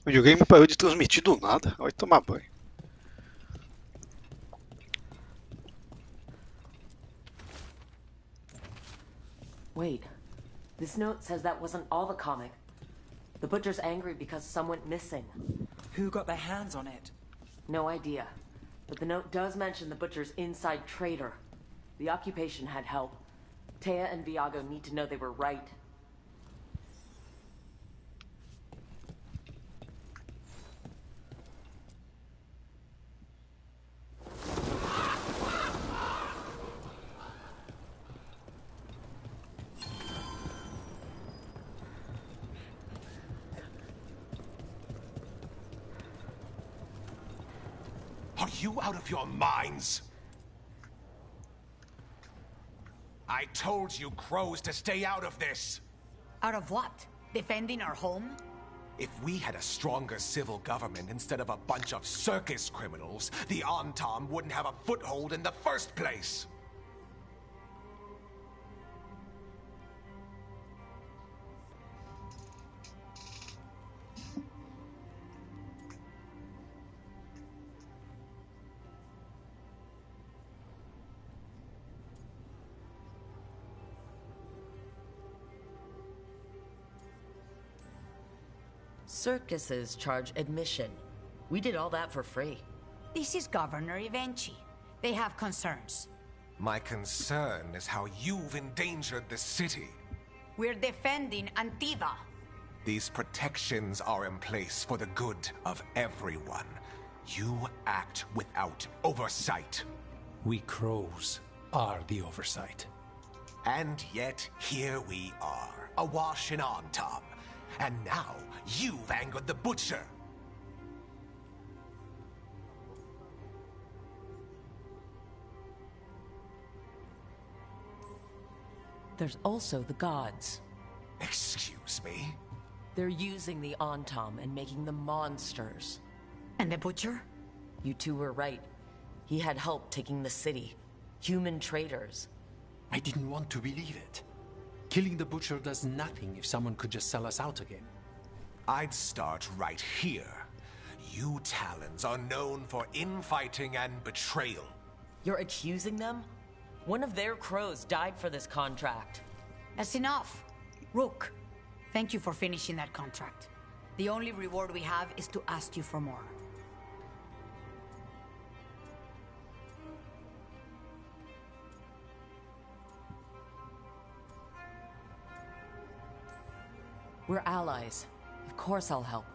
O videogame parou de transmitir do nada. Vai tomar banho. Wait, this note says that wasn't all the comic. The butcher's angry because some went missing. Who got their hands on it? No idea. But the note does mention the butcher's inside trader. The occupation had help. Taya and Viago need to know they were right. Are you out of your minds? I told you crows to stay out of this! Out of what? Defending our home? If we had a stronger civil government instead of a bunch of circus criminals, the Antom wouldn't have a foothold in the first place! Circuses charge admission. We did all that for free. This is Governor Evenchi. They have concerns. My concern is how you've endangered the city. We're defending Antiva. These protections are in place for the good of everyone. You act without oversight. We crows are the oversight. And yet, here we are, awash in Antom. And now, you've angered the butcher. There's also the gods. Excuse me? They're using the Antom and making them monsters. And the butcher? You two were right. He had help taking the city. Human traitors. I didn't want to believe it. Killing the butcher does nothing if someone could just sell us out again. I'd start right here. You Talons are known for infighting and betrayal. You're accusing them? One of their crows died for this contract. That's enough. Rook, thank you for finishing that contract. The only reward we have is to ask you for more. We're allies. Of course I'll help.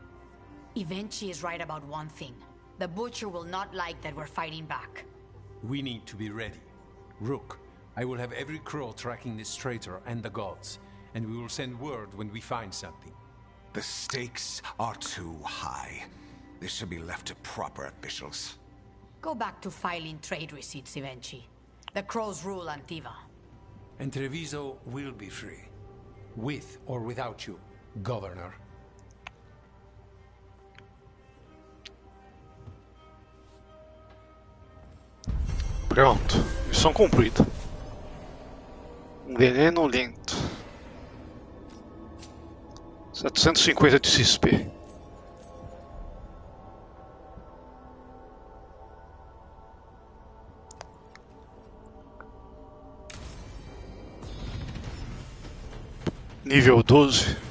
Evenchi is right about one thing. The butcher will not like that we're fighting back. We need to be ready. Rook, I will have every crow tracking this traitor and the gods, and we will send word when we find something. The stakes are too high. This should be left to proper officials. Go back to filing trade receipts, Evenchi. The crows rule Antiva. And Treviso will be free. With or without you, Governor. Pronto. Missão cumprida. Veneno lento. 750 de XP. Nível 12.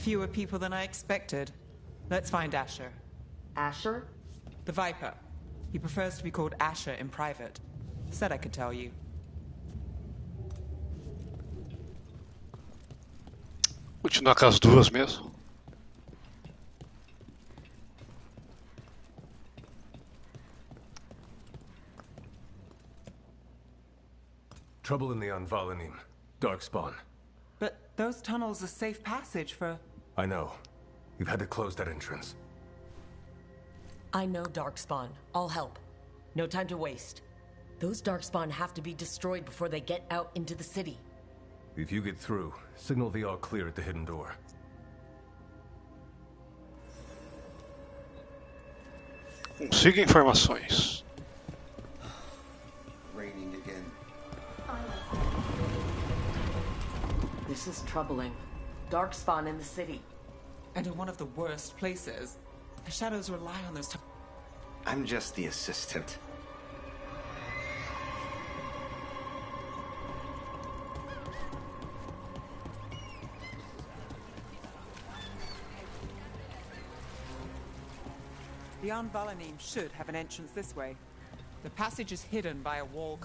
fewer people than I expected. Let's find Asher. Asher? The Viper. He prefers to be called Asher in private. Said I could tell you. Continuar com as duas mesmo. Trouble in the Anvalanim. Darkspawn. But those tunnels are safe passage for... I know. You've had to close that entrance. I know Darkspawn. I'll help. No time to waste. Those Darkspawn have to be destroyed before they get out into the city. If you get through, signal the all clear at the hidden door. Consiga informações. Raining again. This is troubling. Darkspawn in the city. And in one of the worst places. The shadows rely on those... I'm just the assistant. The Anvalanim should have an entrance this way. The passage is hidden by a wall...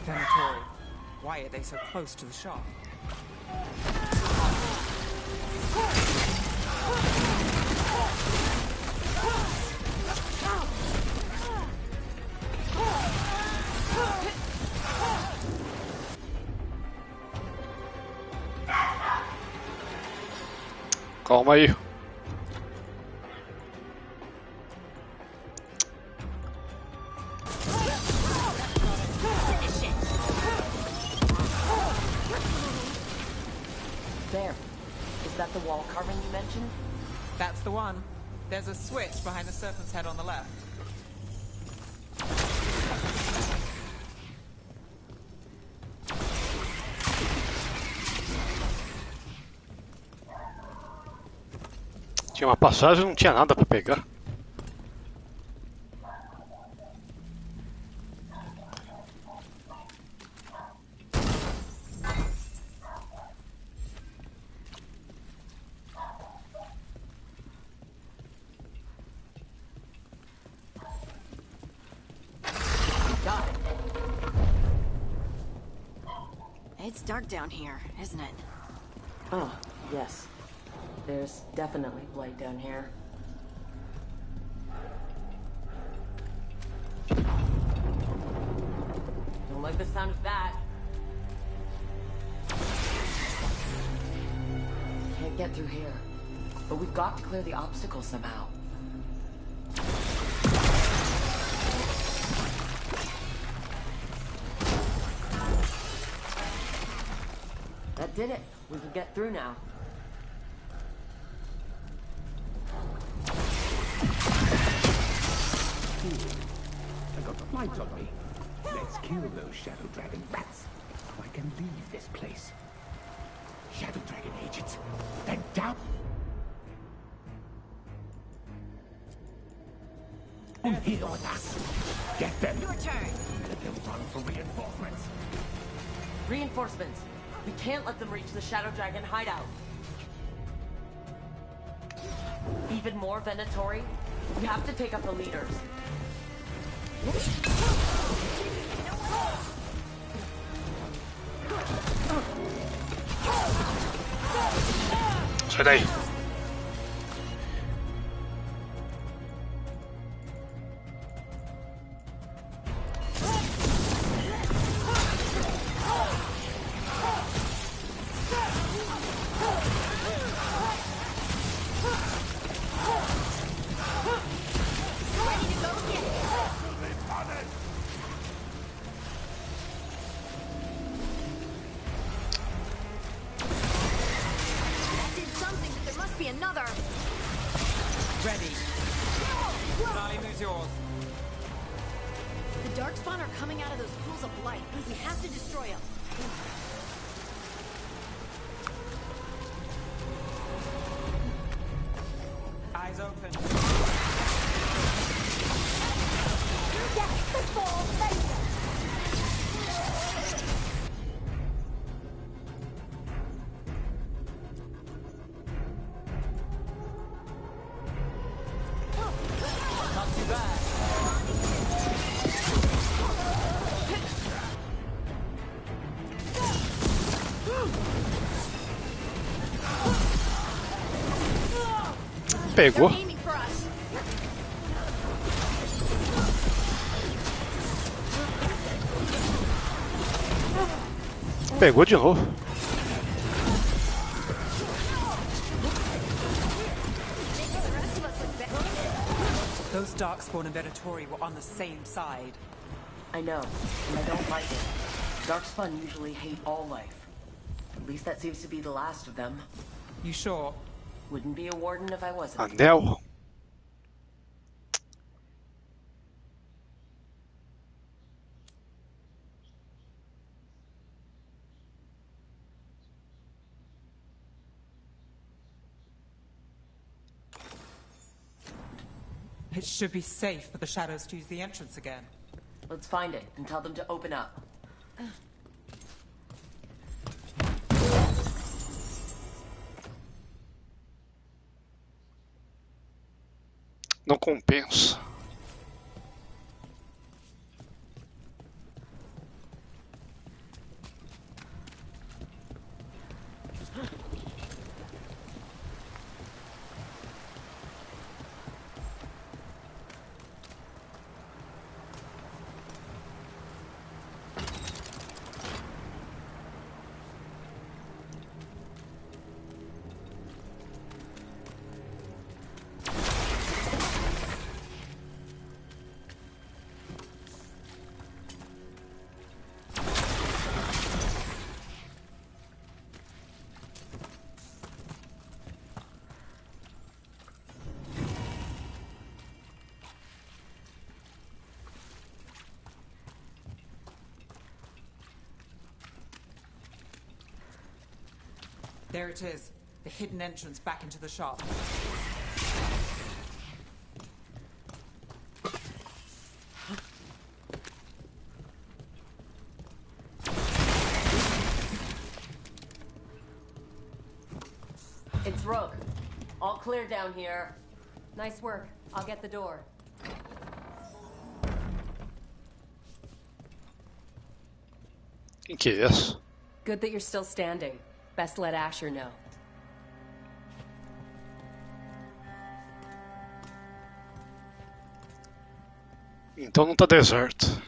Venatori. Why are they so close to the shop? Calma aí. There. Is that the wall carving you mentioned? That's the one. There's a switch behind the serpent's head on the left. Tinha uma passagem e não tinha nada pra pegar. It's dark down here, isn't it? Oh, yes. There's definitely light down here. Don't like the sound of that. Can't get through here. But we've got to clear the obstacle somehow. That did it. We can get through now. I got the lights on me. Let's kill those Shadow Dragon rats, so I can leave this place. Shadow Dragon agents, they're down. Here with us. Get them. Your turn. Let them run for reinforcements. Reinforcements. We can't let them reach the Shadow Dragon hideout. Even more Venatori? We have to take out the leaders. Sai daí. Another! Ready. Time is yours. The Darkspawn are coming out of those pools of light. We have to destroy them. Eyes open. Yes, the ball laser! Pegou. Pegou de novo. Those Darkspawn and Venatori were on the same side. I know, and I don't like it. Darkspawn usually hate all life. At least that seems to be the last of them. You sure? Wouldn't be a warden if I wasn't. Anel. It should be safe for the shadows to use the entrance again. Let's find it and tell them to open up. Não compensa. There it is, the hidden entrance back into the shop. It's Rook. All clear down here. Nice work. I'll get the door. Quem que é essa? Good that you're still standing. Best let Asher know. Então não tá deserto.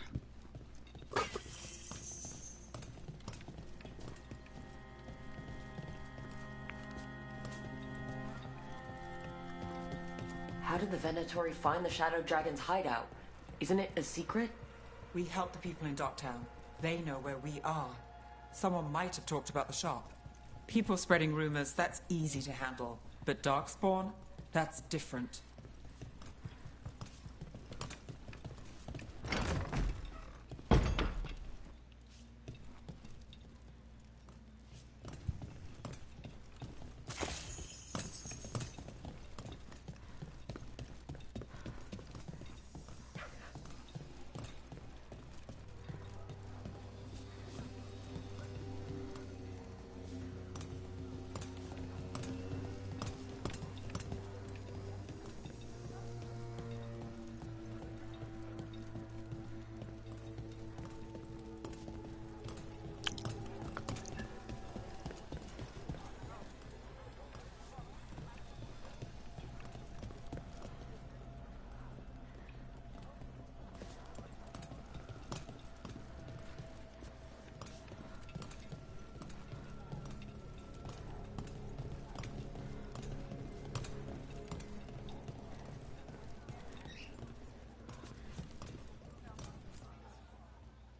How did the Venatori find the Shadow Dragon's hideout? Isn't it a secret? We help the people in Docktown. They know where we are. Someone might have talked about the shop. People spreading rumors, that's easy to handle. But Darkspawn, that's different.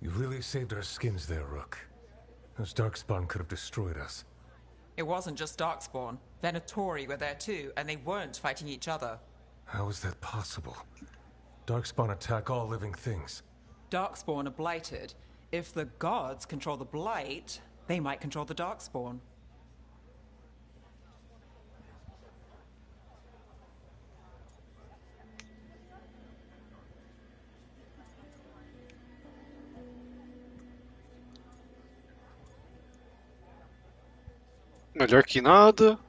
You really saved our skins there, Rook. Those Darkspawn could have destroyed us. It wasn't just Darkspawn. Venatori were there too, and they weren't fighting each other. How is that possible? Darkspawn attack all living things. Darkspawn are blighted. If the gods control the blight, they might control the Darkspawn. Melhor que nada.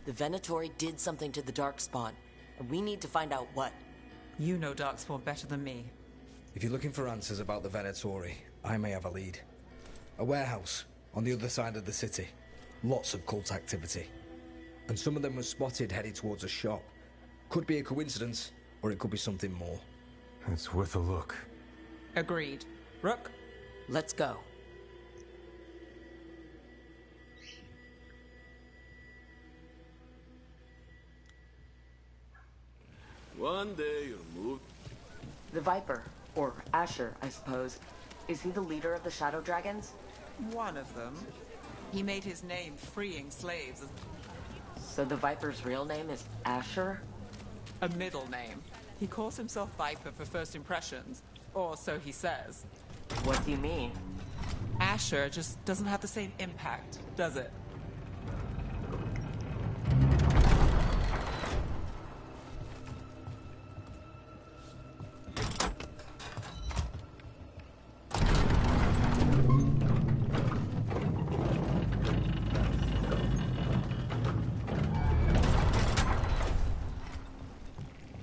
The Venatori did something to the Darkspawn, and we need to find out what. You know Darkspawn better than me. If you're looking for answers about the Venatori, I may have a lead. A warehouse on the other side of the city. Lots of cult activity. And some of them were spotted headed towards a shop. Could be a coincidence, or it could be something more. It's worth a look. Agreed. Rook? Let's go. One day you'll move. The Viper, or Asher, I suppose. Is he the leader of the Shadow Dragons? One of them. He made his name freeing slaves. So the Viper's real name is Asher? A middle name. He calls himself Viper for first impressions, or so he says. What do you mean? Asher just doesn't have the same impact, does it?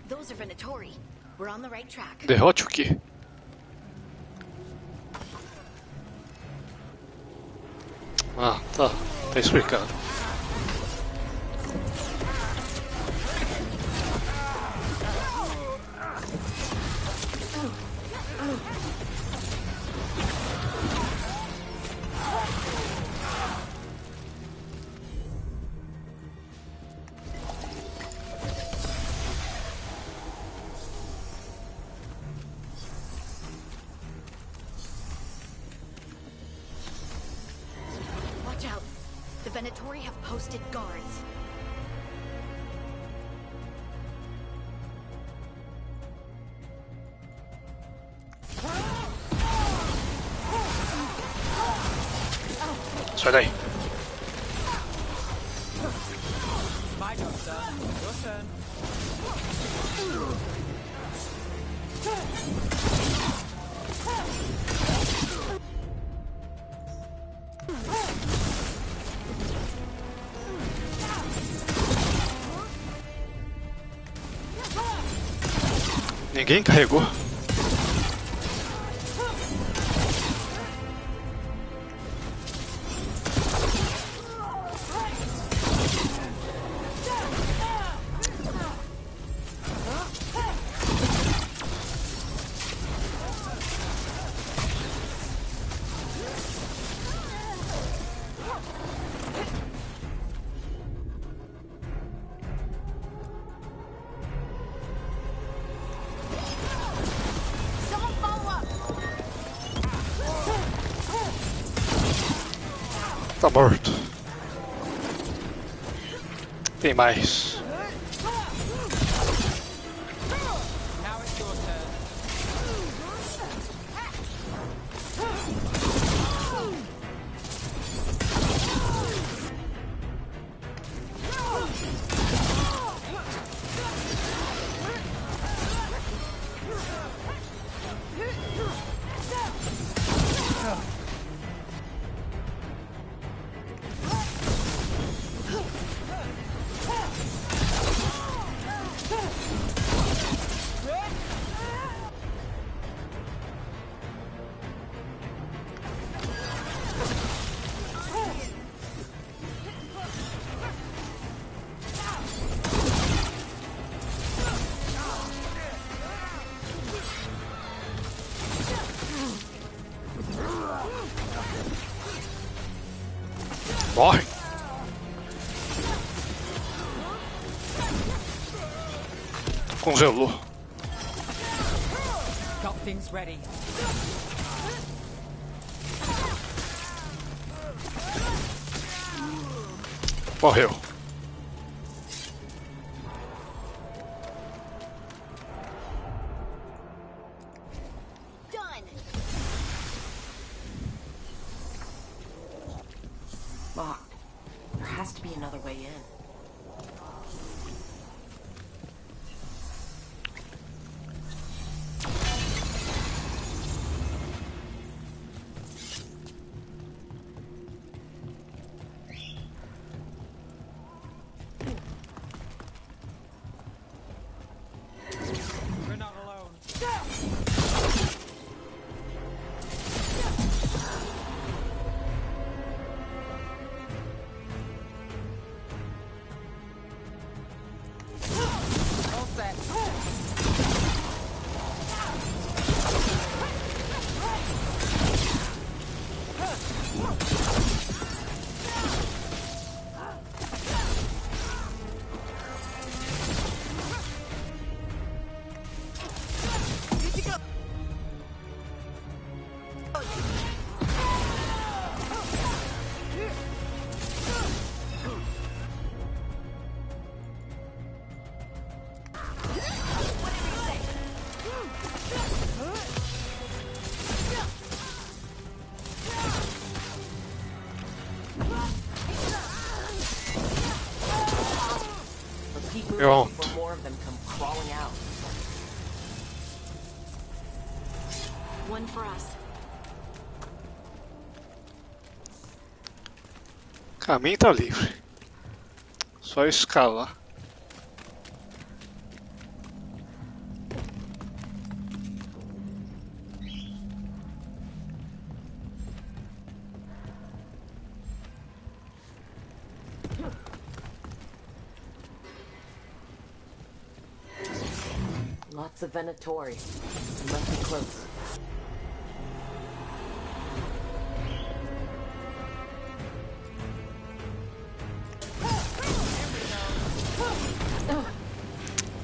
Those are Venatori. We're on the right track. Derrote o quê? Ah, tá. Tá explicado. Watch out. The Venatori have posted guards. Sai daí. My job's done. Your turn. Ninguém carregou. Someone follow up. Tá morto. Tem mais. Now it's your turn. Morre. Congelou. Got things ready. Morreu. Done. Locked. There has to be another way in. Pronto. Before more of them come crawling out. One for us. Caminho tá livre. Só escalar. Lots of Venatori. We must be close.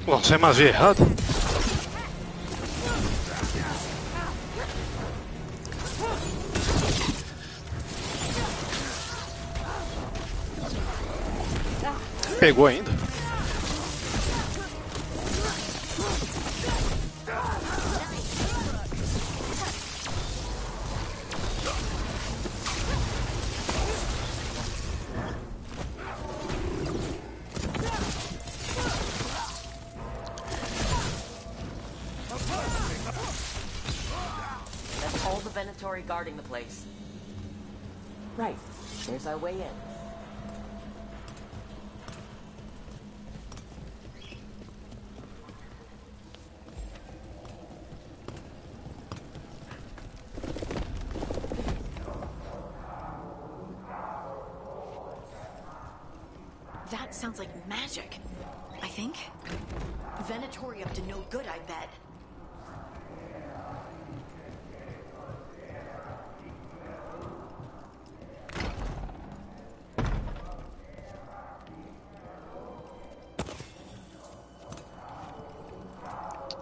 Lancei mais errado. Pegou ainda. That's all the Venatori guarding the place. Right. There's our way in. That sounds like magic, I think. Venatori up to no good, I bet.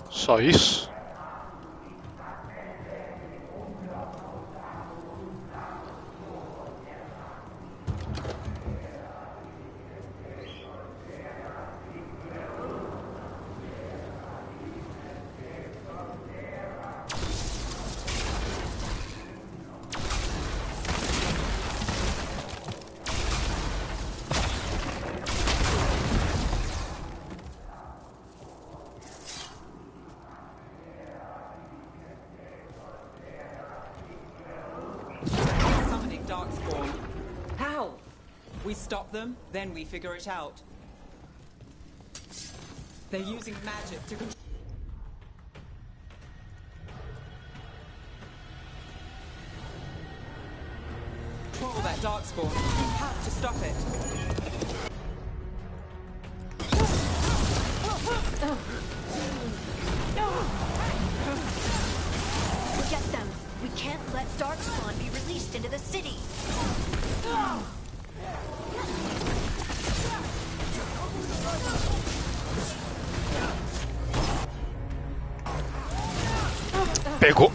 Só isso? Summoning Darkspawn. How? We stop them, then we figure it out. They're using magic to control that Darkspawn. We have to stop it. Get them. We can't let Darkspawn be released into the city. Pegou.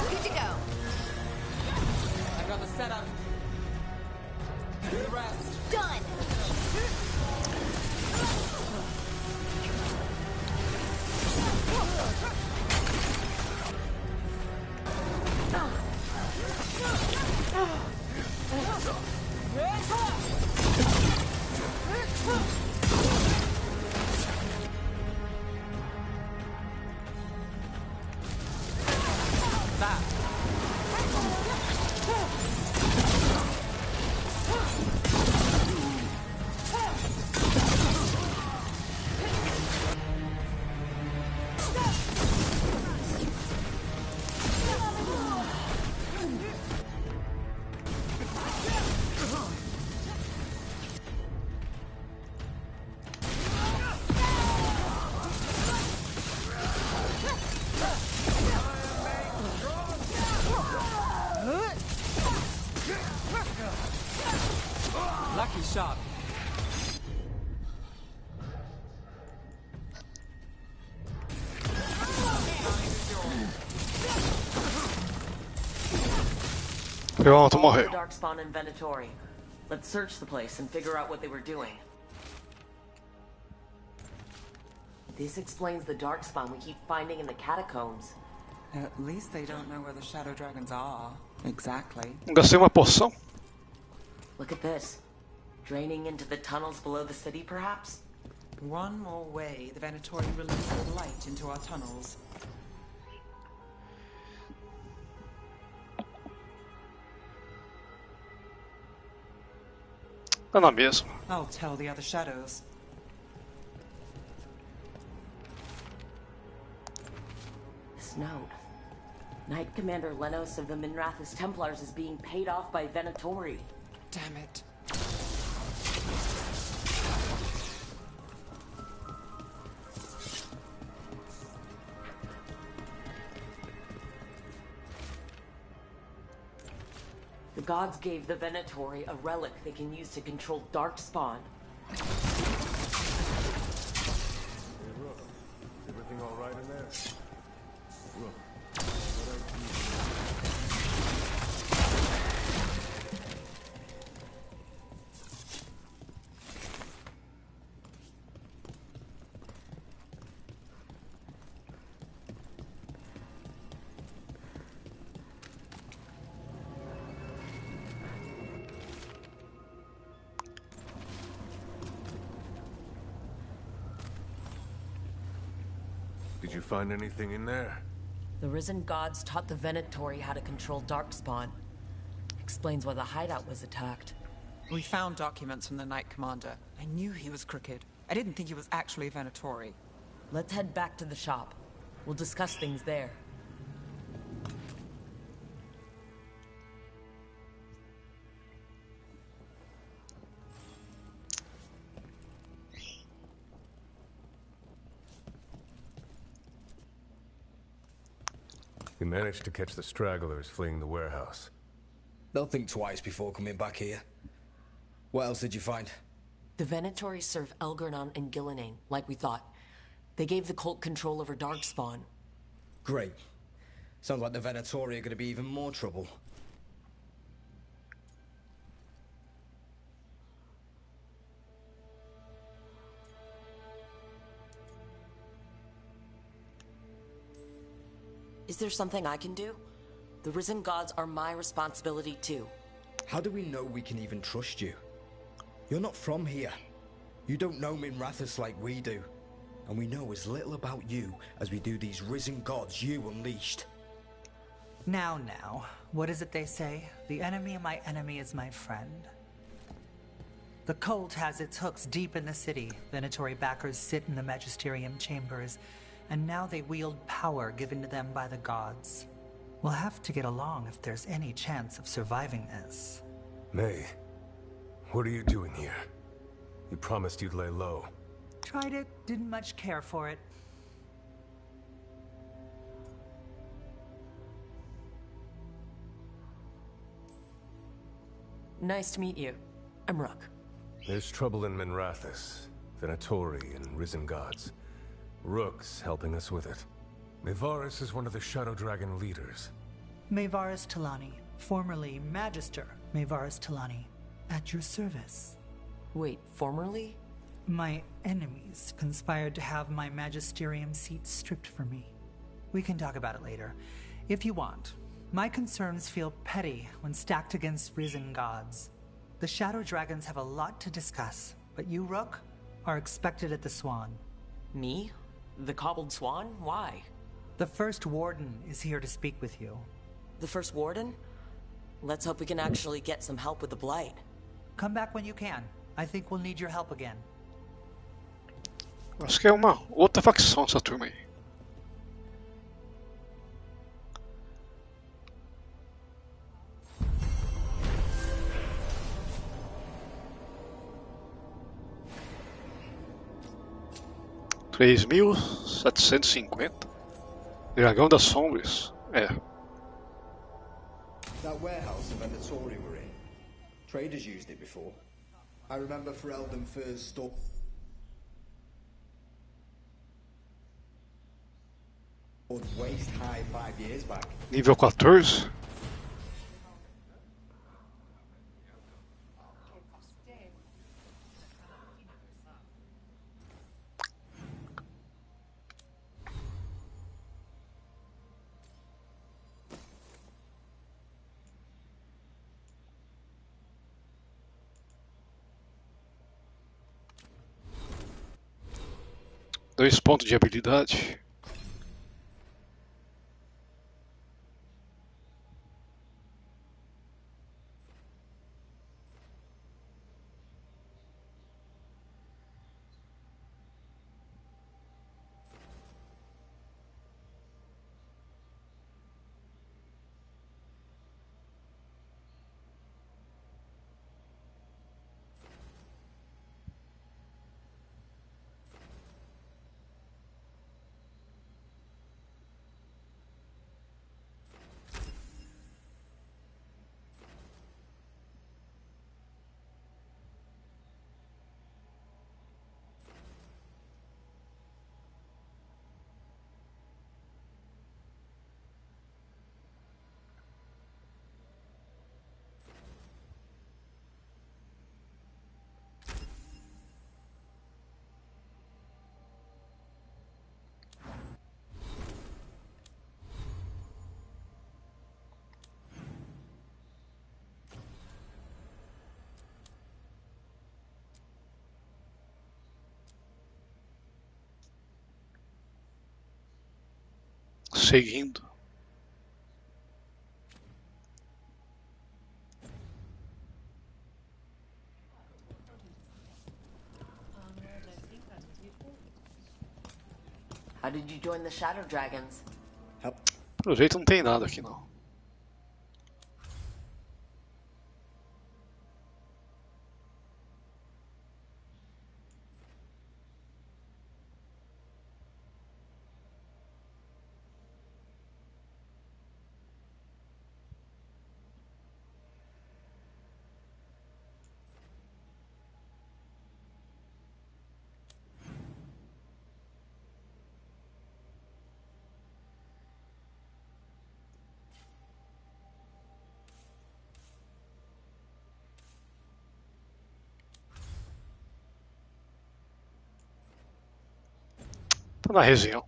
Good to go. I got the setup. Do the rest. Done. That. Lucky shot. Pronto, All the morreu. Darkspawn and Venatori. Let's search the place and figure out what they were doing. This explains the Darkspawn we keep finding in the catacombs. At least they don't know where the Shadow Dragons are. Exactly. Gastei uma poção. Look at this. Draining into the tunnels below the city, perhaps? One more way the Venatori release the light into our tunnels. Tá na mesma. I'll tell the other shadows. This note. Knight Commander Lenos of the Minrathous Templars is being paid off by Venatori. Damn it. The gods gave the Venatori a relic they can use to control Darkspawn. Everything all right in there? Look. Did you find anything in there? The risen gods taught the Venatori how to control Darkspawn. Explains why the hideout was attacked. We found documents from the Knight Commander. I knew he was crooked. I didn't think he was actually Venatori. Let's head back to the shop. We'll discuss things there. You managed to catch the stragglers fleeing the warehouse. They'll think twice before coming back here. What else did you find? The Venatori serve Elgernon and Gillinane, like we thought. They gave the cult control over Darkspawn. Great. Sounds like the Venatori are going to be even more trouble. Is there something I can do? The risen gods are my responsibility too. How do we know we can even trust you? You're not from here. You don't know Minrathous like we do. And we know as little about you as we do these risen gods you unleashed. Now, what is it they say? The enemy of my enemy is my friend. The cult has its hooks deep in the city. Venatori backers sit in the magisterium chambers, and now they wield power given to them by the gods. We'll have to get along if there's any chance of surviving this. May, what are you doing here? You promised you'd lay low. Tried it, didn't much care for it. Nice to meet you. I'm Rook. There's trouble in Minrathous, Venatori, and risen gods. Rook's helping us with it. Mayvaris is one of the Shadow Dragon leaders. Mayvaris Talani, formerly Magister Mayvaris Talani, at your service. Wait, formerly? My enemies conspired to have my magisterium seat stripped from me. We can talk about it later, if you want. My concerns feel petty when stacked against risen gods. The Shadow Dragons have a lot to discuss, but you, Rook, are expected at the Swan. Me? The Cobbled Swan? Why? The First Warden is here to speak with you. The First Warden? Let's hope we can actually get some help with the Blight. Come back when you can. I think we'll need your help again. Acho que é uma outra facção essa turma aí. $3.750. Dragão das Sombras. É. That warehouse the Venatori were in. Traders used it before. I remember Ferelden first stopped. Waist high 5 years back. Nível 14. Dois pontos de habilidade. Seguindo. How did you join the Shadow Dragons? Pelo jeito não tem nada aqui não. Tá na região.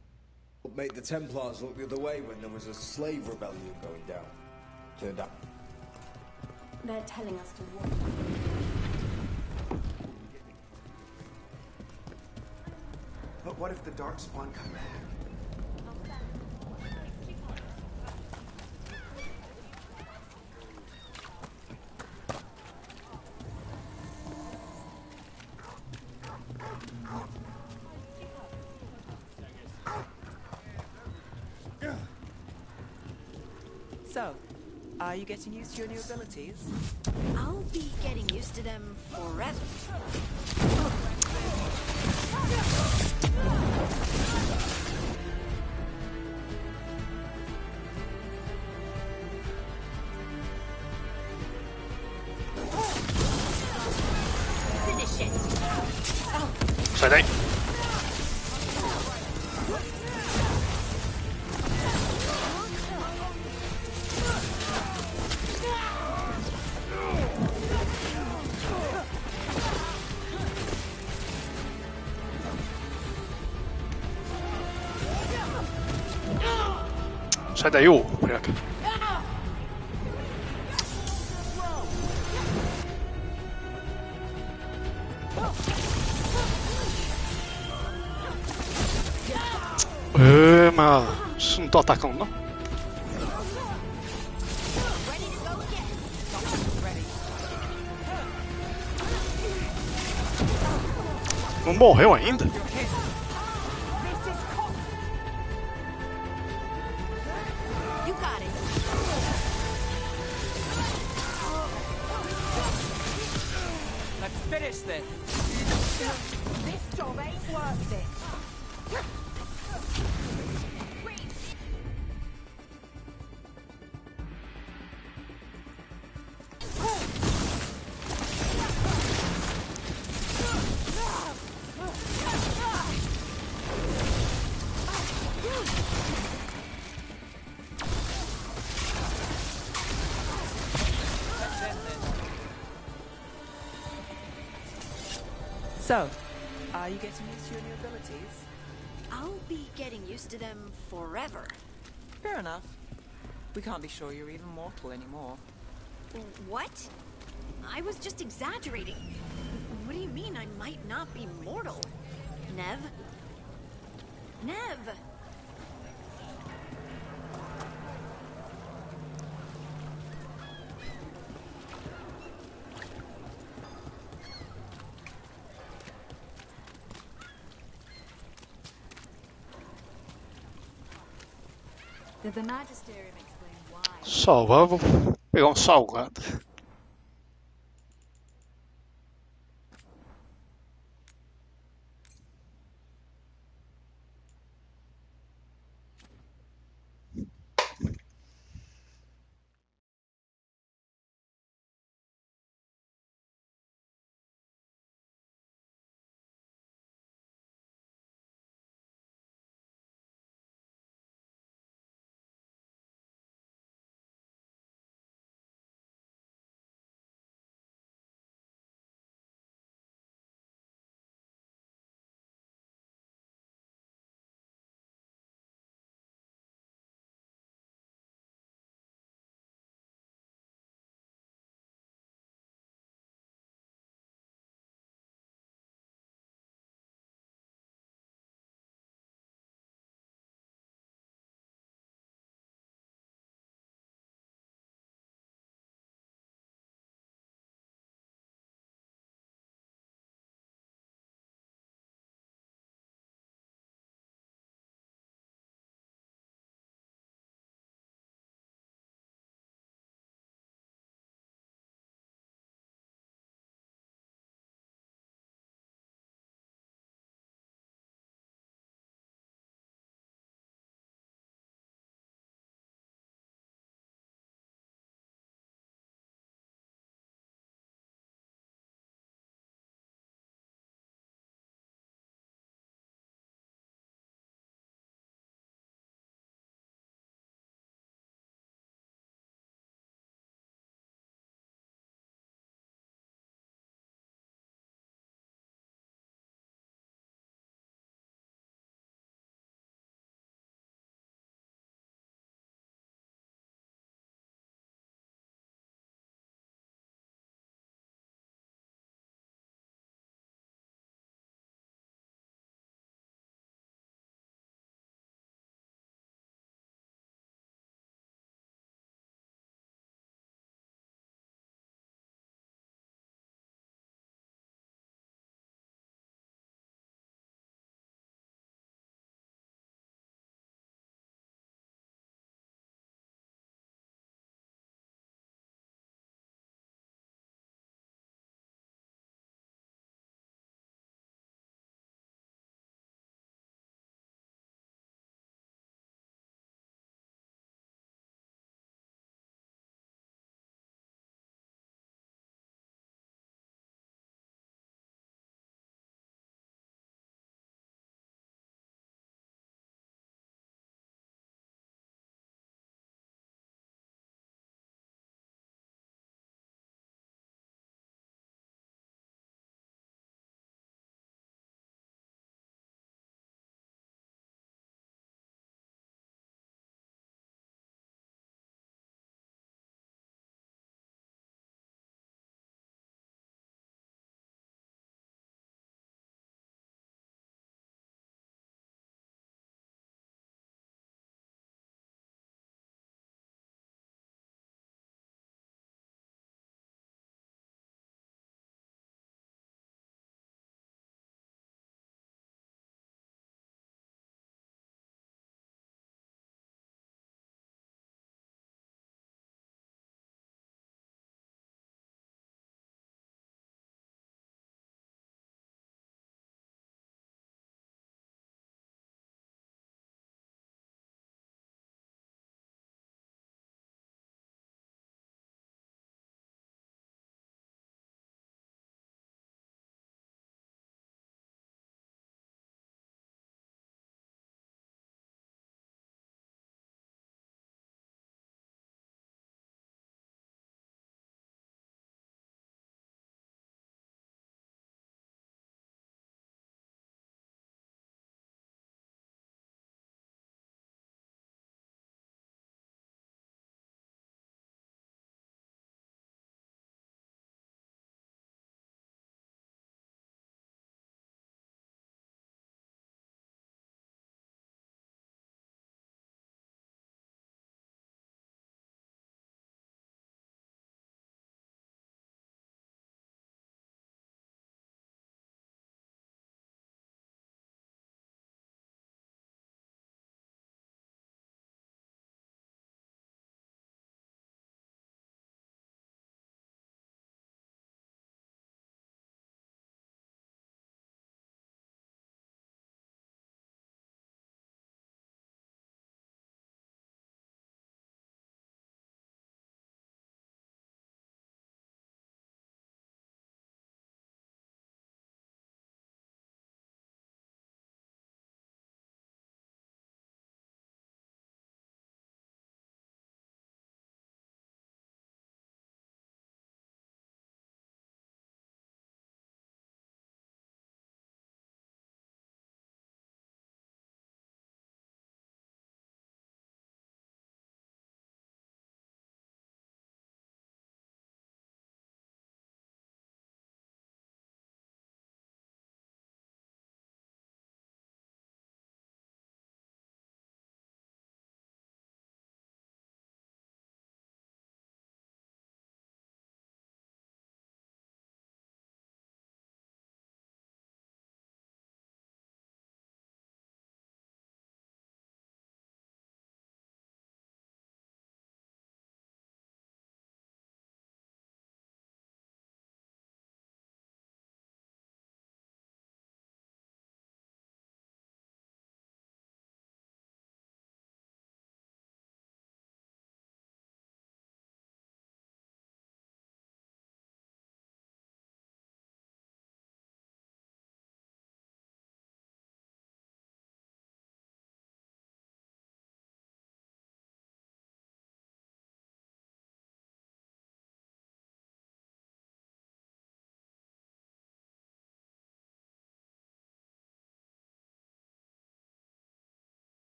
Made the Templars look the other way when there was a slave rebellion going down. Turned out. They're telling us to walk. But what if the Darkspawn come back? So, are you getting used to your new abilities? I'll be getting used to them forever. Finish it. Sai daí. Sai daí, ô moleque. Mas isso não tô atacando não. Não morreu ainda? So, are you getting used to your new abilities? I'll be getting used to them forever. Fair enough. We can't be sure you're even mortal anymore. What? I was just exaggerating. What do you mean I might not be mortal? Nev? Nev! Did the Magisterium explain why? Salvar, vou pegar um salgado.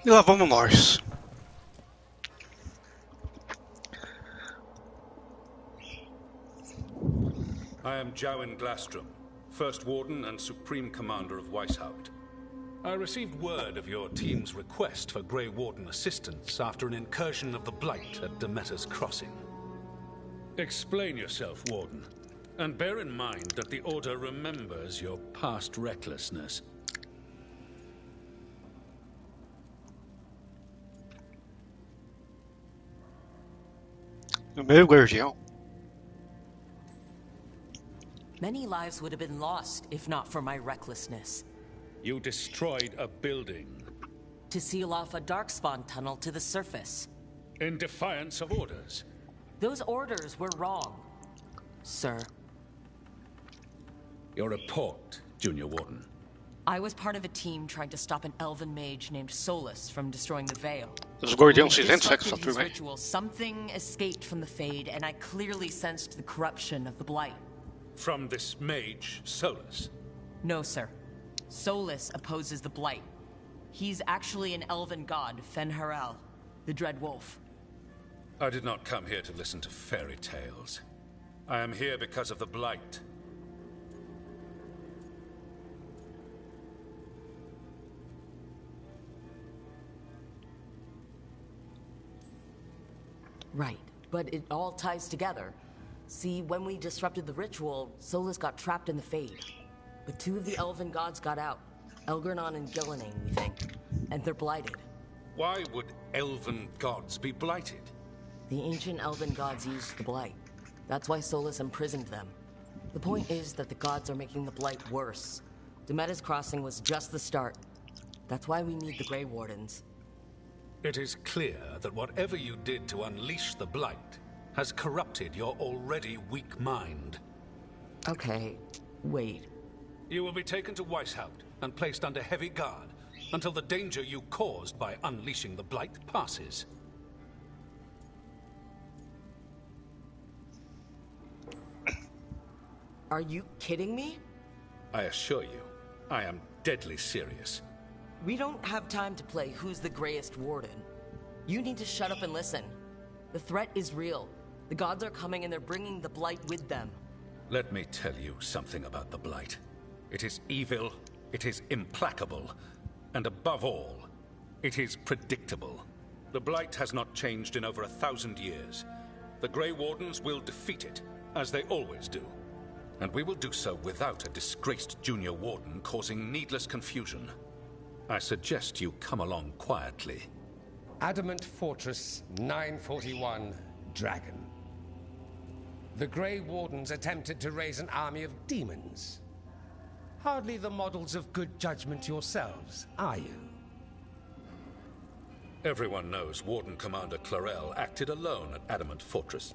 E lá vamos nós. I am Jowen Glastrom, First Warden and Supreme Commander of Weishaupt. I received word of your team's request for Grey Warden assistance after an incursion of the Blight at Demeter's Crossing. Explain yourself, Warden, and bear in mind that the Order remembers your past recklessness. Meu guardião. Many lives would have been lost if not for my recklessness. You destroyed a building. To seal off a darkspawn tunnel to the surface. In defiance of orders. Those orders were wrong, sir. Your report, Junior Warden. I was part of a team trying to stop an elven mage named Solus from destroying the Veil. Os guardiões When he cinzentos é que disrupted só his tudo bem. ritual, something escaped from the Fade, and I clearly sensed the corruption of the Blight. From this mage, Solus? No, sir. Solus opposes the Blight. He's actually an elven god, Fen'Harel, the Dread Wolf. I did not come here to listen to fairy tales. I am here because of the Blight. Right, but it all ties together. See, when we disrupted the ritual, Solus got trapped in the Fade. But two of the elven gods got out. Elgernon and Gillenane, we think. And they're blighted. Why would elven gods be blighted? The ancient elven gods used the Blight. That's why Solus imprisoned them. The point is that the gods are making the Blight worse. Demeter's Crossing was just the start. That's why we need the Grey Wardens. It is clear that whatever you did to unleash the Blight has corrupted your already weak mind. Okay, wait. You will be taken to Weishaupt and placed under heavy guard until the danger you caused by unleashing the Blight passes. Are you kidding me? I assure you, I am deadly serious. We don't have time to play who's the greyest warden. You need to shut up and listen. The threat is real. The gods are coming and they're bringing the Blight with them. Let me tell you something about the Blight. It is evil, it is implacable, and above all, it is predictable. The Blight has not changed in over 1,000 years. The Grey Wardens will defeat it, as they always do. And we will do so without a disgraced junior warden causing needless confusion. I suggest you come along quietly. Adamant Fortress 941, Dragon. The Grey Wardens attempted to raise an army of demons. Hardly the models of good judgment yourselves, are you? Everyone knows Warden Commander Clarel acted alone at Adamant Fortress.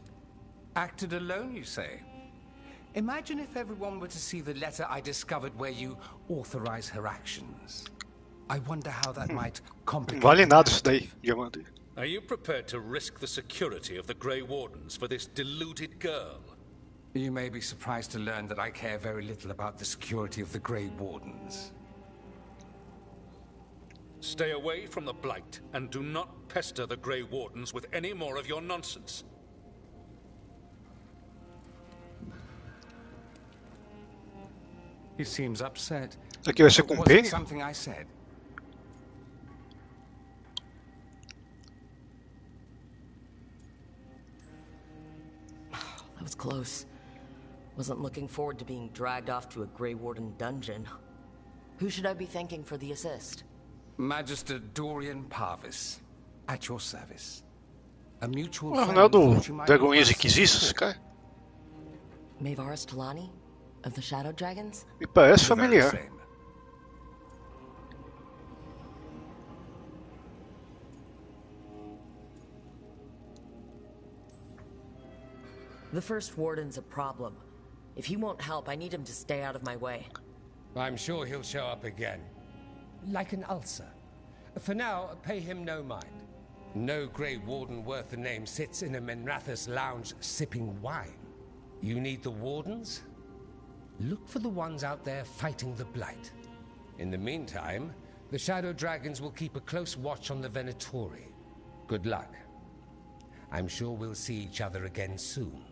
Acted alone, you say? Imagine if everyone were to see the letter I discovered where you authorize her actions. I wonder how that might complicate... Vale nada isso daí, Diamante. Are you prepared to risk the security of the Grey Wardens for this deluded girl? You may be surprised to learn that I care very little about the security of the Grey Wardens. Stay away from the Blight, and do not pester the Grey Wardens with any more of your nonsense. He seems upset. Aqui vai ser com Was it P? something I said? That was close. Wasn't looking forward to being dragged off to a Grey Warden dungeon. Who should I be thanking for the assist? Magister Dorian Parvis, at your service. A mutual Ah, friend não é do thought you might Dragões request Inquisições, support. cara? Maevaris Talani? Of the Shadow Dragons? Me parece The very familiar. same. The First Warden's a problem. If he won't help, I need him to stay out of my way. I'm sure he'll show up again. Like an ulcer. For now, pay him no mind. No Grey Warden worth the name sits in a Menrathus lounge sipping wine. You need the Wardens? Look for the ones out there fighting the Blight. In the meantime, The Shadow Dragons will keep a close watch on the Venatori. Good luck. I'm sure we'll see each other again soon.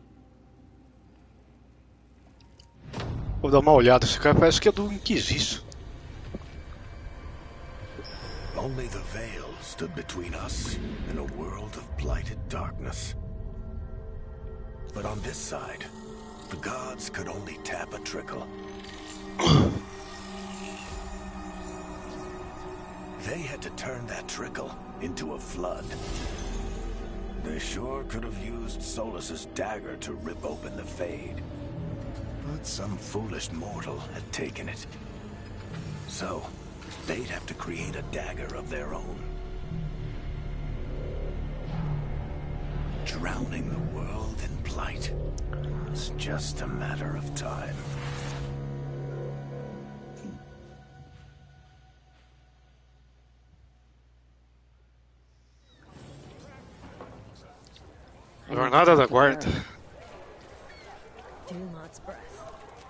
Vou dar uma olhada, esse cara parece que é do Inquisiço. Only the veil stood between us and a world of blighted darkness. But on this side, the gods could only tap a trickle. They had to turn that trickle into a flood. They sure could have used Solus's dagger to rip open the Fade. But some foolish mortal had taken it. So, they'd have to create a dagger of their own. Drowning the world in blight was just a matter of time. Jornada da Guarda. Dumont's breath.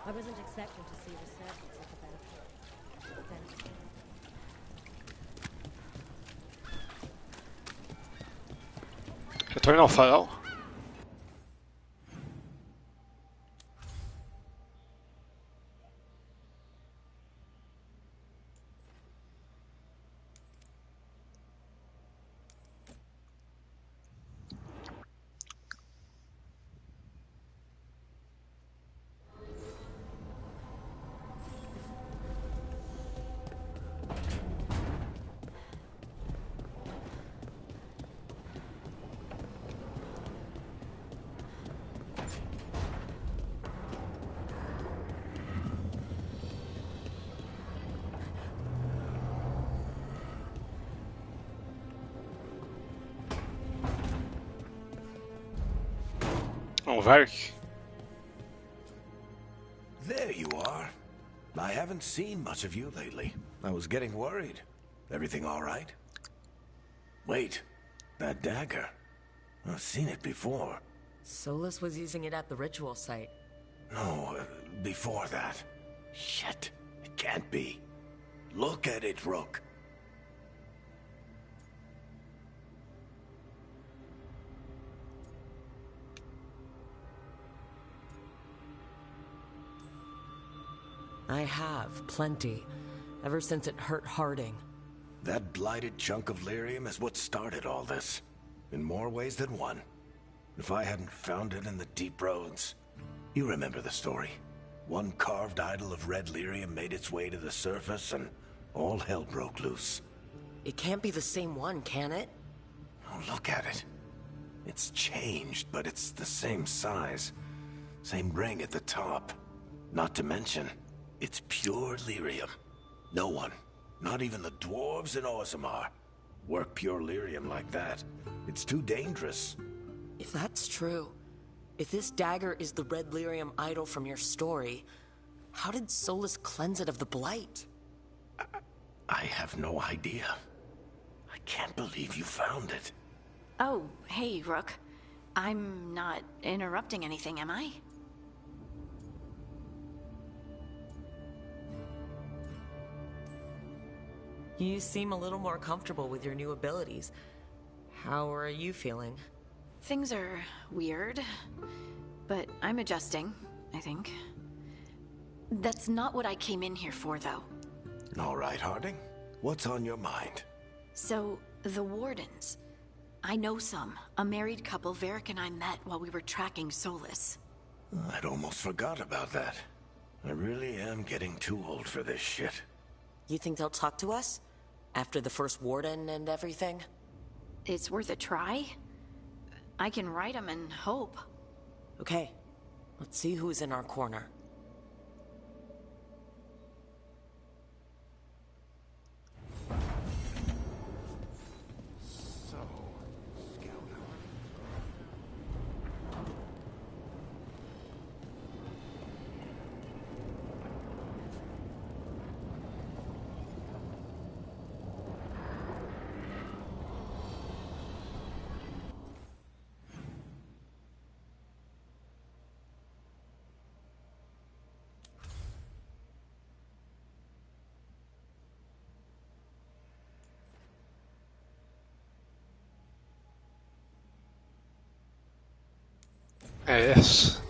I wasn't expecting to see resurgence of the benefit. Retorno ao farol. Vark. There you are. I haven't seen much of you lately. I was getting worried. Everything all right? Wait, that dagger. I've seen it before. Solus was using it at the ritual site. No, before that. Shit, it can't be. Look at it, Rook. I have, plenty. Ever since it hurt Harding. That blighted chunk of lyrium is what started all this. In more ways than one. If I hadn't found it in the deep roads. You remember the story. One carved idol of red lyrium made its way to the surface and all hell broke loose. It can't be the same one, can it? Oh, look at it. It's changed, but it's the same size. Same ring at the top. Not to mention, it's pure lyrium. No one, not even the dwarves in Orzammar, work pure lyrium like that. It's too dangerous. If that's true, if this dagger is the red lyrium idol from your story, how did Solus cleanse it of the blight? I have no idea. I can't believe you found it. Oh, hey, Rook. I'm not interrupting anything, am I? You seem a little more comfortable with your new abilities. How are you feeling? Things are weird, but I'm adjusting, I think. That's not what I came in here for, though. All right, Harding. What's on your mind? So, the Wardens. I know some. A married couple Varric and I met while we were tracking Solus. I'd almost forgot about that. I really am getting too old for this shit. You think they'll talk to us? After the first Warden and everything? It's worth a try. I can write them and hope. Okay, let's see who's in our corner. Yes.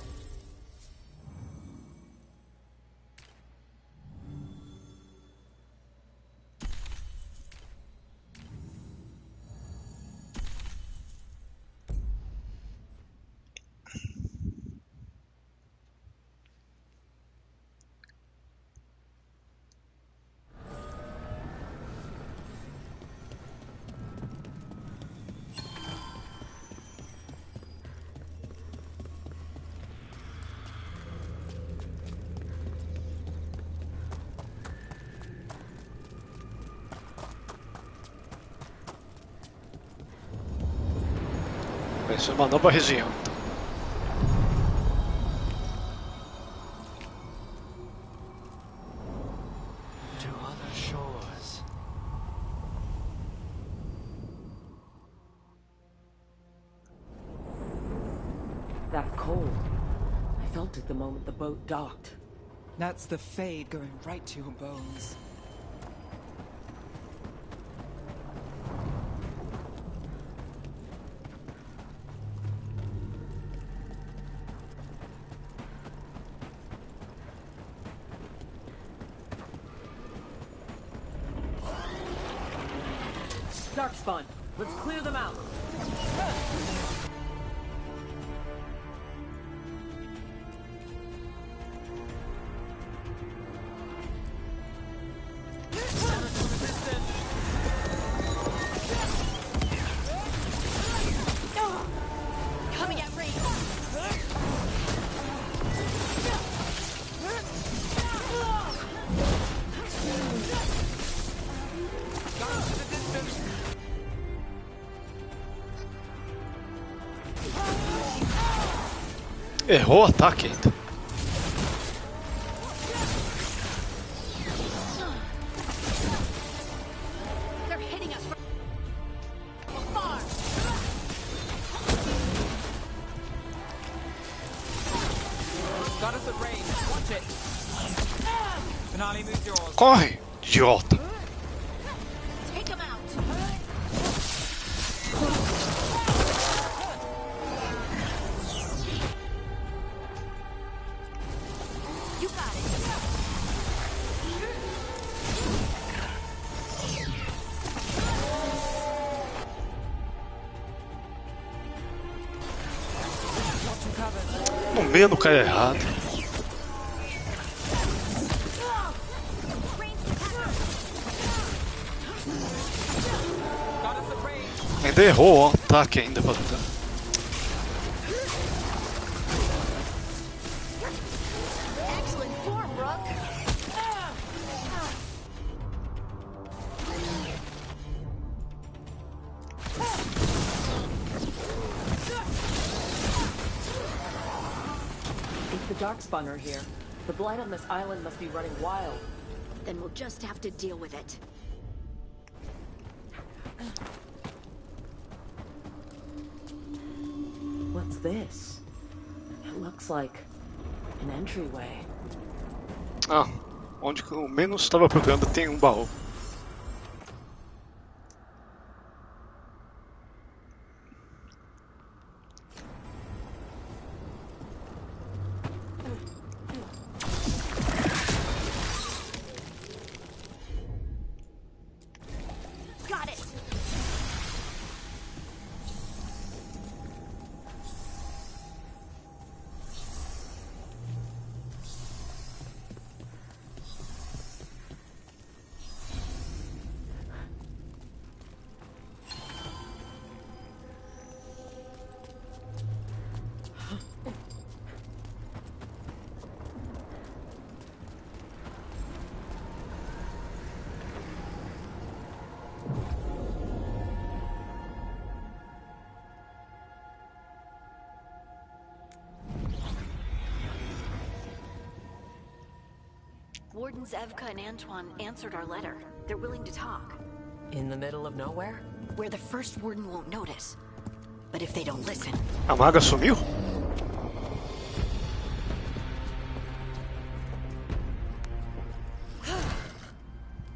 Isso é uma nova região. To other shores. That cold. I felt it the moment the boat docked. That's the fade going right to your bones. Darkspawn, let's clear them out. Coming at range. Errou o ataque ainda. They're hitting us from afar. Got us at range. Watch it. Finale moves yours. Corre, idiota. Take them out. You got it. No meio do cara errado. Ainda errou o ataque ainda pra lutar. Excellent form, Rook. If the Darkspawn are here, the blight on this island must be running wild. Then we'll just have to deal with it. What's this? It looks like an entryway. Ah, onde eu menos estava procurando tem um baú. Got it. Wardens Evka and Antoine answered our letter. They're willing to talk. In the middle of nowhere? Where the first warden won't notice. But if they don't listen... A maga sumiu?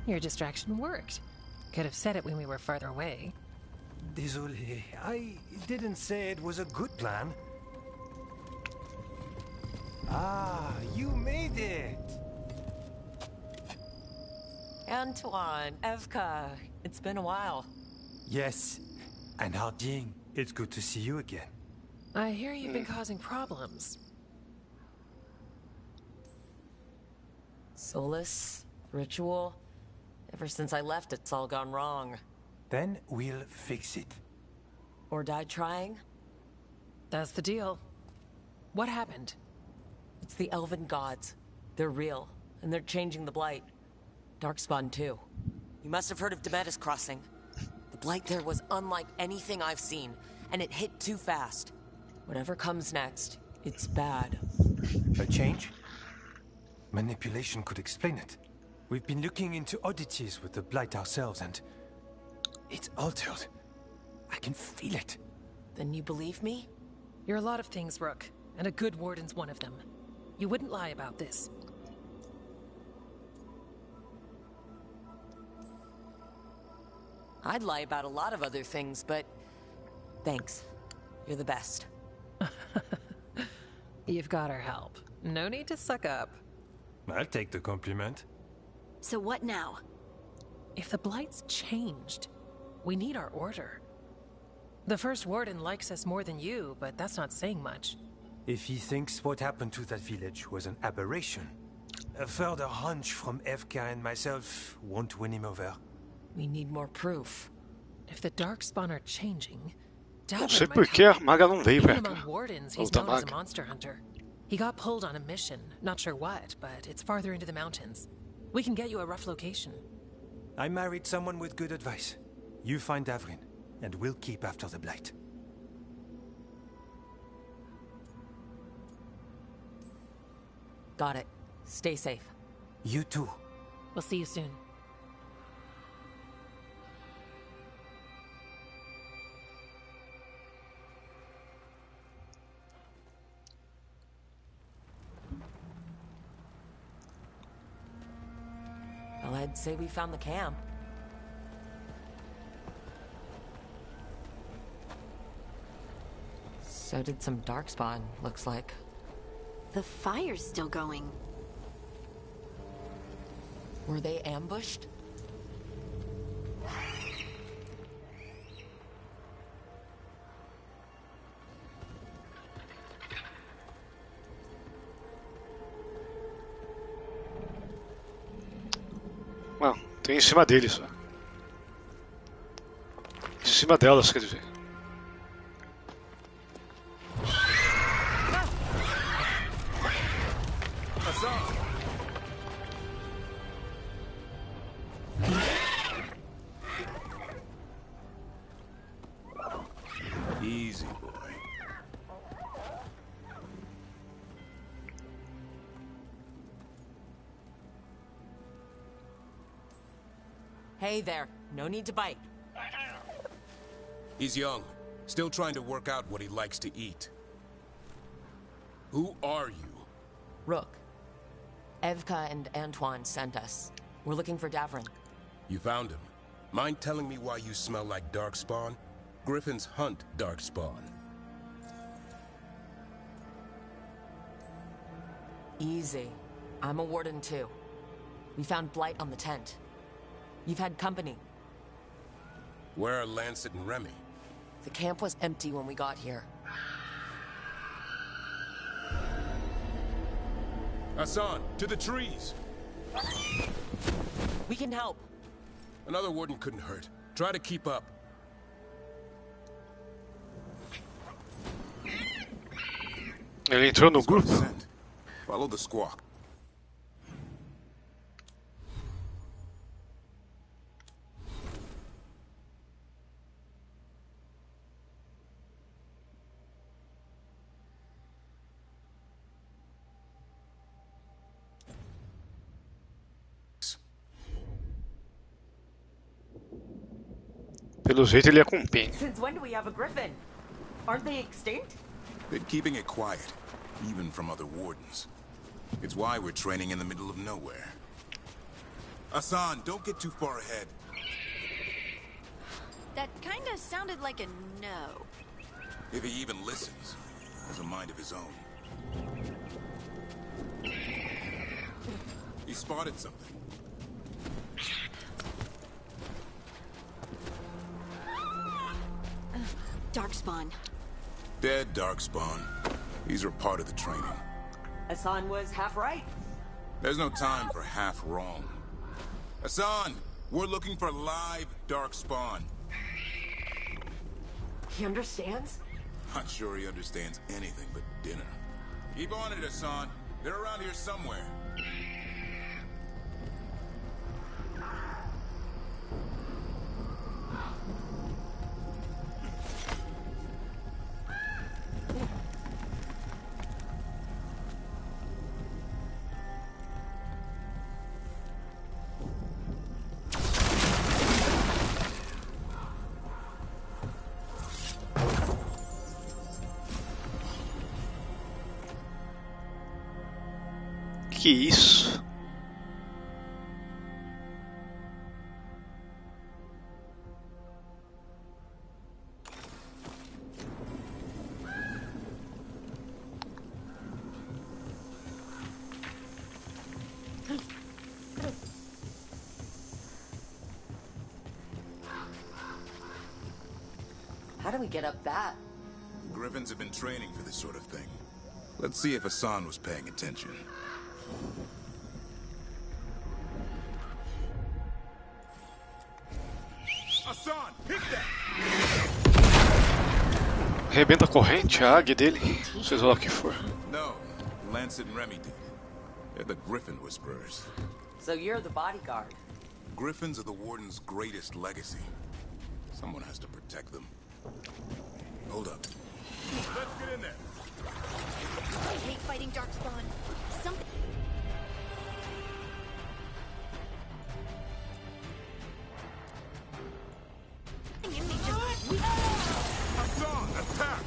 Your distraction worked. Could have said it when we were farther away. Désolé, I didn't say it was a good plan. Ah, you made it! Antoine, Evka, it's been a while. Yes, and Harding, it's good to see you again. I hear you've been causing problems. Solus, ritual. Ever since I left, it's all gone wrong. Then we'll fix it. Or die trying? That's the deal. What happened? It's the elven gods. They're real, and they're changing the Blight. Darkspawn too. You must have heard of Demetis Crossing. The Blight there was unlike anything I've seen, and it hit too fast. Whatever comes next, it's bad. A change? Manipulation could explain it. We've been looking into oddities with the Blight ourselves, and it's altered. I can feel it. Then you believe me? You're a lot of things, Rook, and a good warden's one of them. You wouldn't lie about this. I'd lie about a lot of other things, but thanks. You're the best. You've got our help. No need to suck up. I'll take the compliment. So what now? If the Blight's changed, we need our order. The first warden likes us more than you, but that's not saying much. If he thinks what happened to that village was an aberration, a further hunch from Evka and myself won't win him over. We need more proof. If the Darkspawn are changing, Não sei porque a maga não veio pra cá. among wardens, he's Outra known as a maga. monster hunter. He got pulled on a mission, not sure what, but it's farther into the mountains. We can get you a rough location. I married someone with good advice. You find Davrin, and we'll keep after the Blight. Got it. Stay safe. You too. We'll see you soon. Well, I'd say we found the camp. So did some Darkspawn, looks like. The fire's still going. Were they ambushed? Não, tem em cima deles só. Em cima delas, quer dizer. Easy, boy. Hey there, no need to bite. He's young, still trying to work out what he likes to eat. Who are you? Rook. Evka and Antoine sent us. We're looking for Davrin. You found him. Mind telling me why you smell like Darkspawn? Griffins hunt Darkspawn. Easy. I'm a warden too. We found Blight on the tent. You've had company. Where are Lancet and Remy? The camp was empty when we got here. Hassan, to the trees! We can help. Another warden couldn't hurt. Try to keep up. Ele entrou no grupo? Follow the squawk. Pelo jeito ele ia com um pente. Since when do we have a griffin? Aren't they extinct? Been keeping it quiet, even from other wardens. It's why we're training in the middle of nowhere. Hassan, don't get too far ahead. That kinda sounded like a no. If he even listens, has a mind of his own. spotted something. Darkspawn. Dead Darkspawn. These are part of the training. Hassan was half right. There's no time for half wrong. Hassan, we're looking for live Darkspawn. He understands? Not sure he understands anything but dinner. Keep on it, Hassan. They're around here somewhere. Que isso? How do we get up that? Griffins have been training for this sort of thing. Let's see if Hassan was paying attention. Hassan, hit that! Arrebenta a corrente, a águia dele, seja lá o que for. No, Lancet and Remy did. They're the Griffin Whisperers. So you're the bodyguard. Griffins are the Warden's greatest legacy. Someone has to protect them. Hold up. Let's get in there. I hate fighting Darkspawn. Something in me just... Hassan, attack!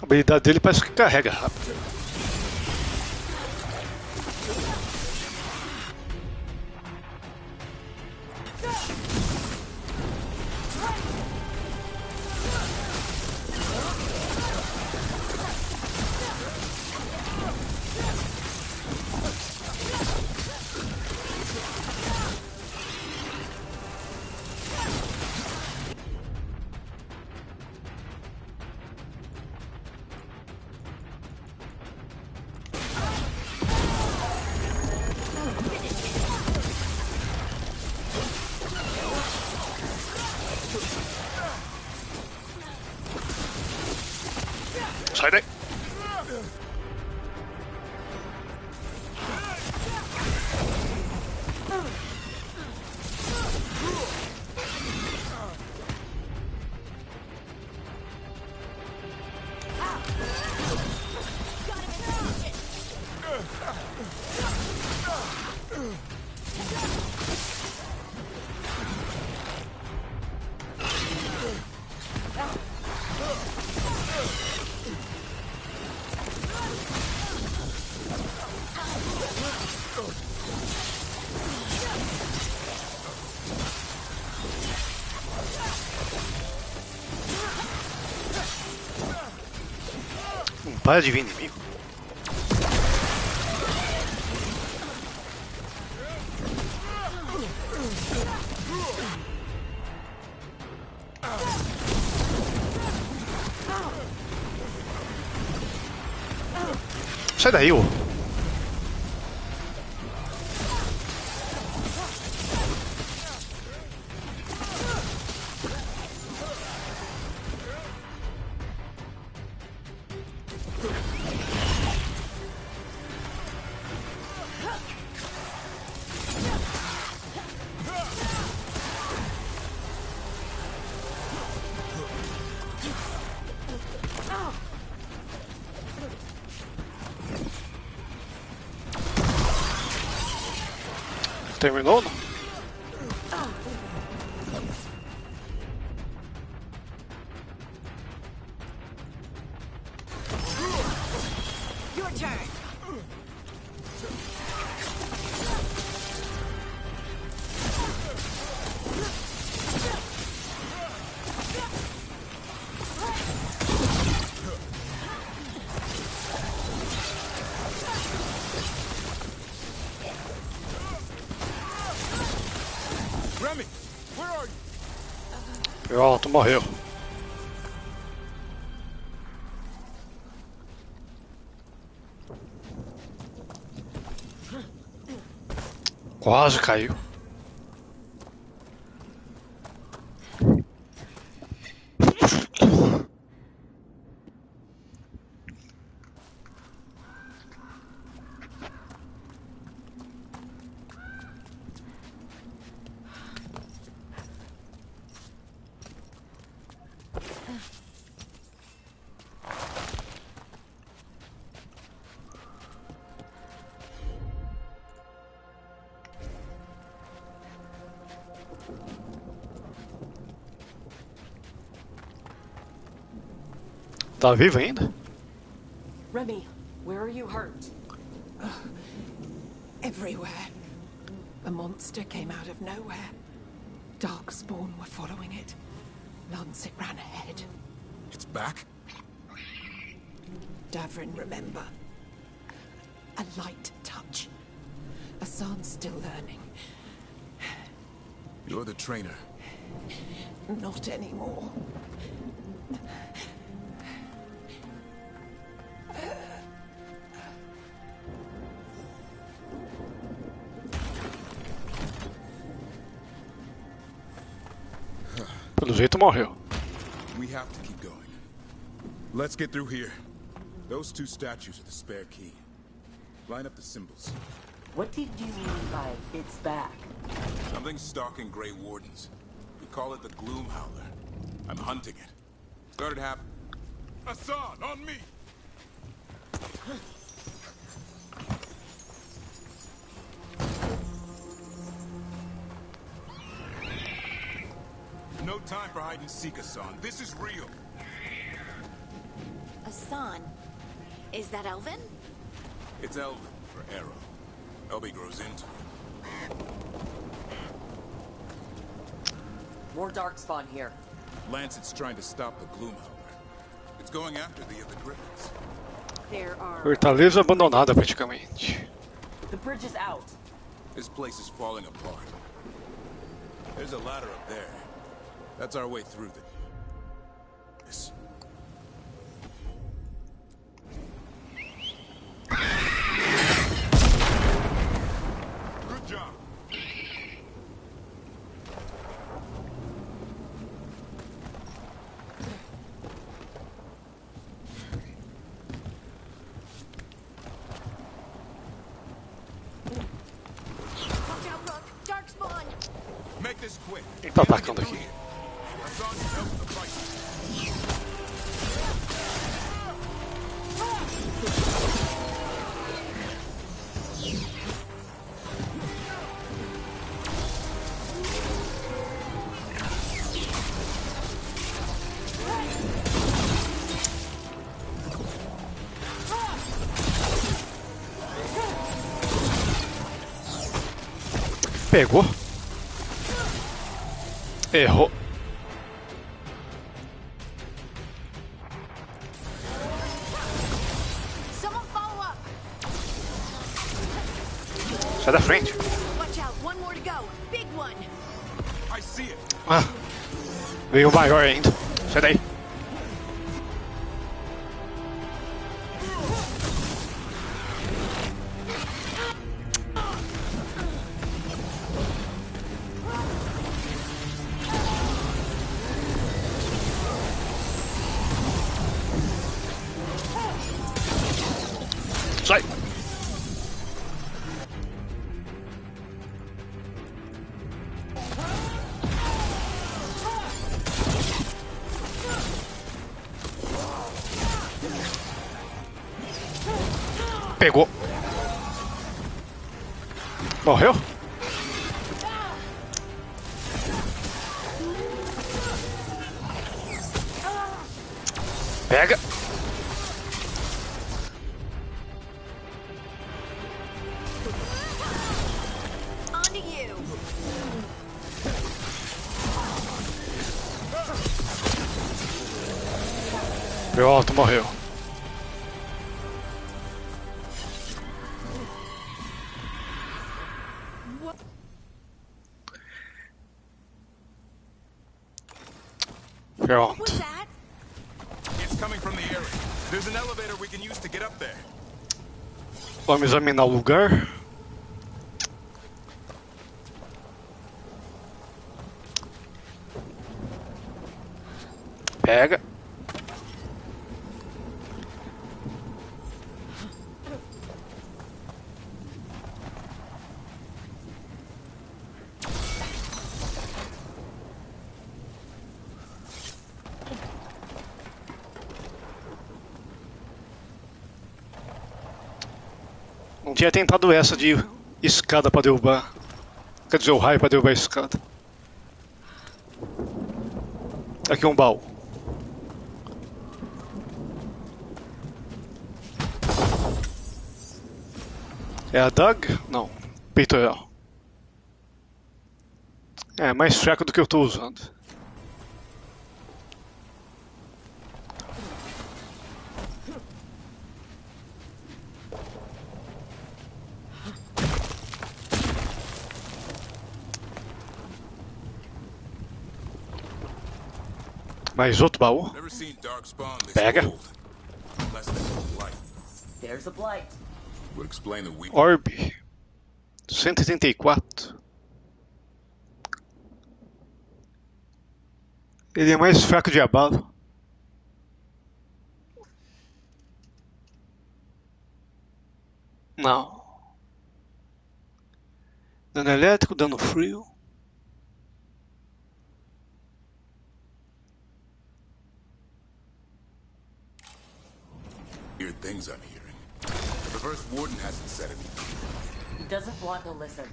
A habilidade dele parece que carrega rápido. Sai daí! Para de vir inimigo. Sai daí, ô. Terminou? Não? Remy, where are you? Pronto, morreu. Quase caiu. Tá vivo ainda? Remy, where are you hurt? Everywhere. The monster came out of nowhere. Darkspawn were following it. Lancet ran ahead. It's back? Davrin, remember. A light touch. Hassan's still learning. You're the trainer. Not anymore. Pelo jeito morreu. We have to keep going. Let's get through here. Those two statues are the spare key. Line up the symbols. What did you mean by it's back? Something's stalking Grey Wardens. We call it the Gloom Howler. I'm hunting it. Started happening. Hassan, on me! No time for hide and seek, Hassan. This is real. Hassan? Is that Elvin? It's Elvin for Arrow. Elby grows into it. More darkspawn here. Lancet's trying to stop the Gloom Howler. It's going after the other Griffins. There are... Fortaleza abandonada praticamente. The bridge is out. This place is falling apart. There's a ladder up there. That's our way through this. Good job. Watch out, Rook! Darkspawn! Make this quick. Quem tá atacando aqui? Pegou. Errou. Someone follow up! Sai da frente. Watch out, one more to go. Big one! I see it. Ah. Veio maior ainda. Sai daí. Sai. Pegou. Morreu? Pega. On to you! Pronto, morreu. Pronto. It's coming from the area. There's an elevator we can use to get up there. Vamos examinar o lugar. Pega. Não tinha tentado essa de escada pra derrubar. Quer dizer, o raio pra derrubar a escada. Aqui um baú. É a Doug? Não. Peitoral. É mais fraco do que eu tô usando. Mais outro baú. Pega. There's a blight. Would explain the weak. Orb. 134. Ele é mais fraco de abalo. Não. Dano elétrico, dano frio. Weird things I'm hearing. The first warden hasn't said anything. He doesn't want to listen.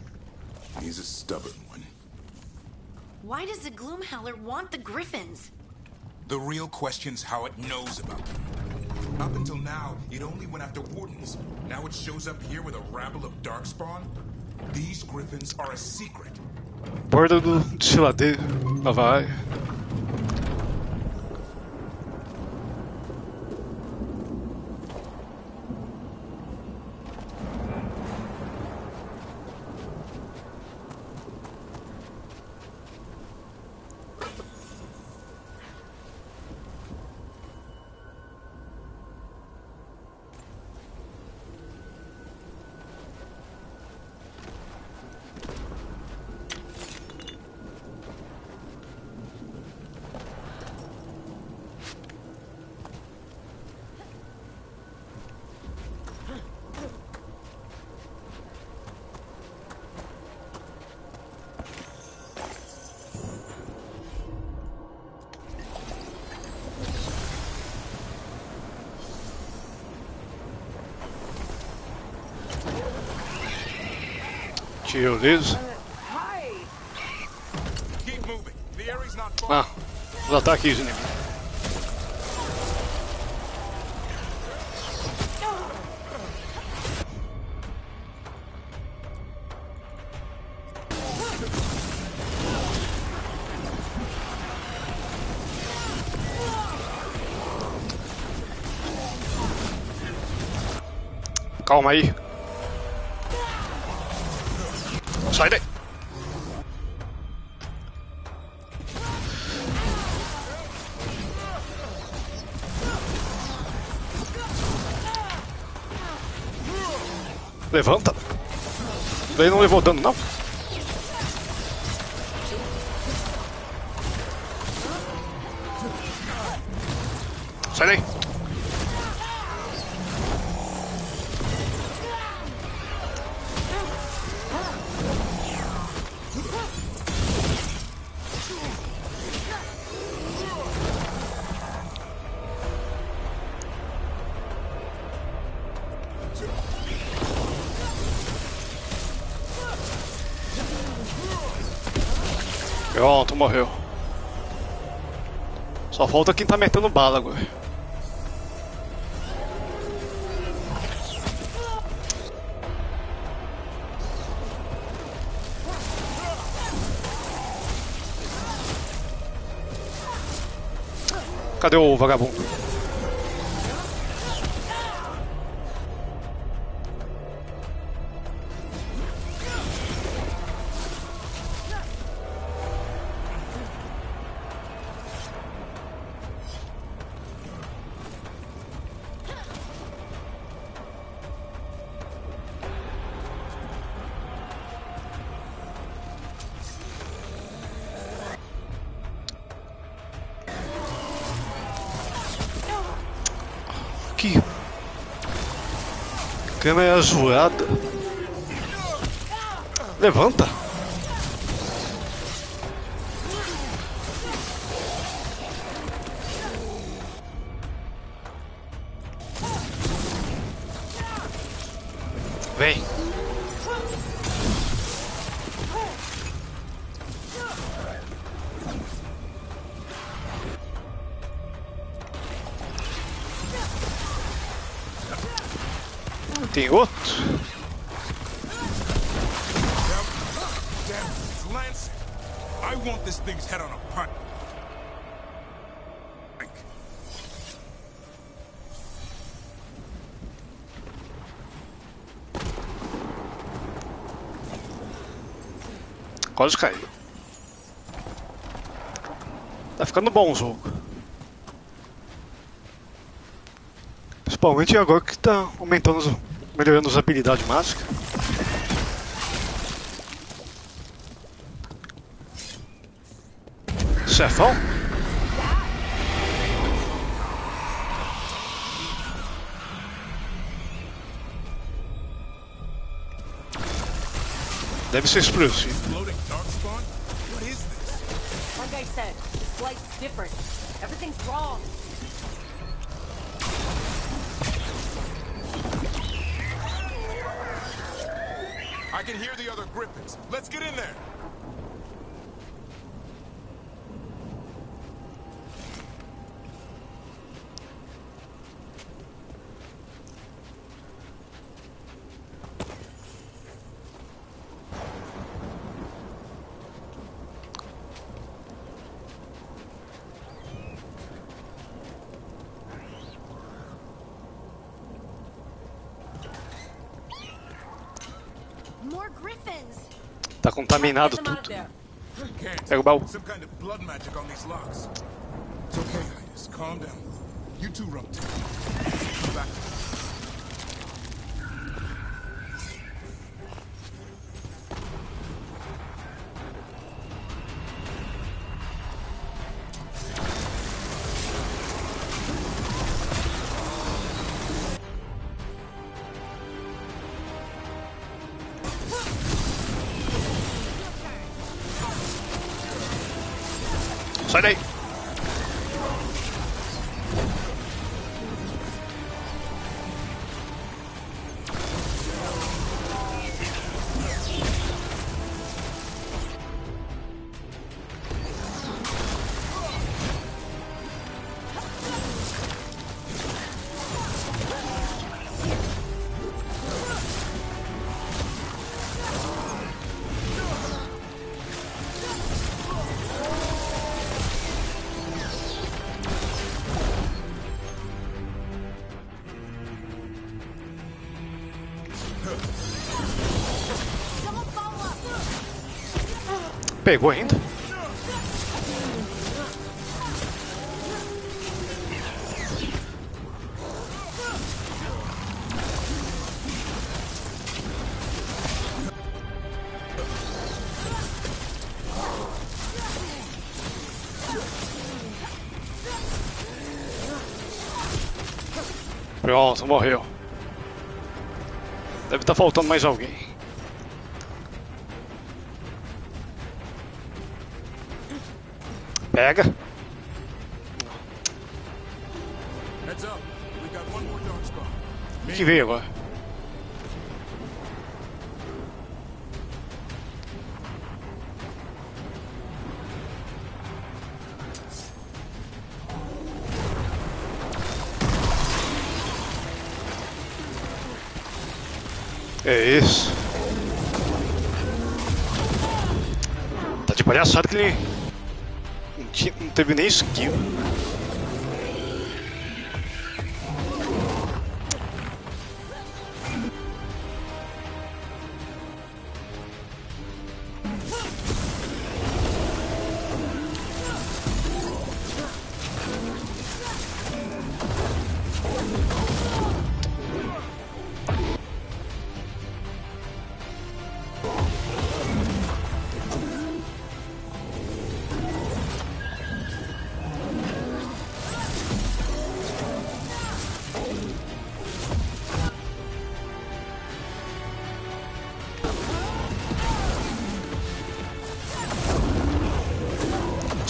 He's a stubborn one. Why does the Gloomhowler want the Griffins? The real question's how it knows about them. Up until now, it only went after wardens. Now it shows up here with a rabble of Darkspawn? These Griffins are a secret. Borda do desfiladeiro. Lá vai. Tirolesa. Ah, os ataques inimigos. Calma aí. Sai daí. Levanta. Daí não levou dano, não. Sai daí. Pronto, morreu. Só falta quem tá metendo bala agora. Cadê o vagabundo? aqui. Câmera zoada. Levanta. Vem. Tem outro? Lance, I want this thing's head on a punt. Quase caiu. Tá ficando bom o jogo. Principalmente agora que tá aumentando, melhorando as habilidades mágicas. Chefão? Deve ser explosivo. Like I said, this flight's different. Everything's wrong. I can hear the other Griffins. Let's get in there. More Griffins. Tá contaminado tudo. Pega o baú. Some kind of blood magic on these locks. It's okay, Highness. Calm down. You two run. Come back. Sai daí. Pegou ainda? Pronto, morreu. Deve estar faltando mais alguém. Pega. O que veio agora? É isso. Tá de palhaçada que ele não teve nem skill.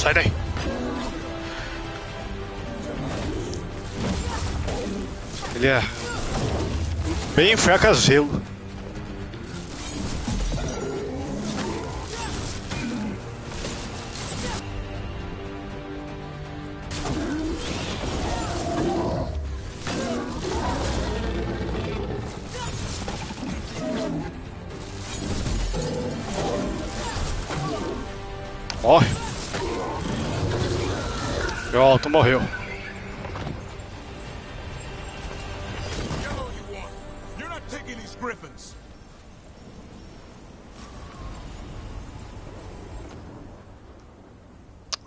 Sai daí. Ele é bem fracaselo. Morre. Pronto, morreu. You're not taking these griffins.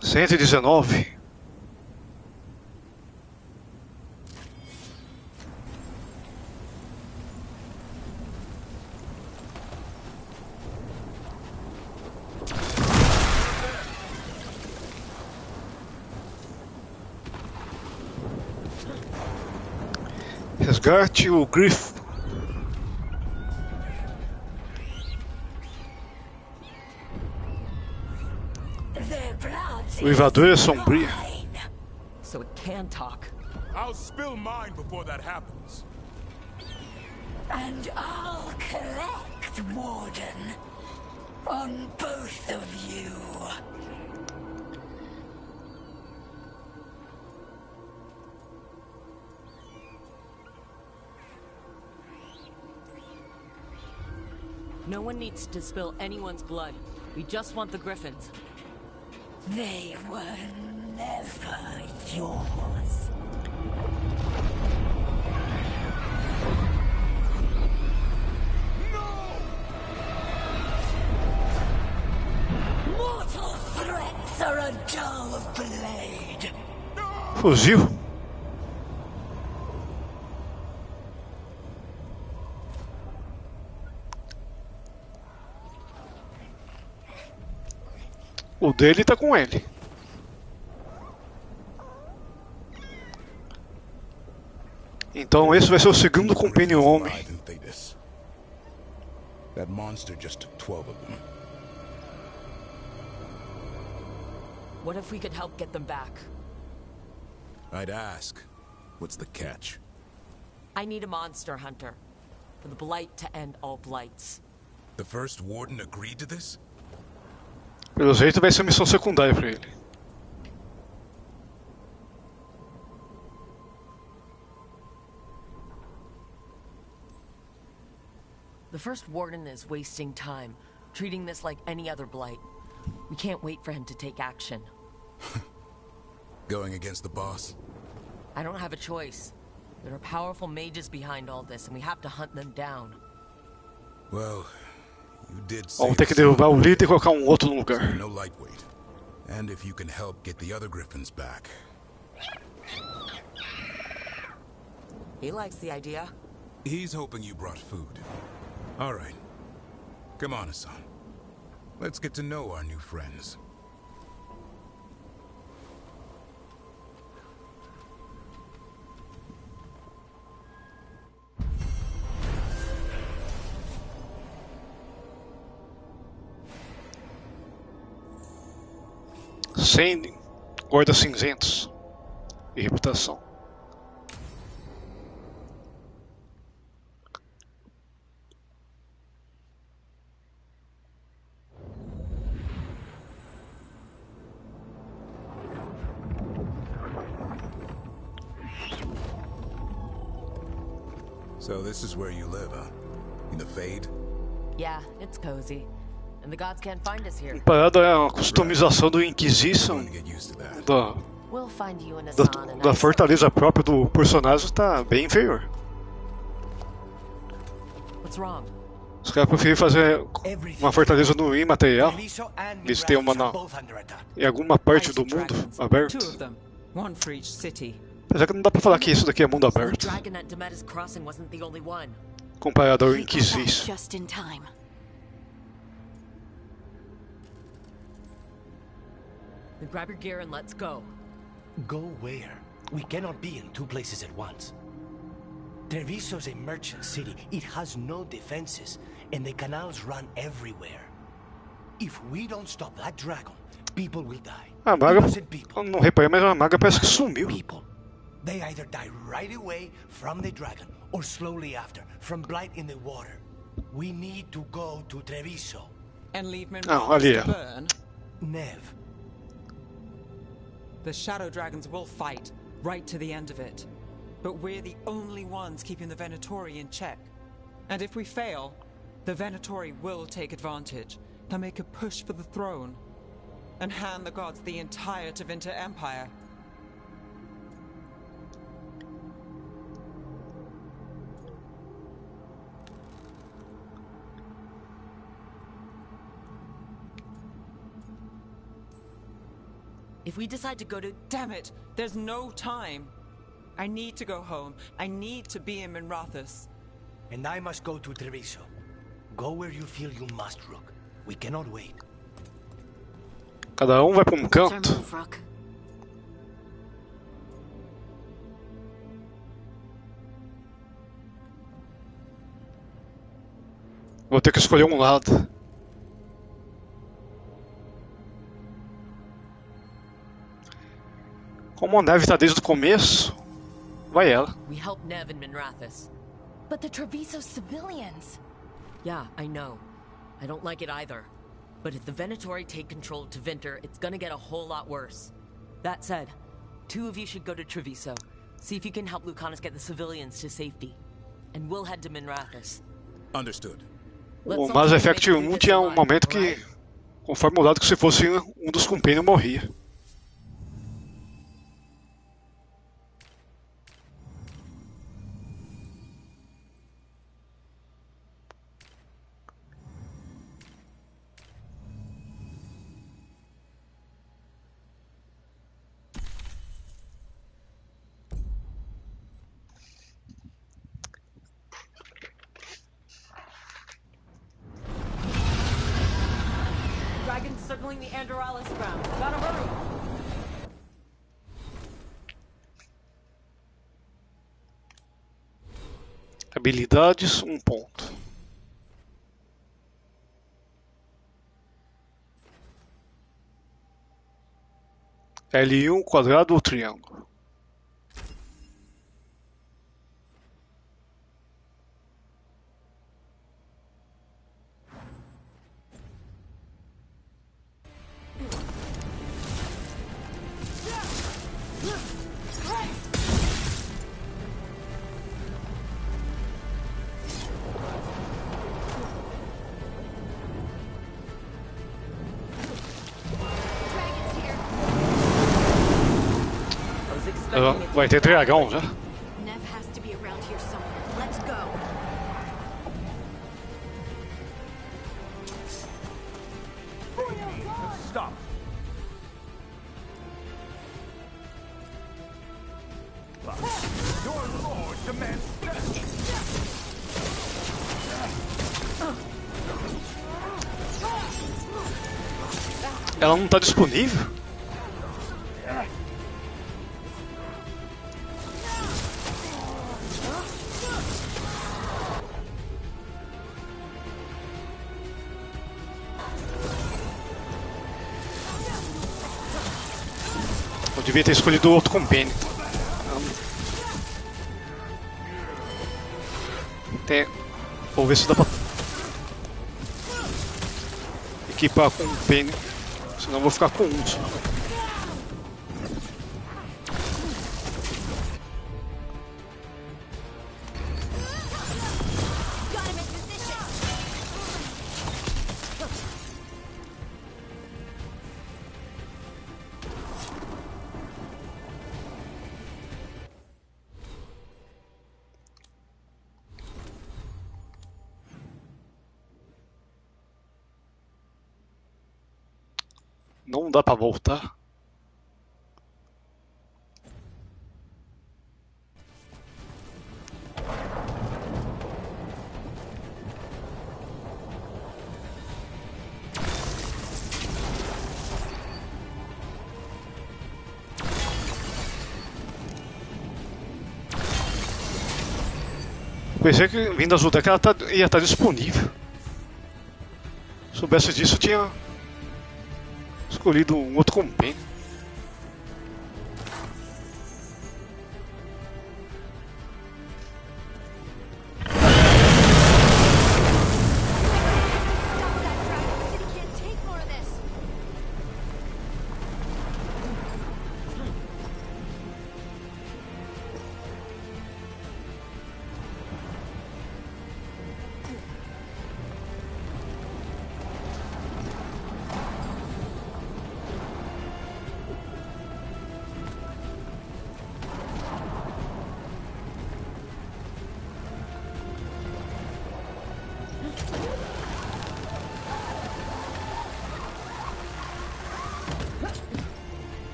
Cento e 19. Resgate o grifo. O invador é sombrio. So it can talk. I'll spill mine before that happens. And I'll collect, Warden, on both of you. No one needs to spill anyone's blood. We just want the griffins. They were never yours. Mortal threats are a dull blade. Fuzil. O dele tá com ele. Então esse vai ser o segundo companheiro homem. That monster just took 12 of them. What if we could help get them back? I'd ask. What's the catch? I need a monster hunter. For the Blight to end all blights. The first warden agreed to this? Pelo jeito vai ser missão secundária pra ele. The first warden is wasting time, treating this like any other blight. We can't wait for him to take action. Going against the boss? I don't have a choice. There are powerful mages behind all this, and we have to hunt them down. Well, you did say Vamos ter que derrubar o líder e colocar um outro no lugar. no lightweight. And if you can help get the other griffins back. He likes the idea. He's hoping you brought food. All right. Come on, Hassan. Let's get to know our new friends. Sem guardas cinzentos e reputação. So this is where you live, huh? In the Fade? Yeah, it's cozy. And the gods can't find us here. A parada é a customização do Inquisition We'll find you in Hassan and da fortaleza própria do personagem está bem inferior. What's wrong? Os caras preferem fazer uma fortaleza no imaterial. Eles têm uma em alguma parte do mundo aberto. Two of them, one for each city. Apesar que não dá pra falar que isso daqui é mundo aberto. Dragon at Demeter's Crossing wasn't the only one. Comparado ao Inquisition. Just in time. Then grab your gear and let's go. Go where? We cannot be in two places at once. Treviso's a merchant city. It has no defenses, and the canals run everywhere. If we don't stop that dragon, People will die. A maga, Innocent people. não reparei, mas a maga parece que sumiu. They either die right away from the dragon, or slowly after, from blight in the water. We need to go to Treviso. And leave Ah, ali. to burn? Nev. The shadow dragons will fight, right to the end of it. But we're the only ones keeping the Venatori in check. And if we fail, the Venatori will take advantage. They'll make a push for the throne. And hand the gods the entire Tevinter Empire. If we decide to go to... Damn it! There's no time! I need to go home. I need to be in Minrathous. And I must go to Treviso. Go where you feel you must, Rook. We cannot wait. Cada vai para canto. Vou ter que escolher um lado. Como a Neve tá desde o começo, vai ela. We help Nev in Minrathous. But the Treviso civilians. Yeah, I know. I don't like it either. But if the Venatori take control of Tevinter, it's gonna get a whole lot worse. That said, 2 of you should go to Treviso. See if you can help Lucanus get the civilians to safety. And we'll head to Minrathous. Understood. O Mass Effect 1 tinha um momento que, conforme o lado que se fosse um dos companions morria. Dragons circling the Andorralis ground. Gotta hurry. Habilidades, 1 ponto. L1, quadrado ou triângulo? Vai ter dragão já? Nev has to be around here somewhere. Let's go. Stop. Your lord demands Ela não tá disponível? Eu devia ter escolhido outro companion. Vou ver se dá pra equipar com um companion, senão eu vou ficar com um só. Não dá pra voltar? Pensei que vindo azul daqui ela ia estar disponível. Se soubesse disso, tinha escolhido um outro compêndio.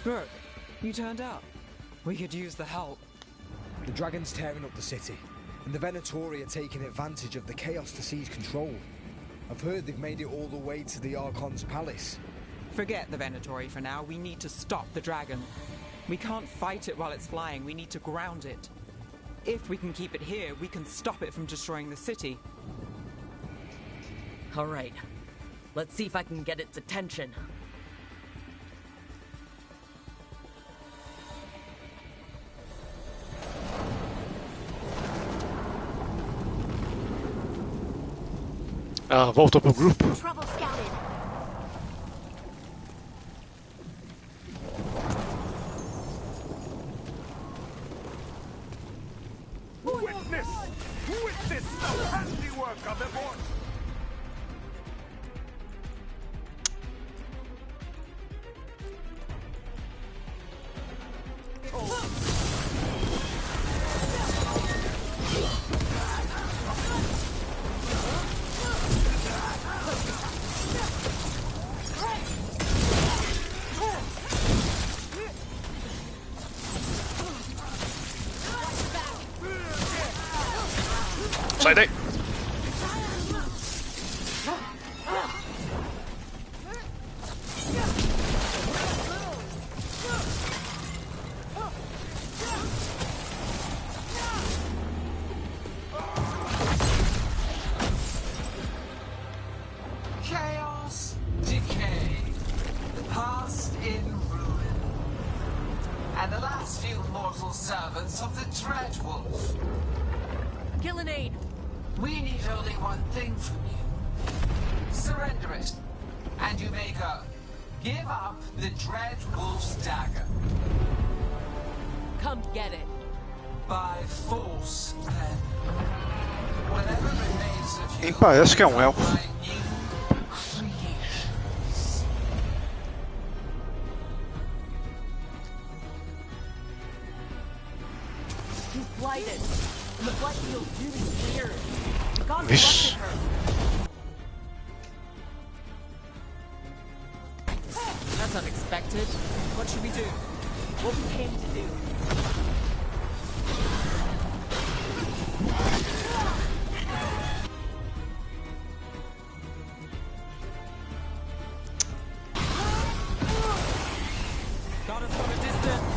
Brooke, you turned up. We could use the help. The dragon's tearing up the city, and the Venatori are taking advantage of the chaos to seize control. I've heard they've made it all the way to the Archon's palace. Forget the Venatori for now. We need to stop the dragon. We can't fight it while it's flying. We need to ground it. If we can keep it here, we can stop it from destroying the city. All right. Let's see if I can get its attention. Voltou pro grupo. Witness the handiwork of Immortal. Sai daí! Chaos, decay, the past in ruin, and the last few mortal servants of the Dreadwolf. Killinade! We need only one thing from you. Surrender it, and you may go. Give up the Dreadwolf's dagger. Come get it. By force, then. Whatever remains of you. Parece que é um elfo. He's blighted. And the blight feels really weird. God Vixe. bless her. That's unexpected. What should we do? What we came to do. Got us from a distance.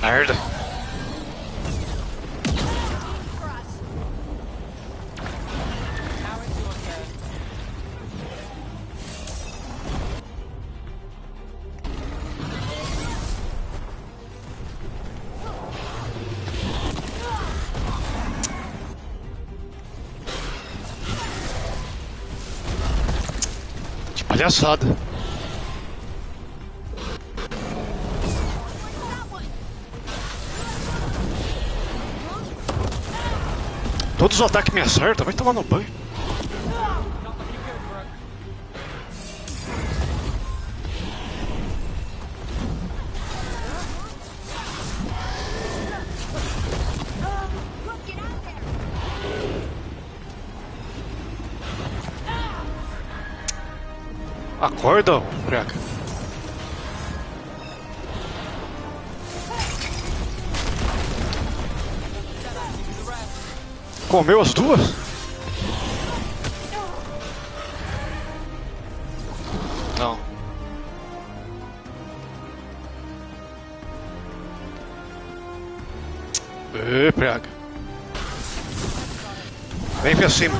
Nerd. Que palhaçada. Todos os ataques me acertam, vai tomar no banho. Acorda, Craca. Comeu as duas? Não. Praga. Vem pra cima.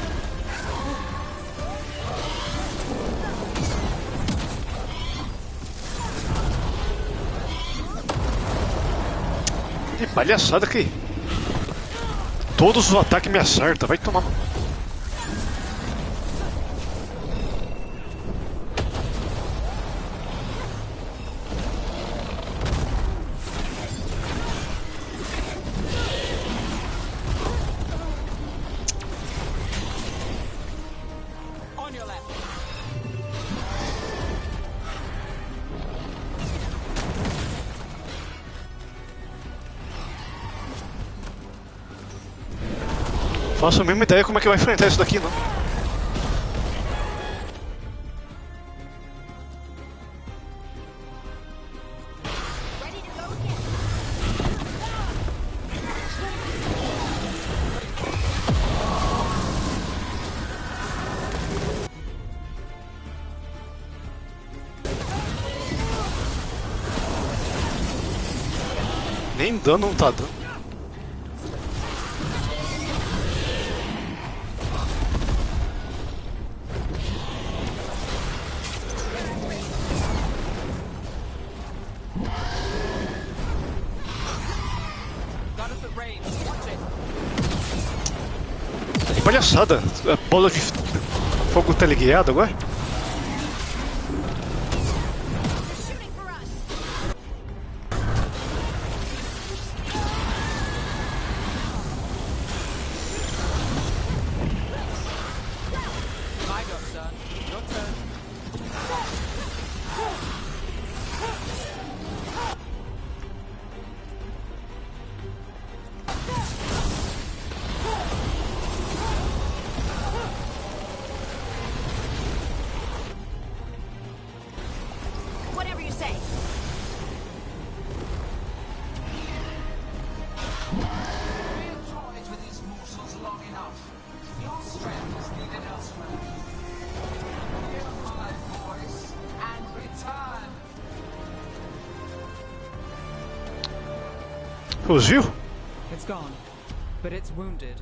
Que palhaçada aqui. Todos os ataques me acertam, vai tomar. Faço a mesma ideia como é que vai enfrentar isso daqui, não. Nem dano não tá dando. Palhaçada, a bola de fogo teleguiado agora? Fuzil? It's gone, but it's wounded.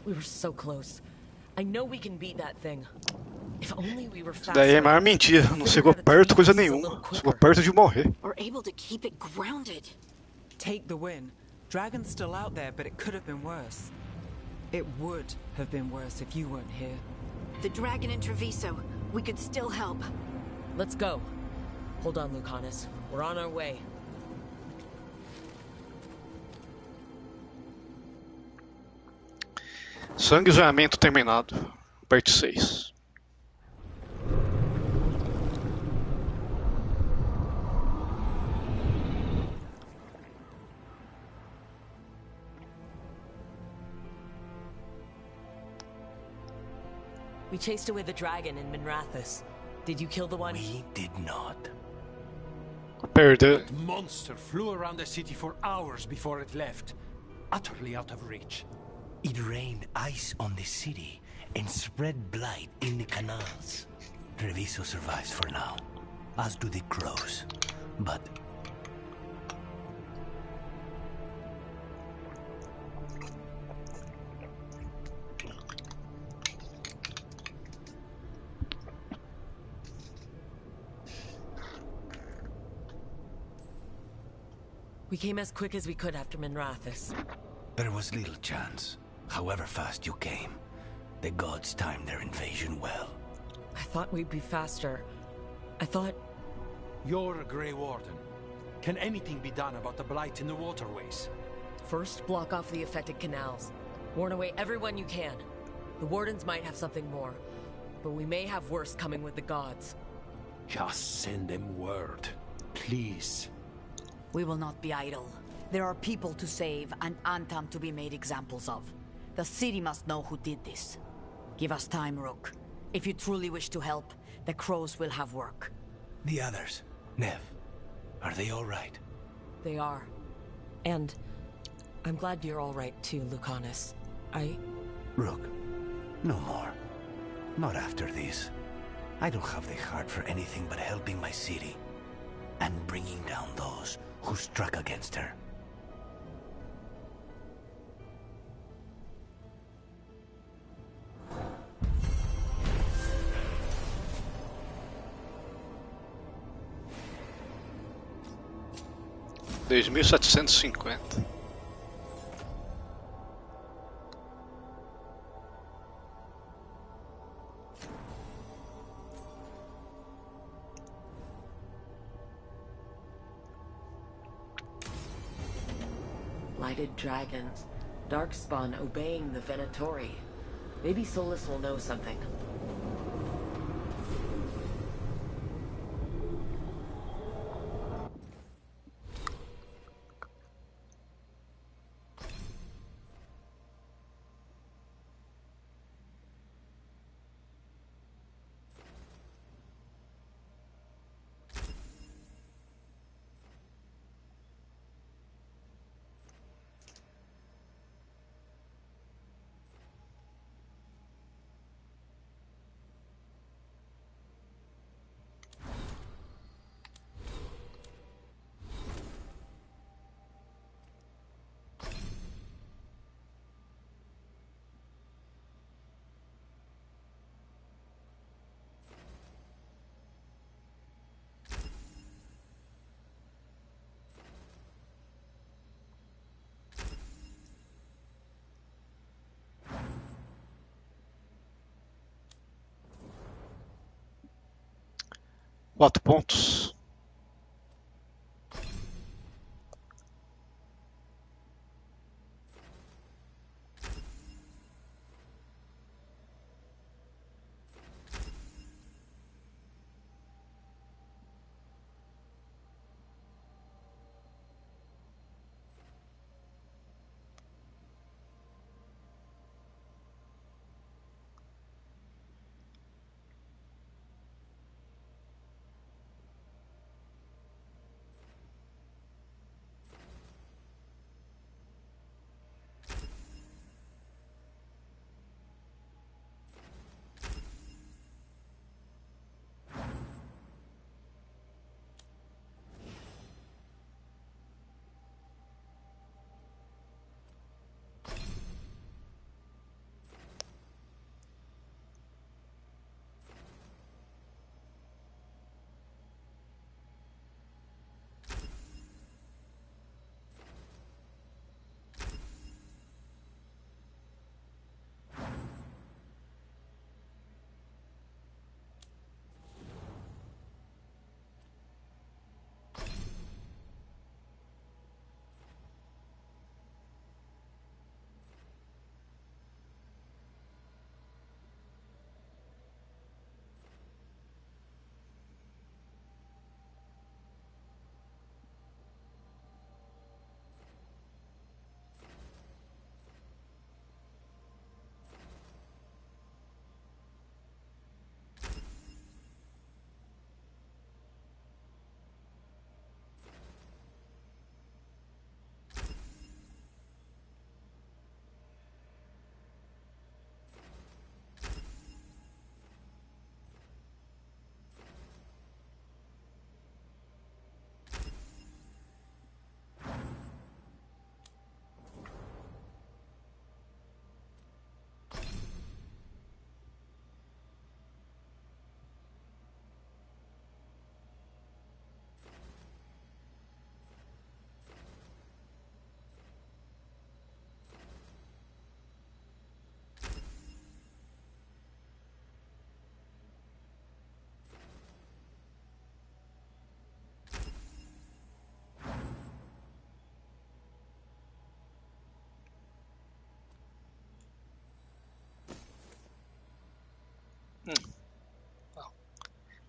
We were so close. I know we can beat that thing. If only we were faster. Daí é a maior mentira, não chegou perto coisa nenhuma. Chegou perto de morrer. We're able to keep it grounded. Take the win. Dragon's still out there, but it could have been worse. It would have been worse if you weren't here. The dragon in Treviso. We could still help. Let's go. Hold on, Lucanus. We're on our way. Sangue e zoamento terminado. Parte 6. We chased away the dragon in Minrathous. Did you kill the one? We did not. Perdeu. That monster flew around the city for hours before it left, utterly out of reach. It rained ice on the city and spread blight in the canals. Treviso survives for now, as do the crows. But we came as quick as we could after Minrathous. there was little chance. However fast you came, the gods timed their invasion well. I thought we'd be faster. I thought... You're a Grey Warden. Can anything be done about the blight in the waterways? First, block off the affected canals. Warn away everyone you can. The Wardens might have something more, but we may have worse coming with the gods. Just send them word, please. We will not be idle. There are people to save and Antam to be made examples of. The city must know who did this. Give us time, Rook. If you truly wish to help, the crows will have work. The others, Nev, are they all right? They are. And I'm glad you're all right too, Lucanus. Rook, no more. Not after this. I don't have the heart for anything but helping my city. And bringing down those who struck against her. Desde 1750. Lighted dragons. Darkspawn obeying the Venatori. Maybe Solus will know something. Quatro pontos.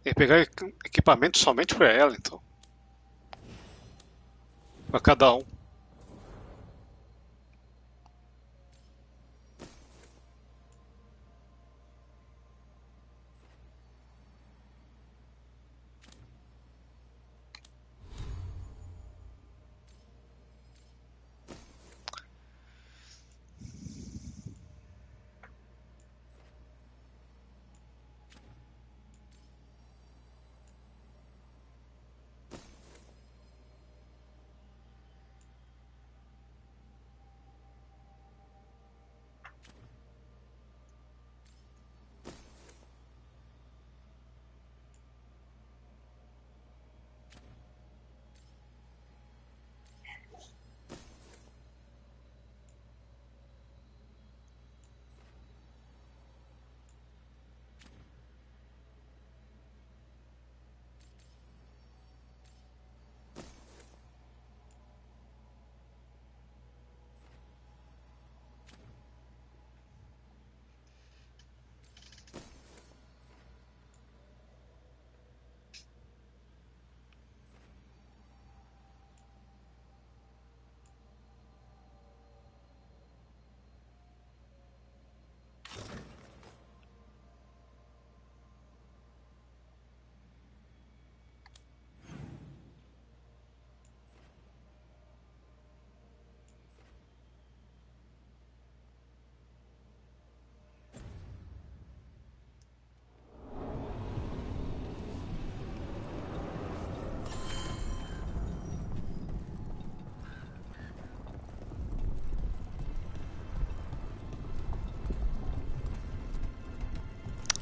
Tem que pegar equipamento somente para ela, então. Para cada um.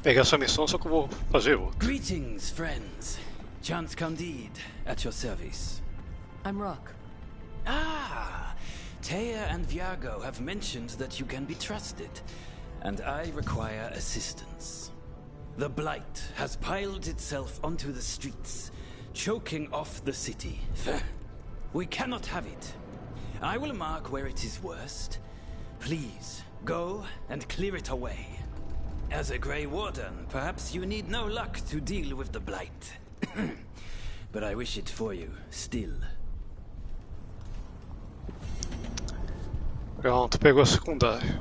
pegar essa missão, só que eu vou fazer outra. Greetings, friends. Chance Candide, at your service. I'm Rook. Ah, Taya and Viago have mentioned that you can be trusted, and I require assistance. The Blight has piled itself onto the streets, choking off the city. We cannot have it. I will mark where it is worst. Please, go and clear it away. As a Grey Warden, perhaps you need no luck to deal with the Blight. But I wish it for you, still. Pronto, pegou a secundária.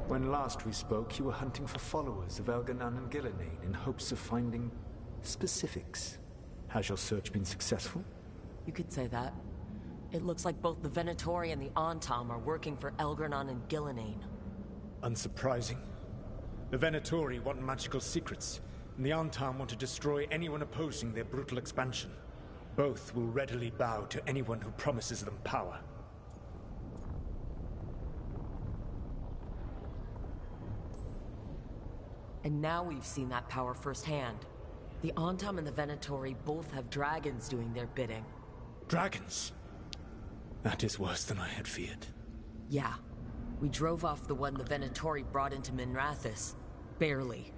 When last we spoke, you were hunting for followers of Elganan and Gillenane in hopes of finding specifics. Has your search been successful? You could say that. It looks like both the Venatori and the Antam are working for Elganan and Gillenane. Unsurprising. The Venatori want magical secrets, and the Antam want to destroy anyone opposing their brutal expansion. Both will readily bow to anyone who promises them power. And now we've seen that power firsthand. The Antam and the Venatori both have dragons doing their bidding. Dragons? That is worse than I had feared. Yeah. We drove off the one the Venatori brought into Minrathous. Barely.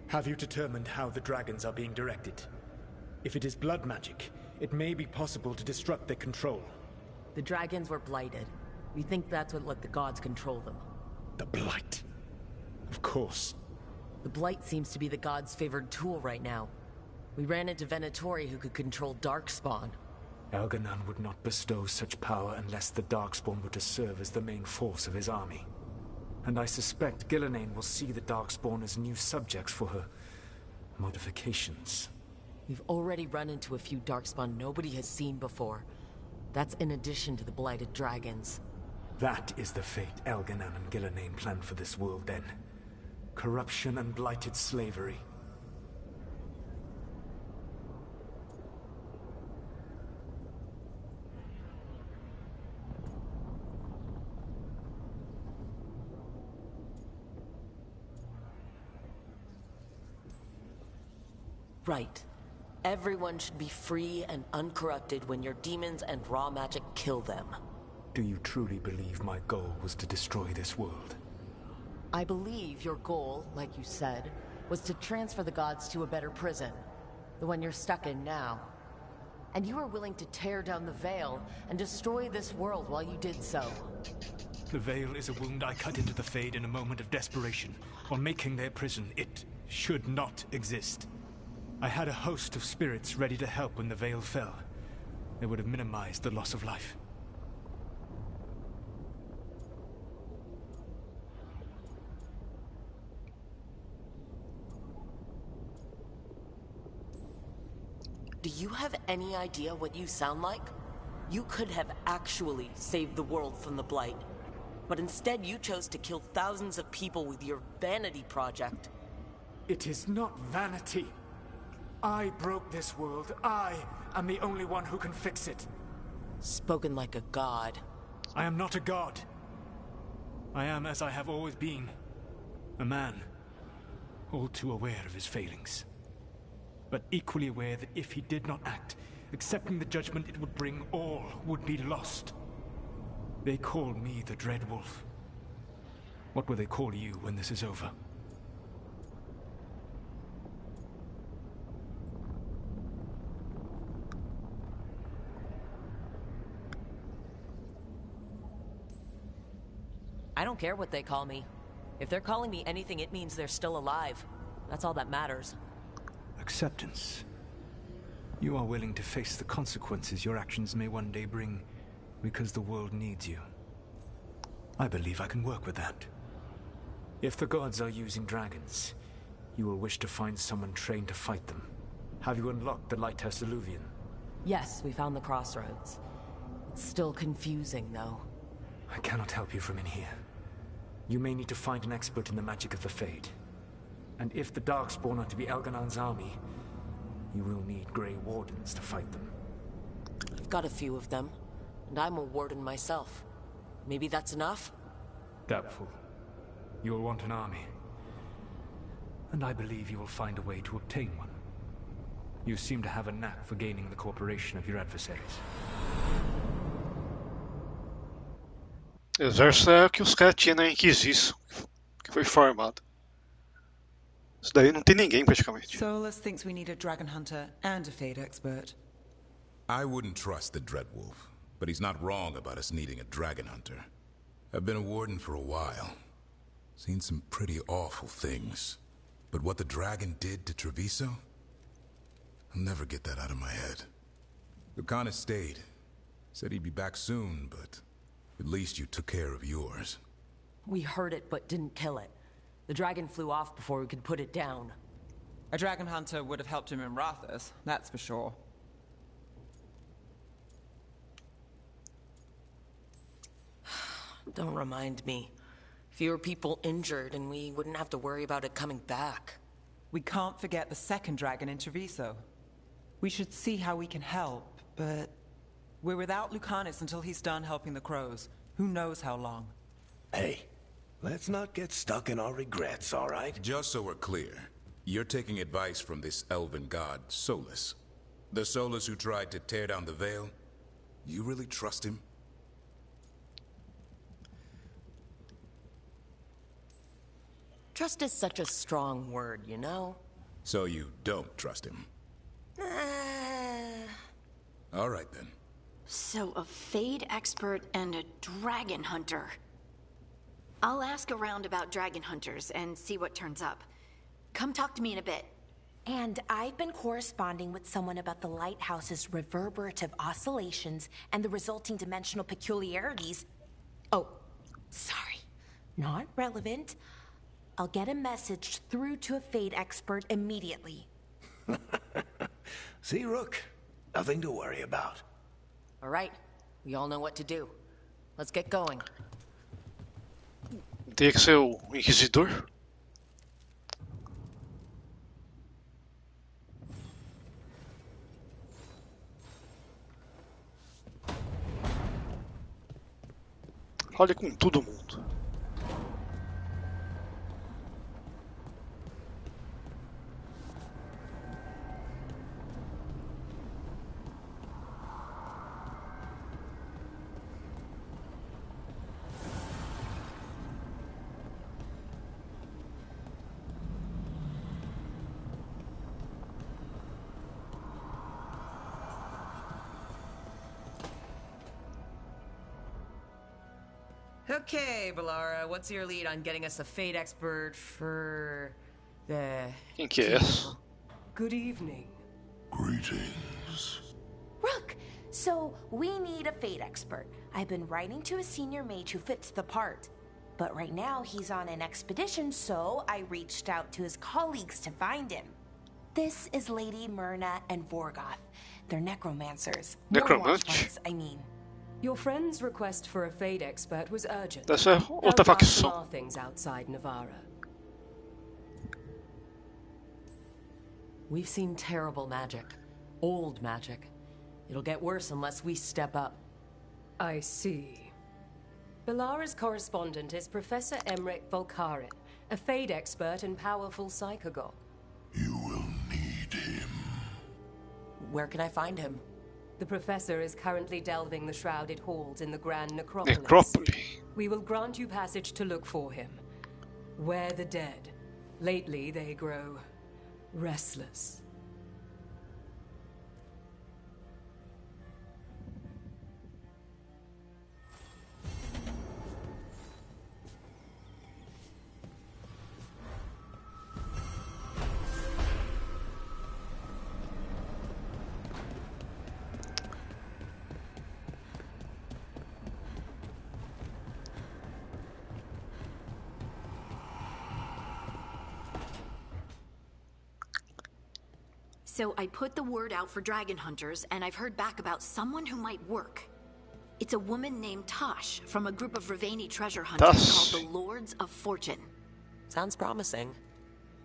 Have you determined how the dragons are being directed? If it is blood magic, it may be possible to disrupt their control. The dragons were blighted. We think that's what let the gods control them. The Blight? Of course. The Blight seems to be the gods' favored tool right now. We ran into Venatori who could control Darkspawn. Elganan would not bestow such power unless the Darkspawn were to serve as the main force of his army. And I suspect Gillenane will see the Darkspawn as new subjects for her modifications. We've already run into a few Darkspawn nobody has seen before. That's in addition to the blighted dragons. That is the fate Elganan and Gillenane planned for this world then. Corruption and blighted slavery. Right. Everyone should be free and uncorrupted when your demons and raw magic kill them. Do you truly believe my goal was to destroy this world? I believe your goal, like you said, was to transfer the gods to a better prison. The one you're stuck in now. And you were willing to tear down the Veil and destroy this world while you did so. The Veil is a wound I cut into the Fade in a moment of desperation. While making their prison, it should not exist. I had a host of spirits ready to help when the Veil fell. They would have minimized the loss of life. Do you have any idea what you sound like? You could have actually saved the world from the Blight. But instead you chose to kill thousands of people with your vanity project. It is not vanity. I broke this world. I am the only one who can fix it. Spoken like a god. I am not a god. I am as I have always been. A man. All too aware of his failings. But equally aware that if he did not act, accepting the judgment it would bring, all would be lost. They call me the Dread Wolf. What will they call you when this is over? I don't care what they call me. If they're calling me anything, it means they're still alive. That's all that matters. Acceptance. You are willing to face the consequences your actions may one day bring because the world needs you. I believe I can work with that. If the gods are using dragons, you will wish to find someone trained to fight them. Have you unlocked the Lighthouse Illuvian? Yes, we found the crossroads. It's still confusing, though. I cannot help you from in here. You may need to find an expert in the magic of the Fade. And if the Darkspawn are to be Elganon's army, you will need Grey Wardens to fight them. I've got a few of them, and I'm a warden myself. Maybe that's enough? Doubtful. You'll want an army. And I believe you will find a way to obtain one. You seem to have a knack for gaining the cooperation of your adversaries. Exército é o que os caras tinham na Inquisição, que foi formado. Isso daí não tem ninguém praticamente. Solus thinks we need a dragon hunter and a Fade expert. I wouldn't trust the Dreadwolf, but he's not wrong about us needing a dragon hunter. I've been a warden for a while. Seen some pretty awful things. But what the dragon did to Treviso? I'll never get that out of my head. Lucanus stayed. Said he'd be back soon, but at least you took care of yours. We heard it, but didn't kill it. The dragon flew off before we could put it down. A dragon hunter would have helped him in Rathus, that's for sure. Don't remind me. Fewer people injured, and we wouldn't have to worry about it coming back. We can't forget the second dragon in Treviso. We should see how we can help, but we're without Lucanus until he's done helping the crows. Who knows how long? Hey, let's not get stuck in our regrets, all right? Just so we're clear, you're taking advice from this elven god, Solus. The Solus who tried to tear down the Veil? You really trust him? Trust is such a strong word, you know? So you don't trust him? All right, then. So a Fade expert and a dragon hunter. I'll ask around about dragon hunters and see what turns up. Come talk to me in a bit. And I've been corresponding with someone about the lighthouse's reverberative oscillations and the resulting dimensional peculiarities. Oh, sorry. Not relevant. I'll get a message through to a Fade expert immediately. See, Rook? Nothing to worry about. All right. We all know what to do. Let's get going. Teria que ser o Inquisidor? Olha com todo mundo. Okay, Valara, what's your lead on getting us a Fade expert for the... Quem que é essa? Good evening. Greetings. Rook, so we need a Fade expert. I've been writing to a senior mage who fits the part. But right now he's on an expedition, so I reached out to his colleagues to find him. This is Lady Myrna and Vorgoth. They're necromancers. Necromantes? I mean. Your friend's request for a Fade expert was urgent. Dessa outra facção. There are things outside Navarra. We've seen terrible magic. Old magic. It'll get worse unless we step up. I see. Valara's correspondent is Professor Emmerich Volkaren, a Fade expert and powerful psychagogue. You will need him. Where can I find him? The professor is currently delving the shrouded halls in the Grand Necropolis. Necrópole. We will grant you passage to look for him. Where the dead. Lately they grow restless. So I put the word out for dragon hunters, and I've heard back about someone who might work. It's a woman named Tosh from a group of Ravani treasure hunters called the Lords of Fortune. Sounds promising.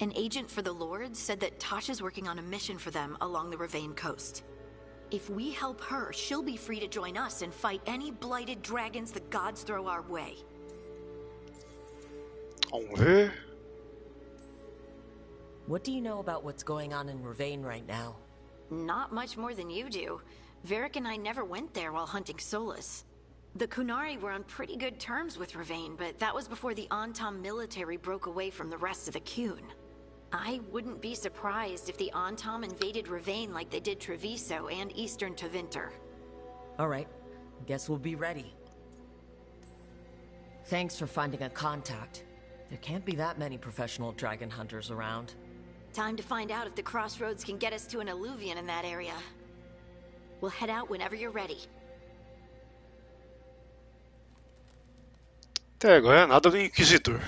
An agent for the Lords said that Tosh is working on a mission for them along the Ravane coast. If we help her, she'll be free to join us and fight any blighted dragons the gods throw our way. Vamos ver. What do you know about what's going on in Ravane right now? Not much more than you do. Varric and I never went there while hunting Solus. The Kunari were on pretty good terms with Ravane, but that was before the Antam military broke away from the rest of the Kun. I wouldn't be surprised if the Antam invaded Ravane like they did Treviso and Eastern Tevinter. Alright, guess we'll be ready. Thanks for finding a contact. There can't be that many professional dragon hunters around. Time to find out if the crossroads can get us to an alluvion in that area. We'll head out whenever you're ready. Até agora nada do Inquisidor.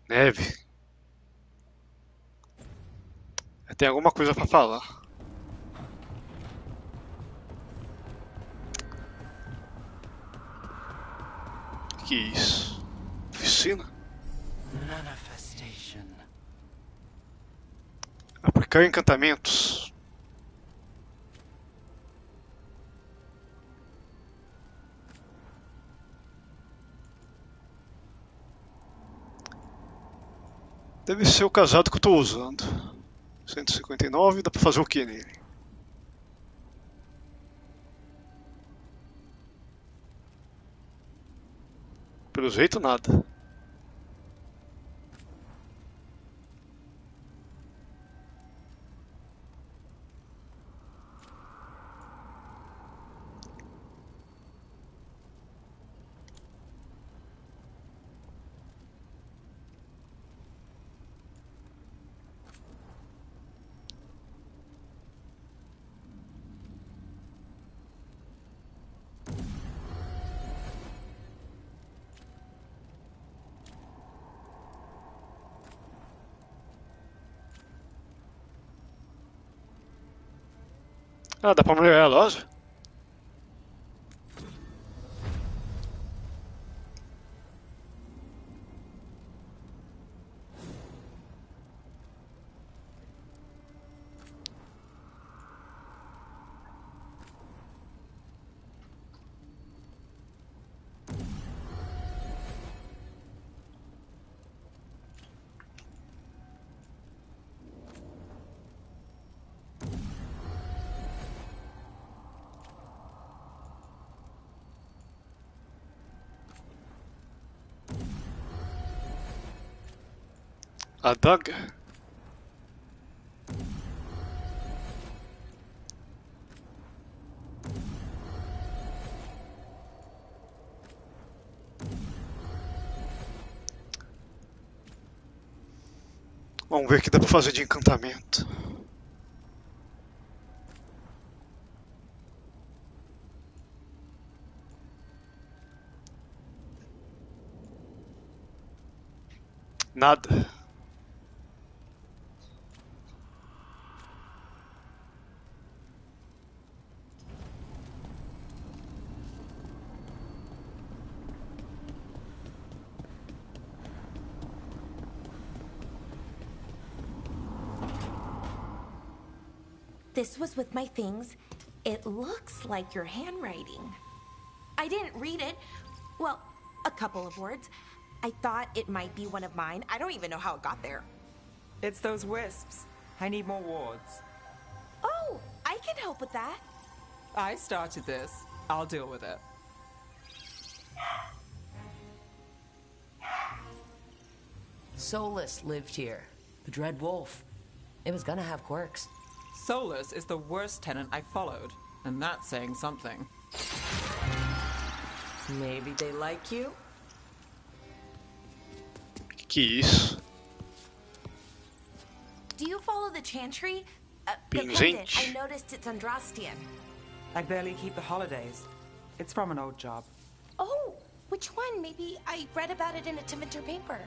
Neve. Tem alguma coisa pra falar. Que isso? Oficina? Aplicar encantamentos. Deve ser o casado que eu tô usando. 159, dá pra fazer o que nele? Pelo jeito, nada. Ah, dá pra melhorar a loja? Adaga? Vamos ver o que dá pra fazer de encantamento. Nada. This was with my things. It looks like your handwriting. I didn't read it. Well, a couple of words. I thought it might be one of mine. I don't even know how it got there. It's those wisps. I need more wards. Oh, I can help with that. I started this. I'll deal with it. Solus lived here. The Dread Wolf. It was gonna have quirks. Solus is the worst tenant I followed, and that's saying something. Maybe they like you? Que isso? Do you follow the chantry? The Pingente. pendant. I noticed it's Andrastian. I barely keep the holidays. It's from an old job. Oh, which one? Maybe I read about it in a Timenter paper.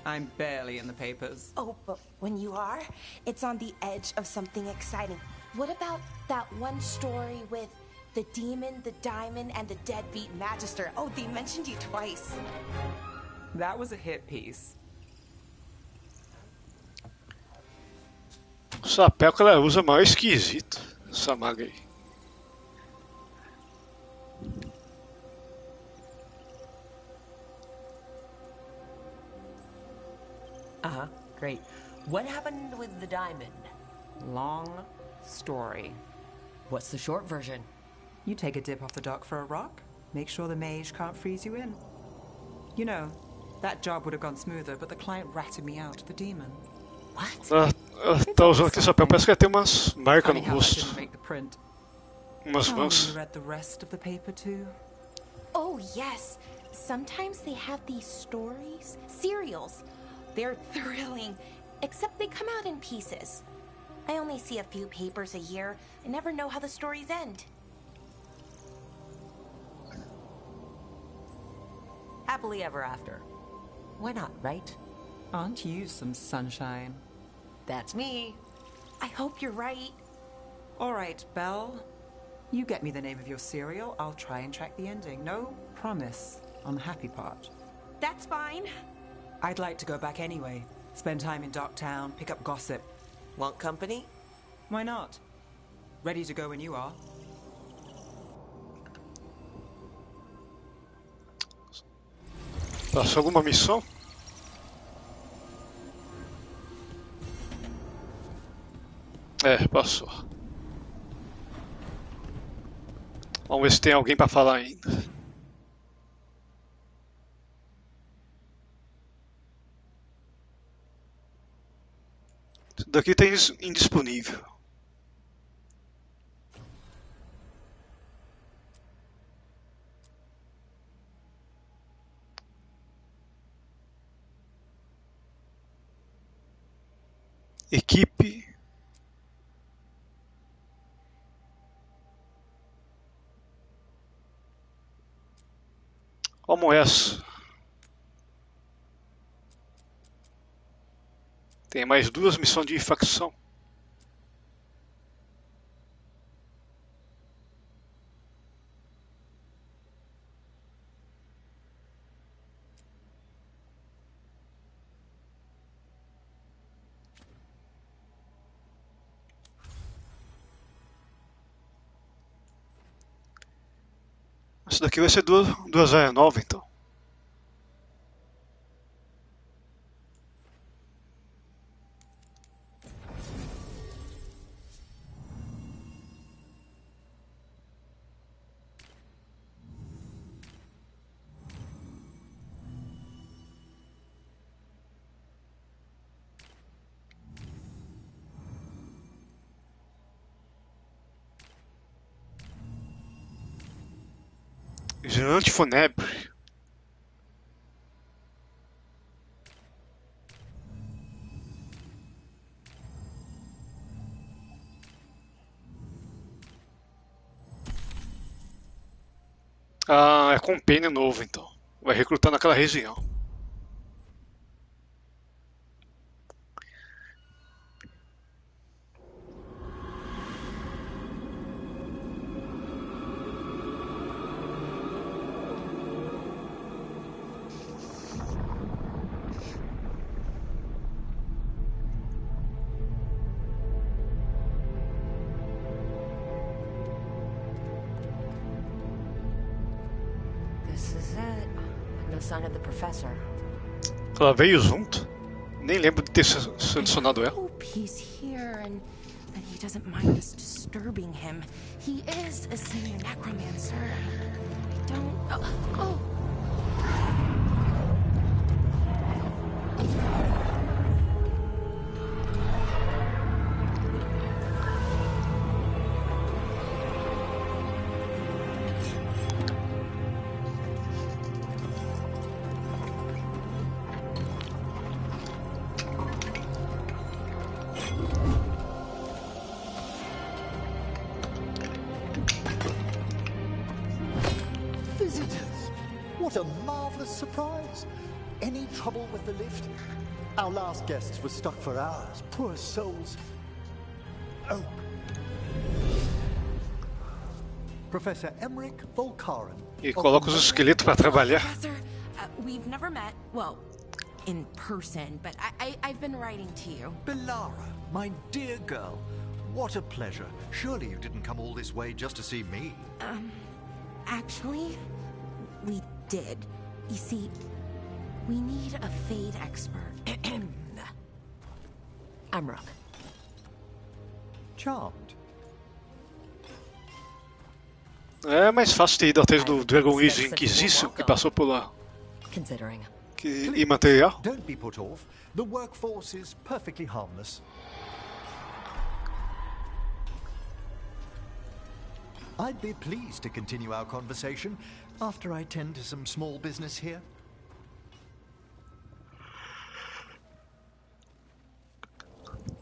I'm barely in the papers. Oh, but when you are, it's on the edge of something exciting. What about that one story with the demon, the diamond, and the deadbeat magister? Oh, they mentioned you twice. That was a hit piece. O chapéu que ela usa é mais esquisito. Essa maga aí. Great. What happened with the diamond? Long story. What's the short version? You take a dip off the dock for a rock, make sure the mage can't freeze you in. You know, that job would have gone smoother, but the client ratted me out, the demon. Ela tá usando aquele chapéu, parece que ela tem umas marcas no Funny how I rosto. didn't make the print. Umas Oh, mãos. you read the rest of the paper too? Oh, yes. Sometimes they have these stories, serials. They're thrilling, except they come out in pieces. I only see a few papers a year. I never know how the stories end. Happily ever after. Why not, right? Aren't you some sunshine? That's me. I hope you're right. All right, Belle. You get me the name of your cereal, I'll try and track the ending. No promise on the happy part. That's fine. I'd like to go back anyway. Spend time in Docktown, pick up gossip. Want company? Why not? Ready to go when you are. Passou alguma missão? É, passou. Vamos ver se tem alguém pra falar ainda. Isso daqui tem indisponível. Equipe. Vamos essa. Tem mais 2 missões de facção. Essa daqui vai ser 209 então. Vigilante fúnebre. Ah, é compênio novo então. Vai recrutar naquela região. This is it. No sign of the professor. Ela veio junto. Nem lembro de ter selecionado ela. Hope he's here and that he doesn't mind us disturbing him. He is a senior necromancer. I don't. Oh. a marvelous surprise. Any trouble with the lift? Our last guests were stuck for hours. Poor souls. Oh. Professor Emmerich Volkaren. E coloca os esqueletos para trabalhar. Professor, we've never met, well, in person, but I've been writing to you. Belara, my dear girl. What a pleasure. Surely you didn't come all this way just to see me. Actually, we did. You see, we need a fade expert. I'm Rook. Charmed. É mais fácil ter ido atrás do Dragon Age Inquisition que passou por lá. Considering. Que imaterial. Don't be put off. The workforce is perfectly harmless. I'd be pleased to continue our conversation after I tend to some small business here.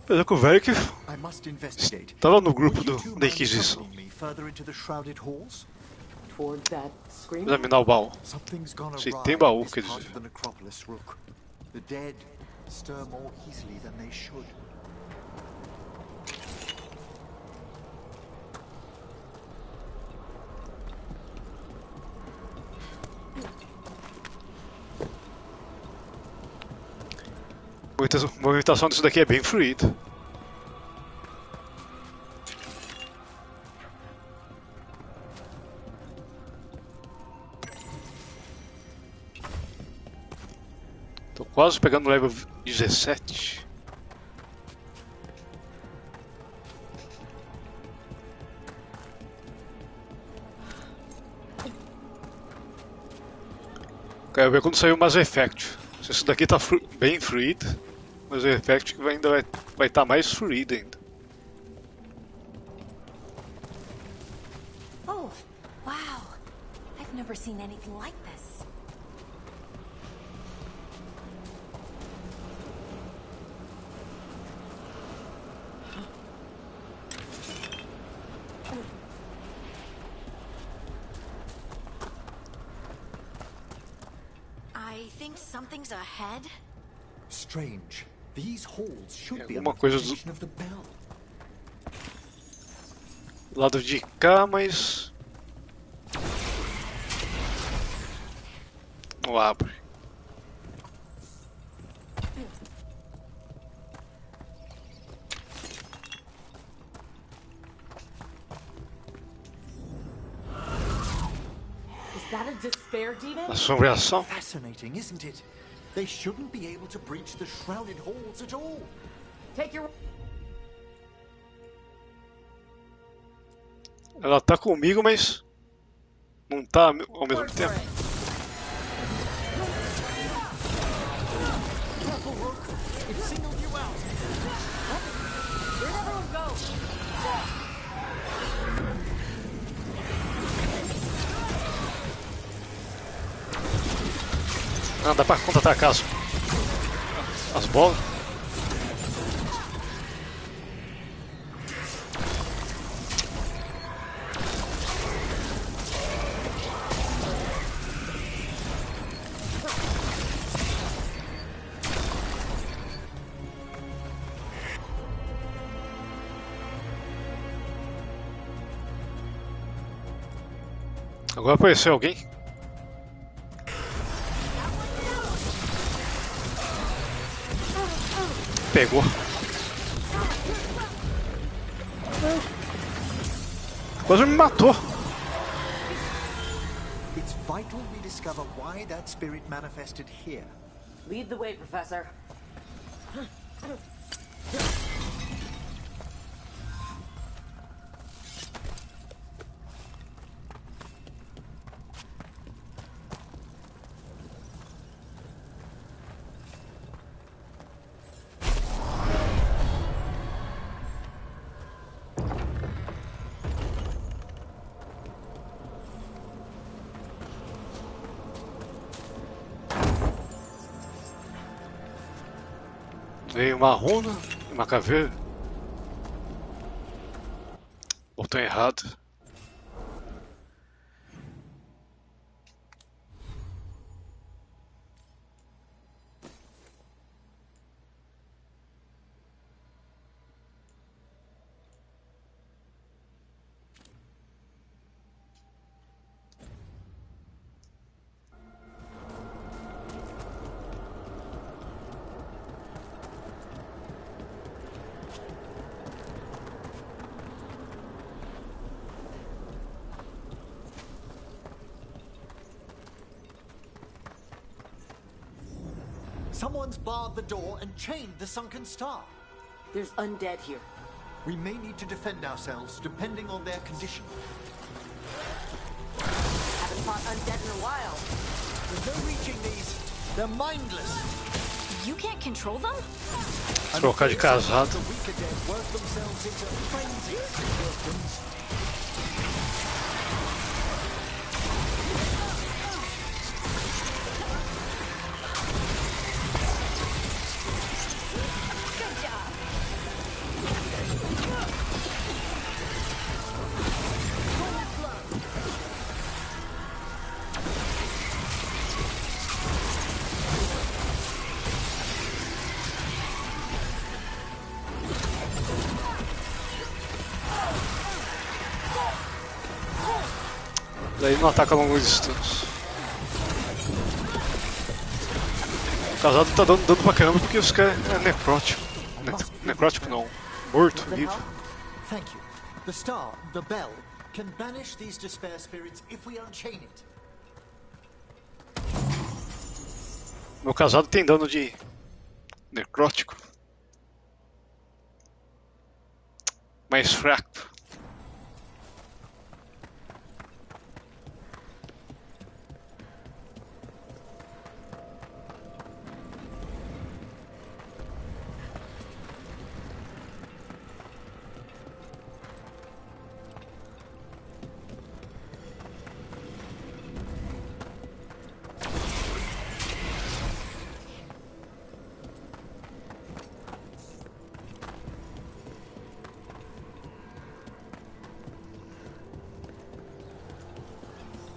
Pelo que o Verk I must investigate. estava no grupo Would you two da mind Inquisição. accompanying me further into the shrouded halls? Toward that scream? Examinar o baú. Something's gone Se awry tem baú, in this quer part dizer. of the necropolis, Rook. The dead stir more easily than they should. A movimentação disso daqui é bem fluida. Tô quase pegando o level 17. Quero ver quando sair o Mass Effect. Se isso daqui tá bem fluido, mas o Effect ainda vai estar mais fluido ainda. Oh, wow. I've never seen anything like this. I think something's ahead. Strange. These halls should be Alguma on the coisa foundation of the bell. Lado de cá, mas não abre. Is that a despair demon? Assombração. Fascinating, isn't it? They shouldn't be able to breach the shrouded halls at all. Take your... Ela tá comigo, mas não tá ao mesmo tempo. It singled you out. Where'd everyone go? Ah, dá pra contra-atacar as bolas. Agora apareceu alguém. Pegou. Quase me matou. It's vital we discover why that spirit manifested here. Lead the way, Professor. Veio uma runa, uma caveira. Botão errado. Someone's barred the door and chained the sunken star. There's undead here. We may need to defend ourselves depending on their condition. Haven't fought undead in a while. There's no reaching these. They're mindless. You can't control them? Trocar de casado. The weaker dead work themselves into frenzy. Daí não ataca a longa distância. O casado tá dando dano pra caramba porque os caras é necrótico. Necrótico não, morto, vivo. Thank you. The star, the bell, can banish these despair spirits if we unchain it. Meu casado tem dano de necrótico. Mais fraco.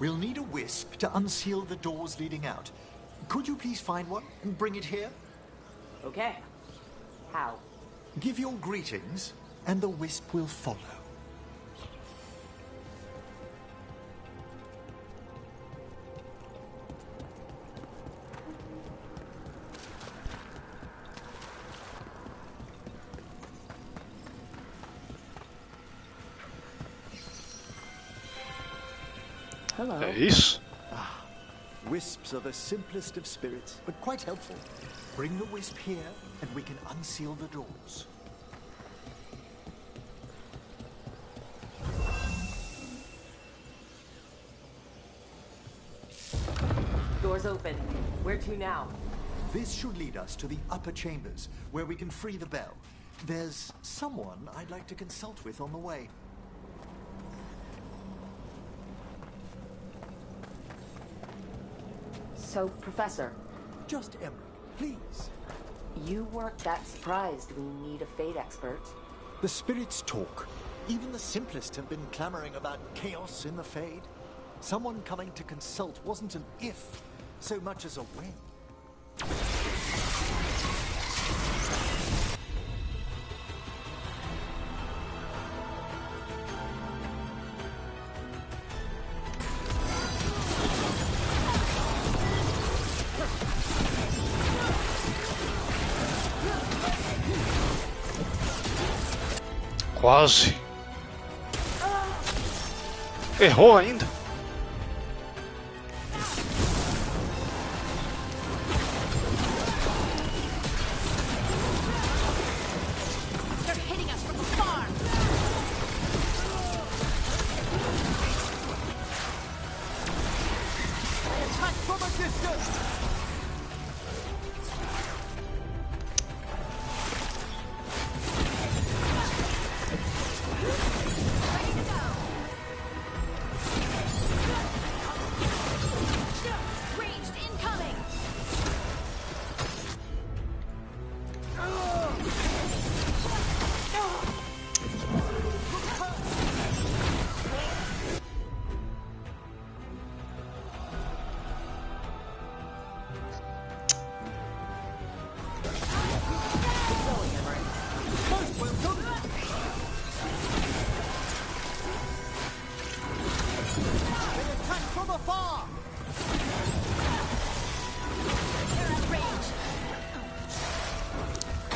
We'll need a wisp to unseal the doors leading out. Could you please find one and bring it here? Okay. How? Give your greetings, and the wisp will follow. Hello. É isso? Wisps are the simplest of spirits, but quite helpful. Bring the wisp here, and we can unseal the doors. Doors open. Where to now? This should lead us to the upper chambers, where we can free the bell. There's someone I'd like to consult with on the way. So, Professor. Just Emmerich, please. You weren't that surprised we need a fate expert. The spirits talk. Even the simplest have been clamoring about chaos in the Fade. Someone coming to consult wasn't an if, so much as a when. Quase. Errou ainda. They're hitting us from afar. Attack from a distance.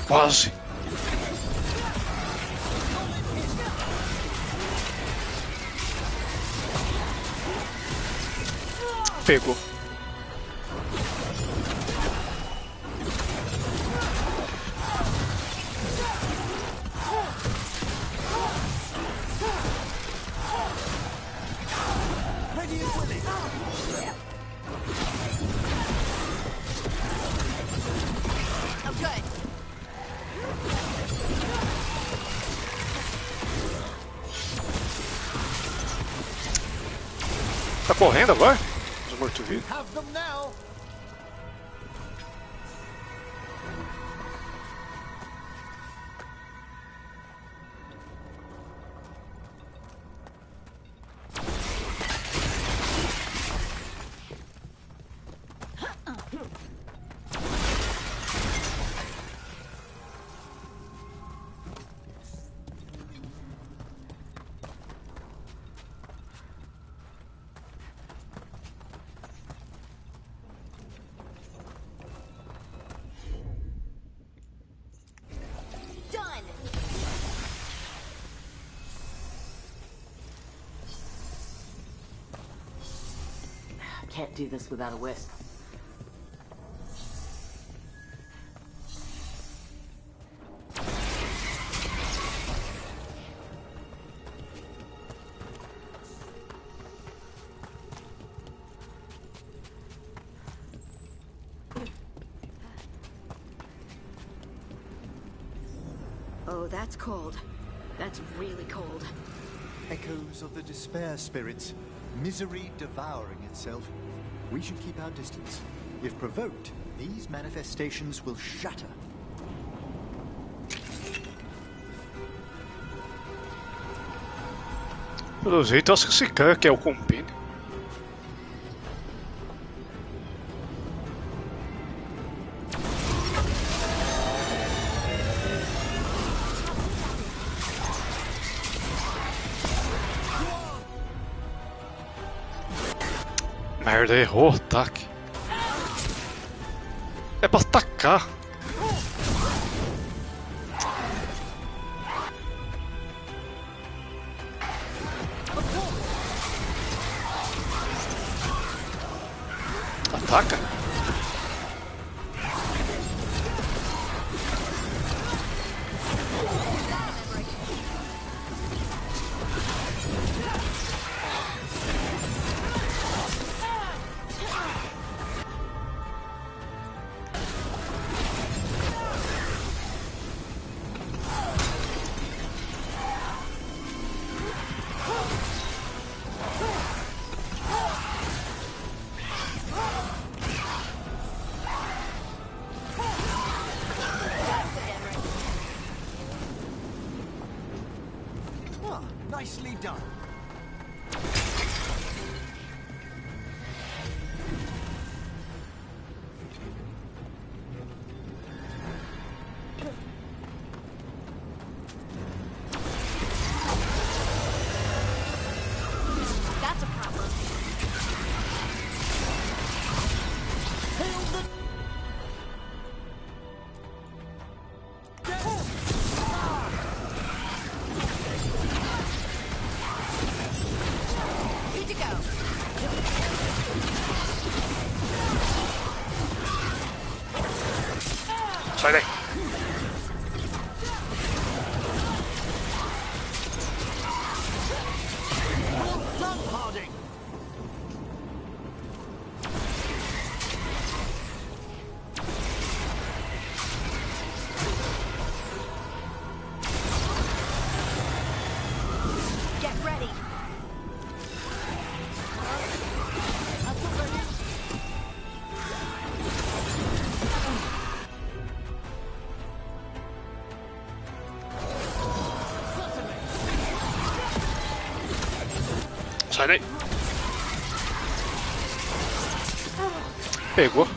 Quase. Pegou. Tá correndo agora? Os mortos-vivos. Have them now. Can't do this without a wisp. Oh, that's cold. That's really cold. Echoes of the despair spirits. Misery devouring itself. We should keep our distance. If provoked, these manifestations will shatter. Pelo jeito, acho que esse cara que é o Compine. Merda, errou o ataque. É pra atacar. Ataca? Nicely done. That's a problem. Good to go. Sai daí. Get ready. Sai daí. Pegou.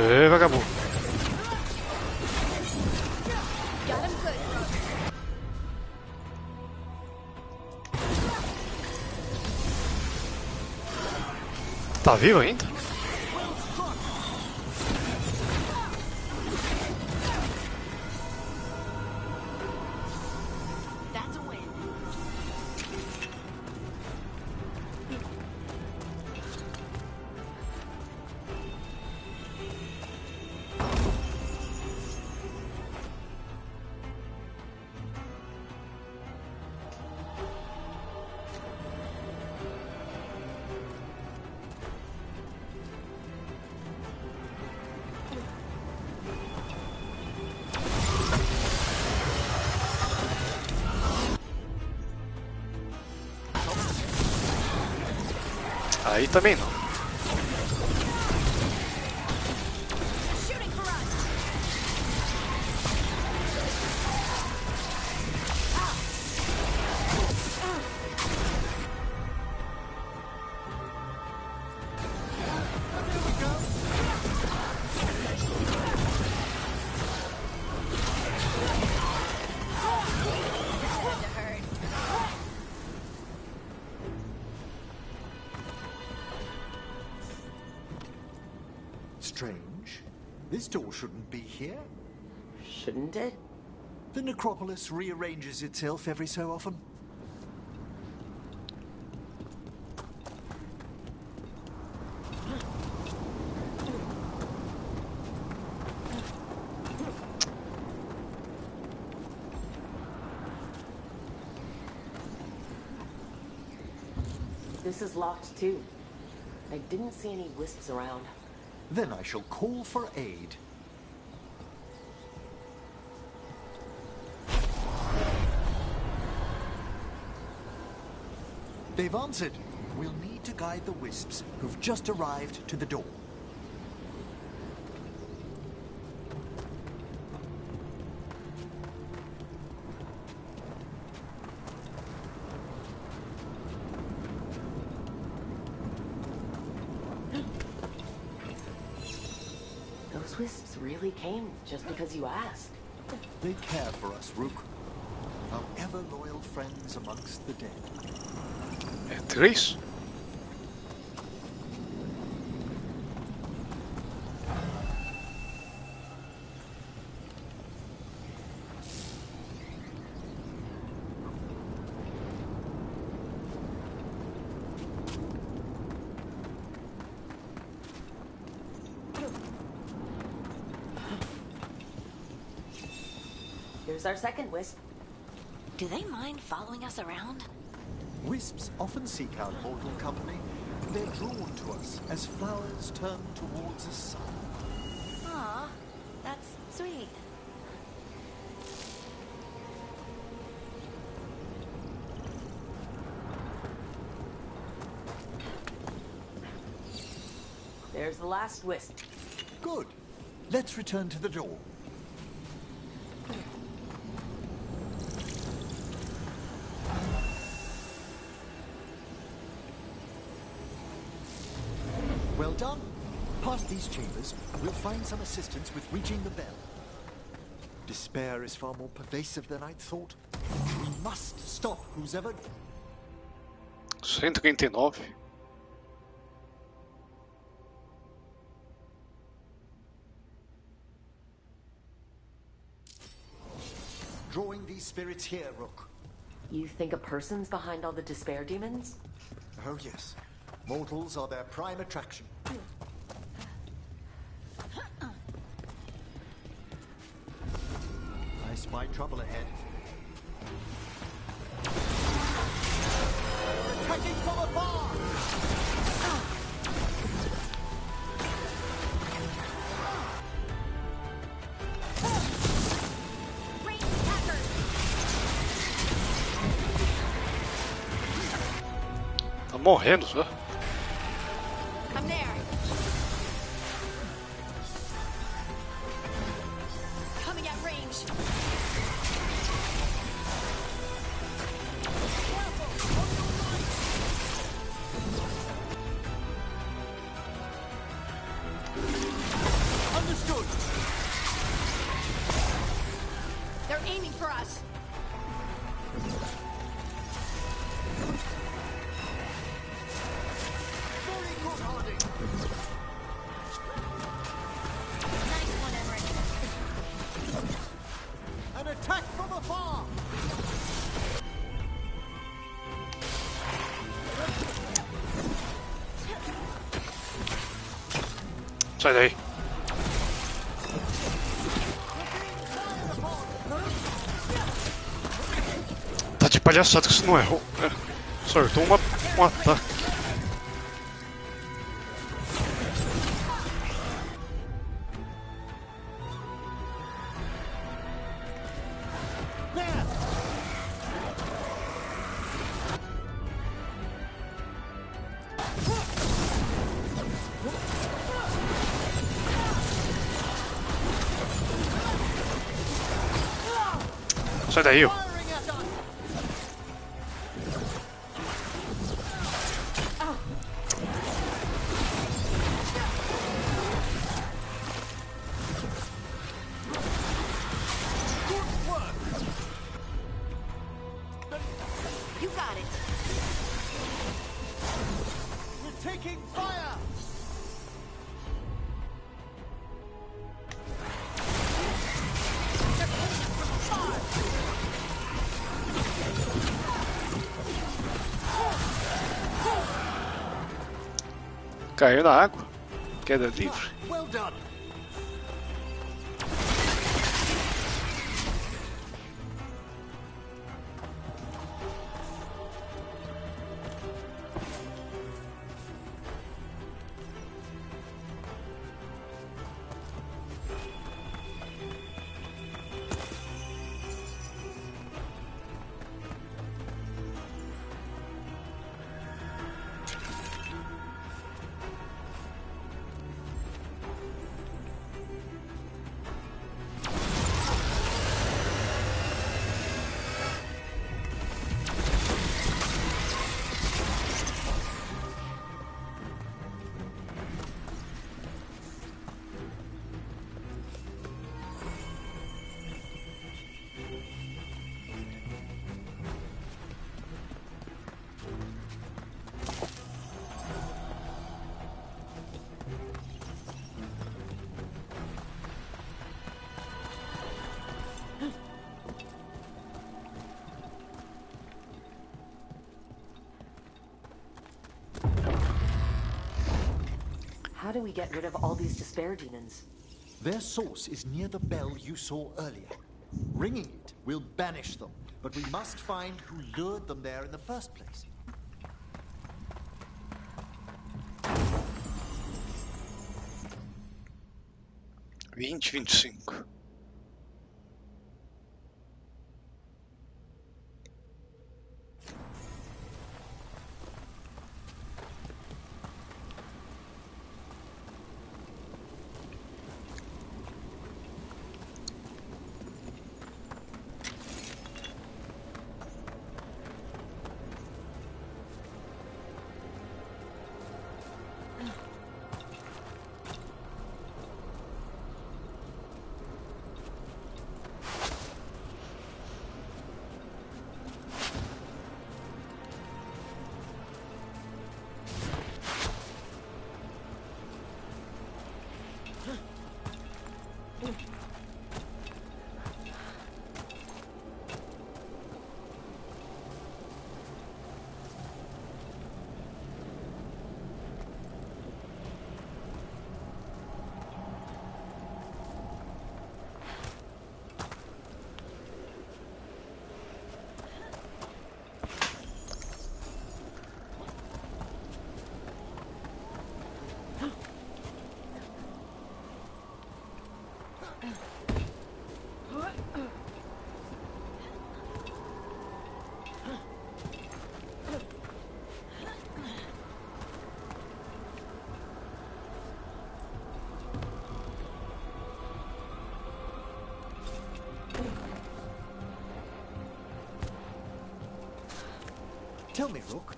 Ê, vagabundo. Tá vivo ainda? Aí também não. Strange. This door shouldn't be here. Shouldn't it? The necropolis rearranges itself every so often. This is locked too. I didn't see any wisps around. Then I shall call for aid. They've answered. We'll need to guide the wisps who've just arrived to the door. Those wisps really came just because you asked. They care for us, Rook. Our ever-loyal friends amongst the dead. Três? Here's our second wisp. Do they mind following us around? Wisps often seek out mortal company. They're drawn to us as flowers turn towards the sun. Aw, that's sweet. There's the last wisp. Good. Let's return to the door. Well done. Past these chambers, we'll find some assistance with reaching the bell. Despair is far more pervasive than I'd thought. We must stop who's ever... 139. Drawing these spirits here, Rook. You think a person's behind all the despair demons? Oh yes. Mortals are their prime attraction. I spy trouble ahead. Attacking from afar! Tá morrendo só. I'm there. Coming at range. Understood. They're aiming for us. Very good, Hardy. Nice one, Emmerich. An attack from afar. Sai daí. Tá de palhaçada que isso não errou. Sortou um ataque. Sai daí, ó. You got it. We're taking fire. Caiu na água. Queda livre. Well done. How do we get rid of all these despair demons? Their source is near the bell you saw earlier. Ringing it will banish them, but we must find who lured them there in the first place. Vinte e cinco. Tell me, Rook,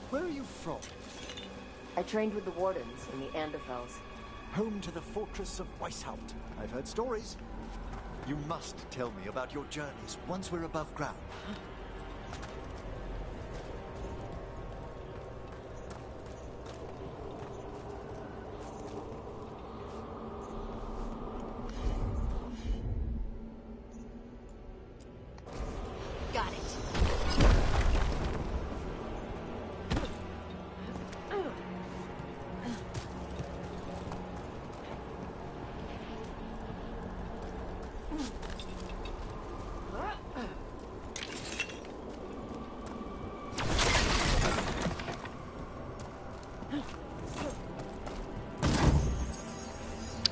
where are you from? I trained with the Wardens in the Anderfels. home to the fortress of Weishaupt. I've heard stories. You must tell me about your journeys once we're above ground. Got it.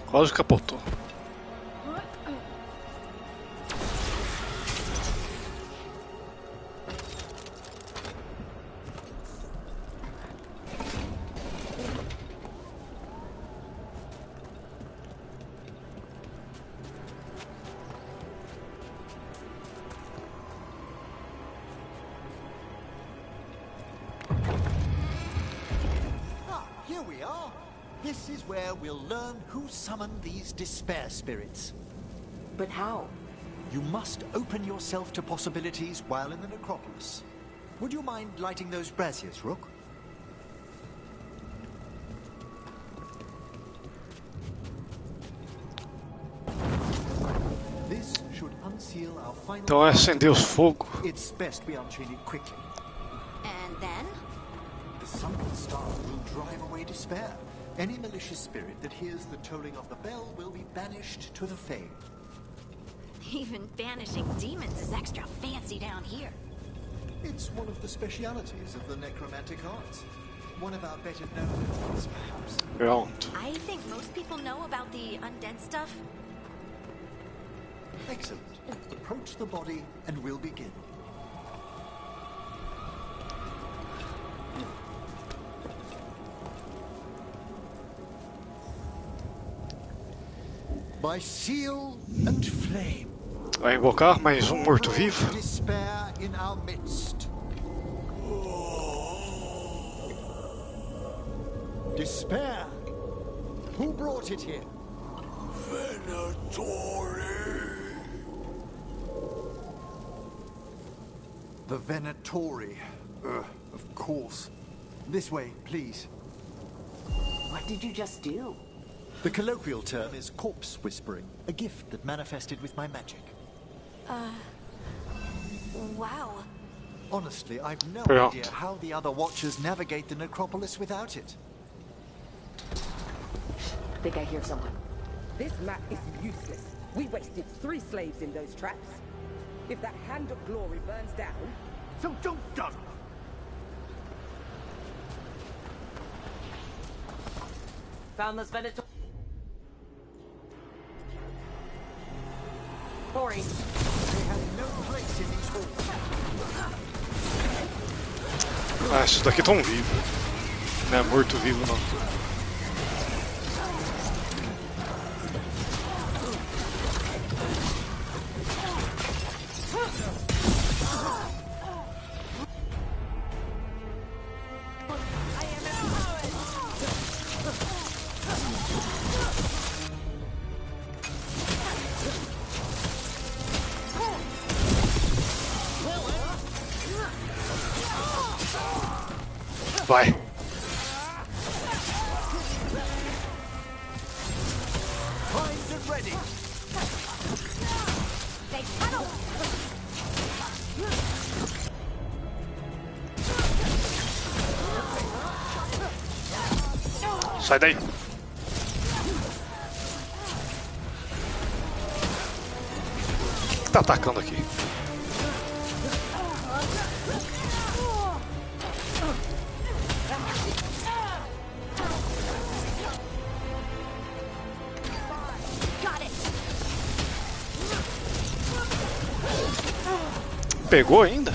Quase capotou. Here we are. This is where we'll learn who summoned these despair spirits. But how? You must open yourself to possibilities while in the necropolis. Would you mind lighting those braziers, Rook? This should unseal our final. Então é acender os fogos. It's best we unchain it quickly. And then? The summoned star will drive away despair. Any malicious spirit that hears the tolling of the bell will be banished to the Fae. Even banishing demons is extra fancy down here. It's one of the specialities of the necromantic arts. One of our better known ones, perhaps. Pronto. I think most people know about the undead stuff. Excellent. Approach the body and we'll begin. By seal and flame. Vai invocar mais um morto-vivo. Despair in our midst. Despair. Who brought it here? Venatori. The Venatori. Of course. This way, please. What did you just do? The colloquial term is corpse whispering, a gift that manifested with my magic. Wow. Honestly, I've no Pronto. idea how the other Watchers navigate the necropolis without it. Think I hear someone. This map is useless. We wasted 3 slaves in those traps. If that Hand of Glory burns down... So don't dawdle! Found this Venator. Tori. They have no place in these halls. Ah, esses daqui estão vivos. Não é morto-vivo, não. Vai. Primed and ready. They tunnel. Sai daí. O que tá atacando aqui? Pegou ainda?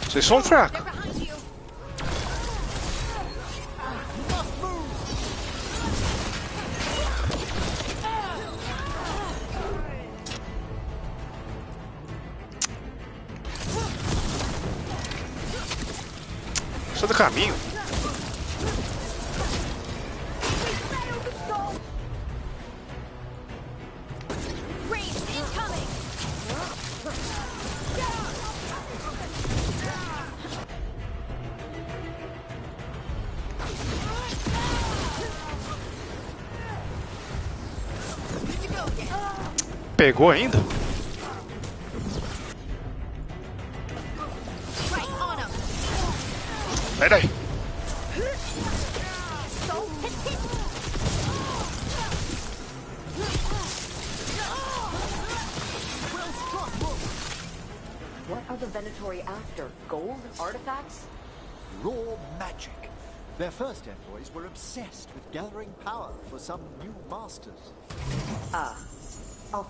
Vocês são fracos. Só do caminho. Pegou ainda? Sai daí. What are the Venatori after? Gold? Artifacts? Raw magic. Their first envoys were obsessed with gathering power for some new masters. Ah. I'll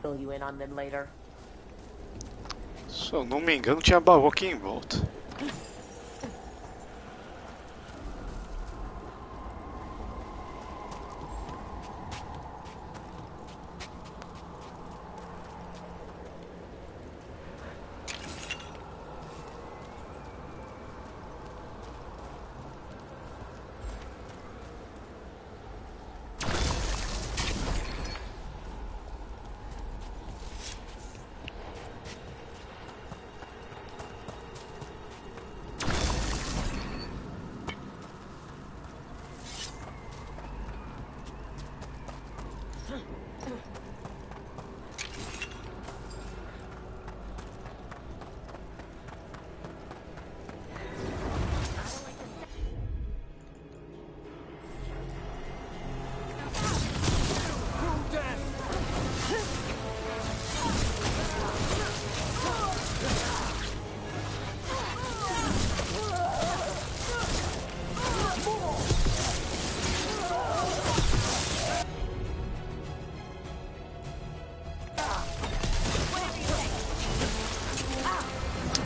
fill you in on them later. Se eu não me engano, tinha baú aqui em volta.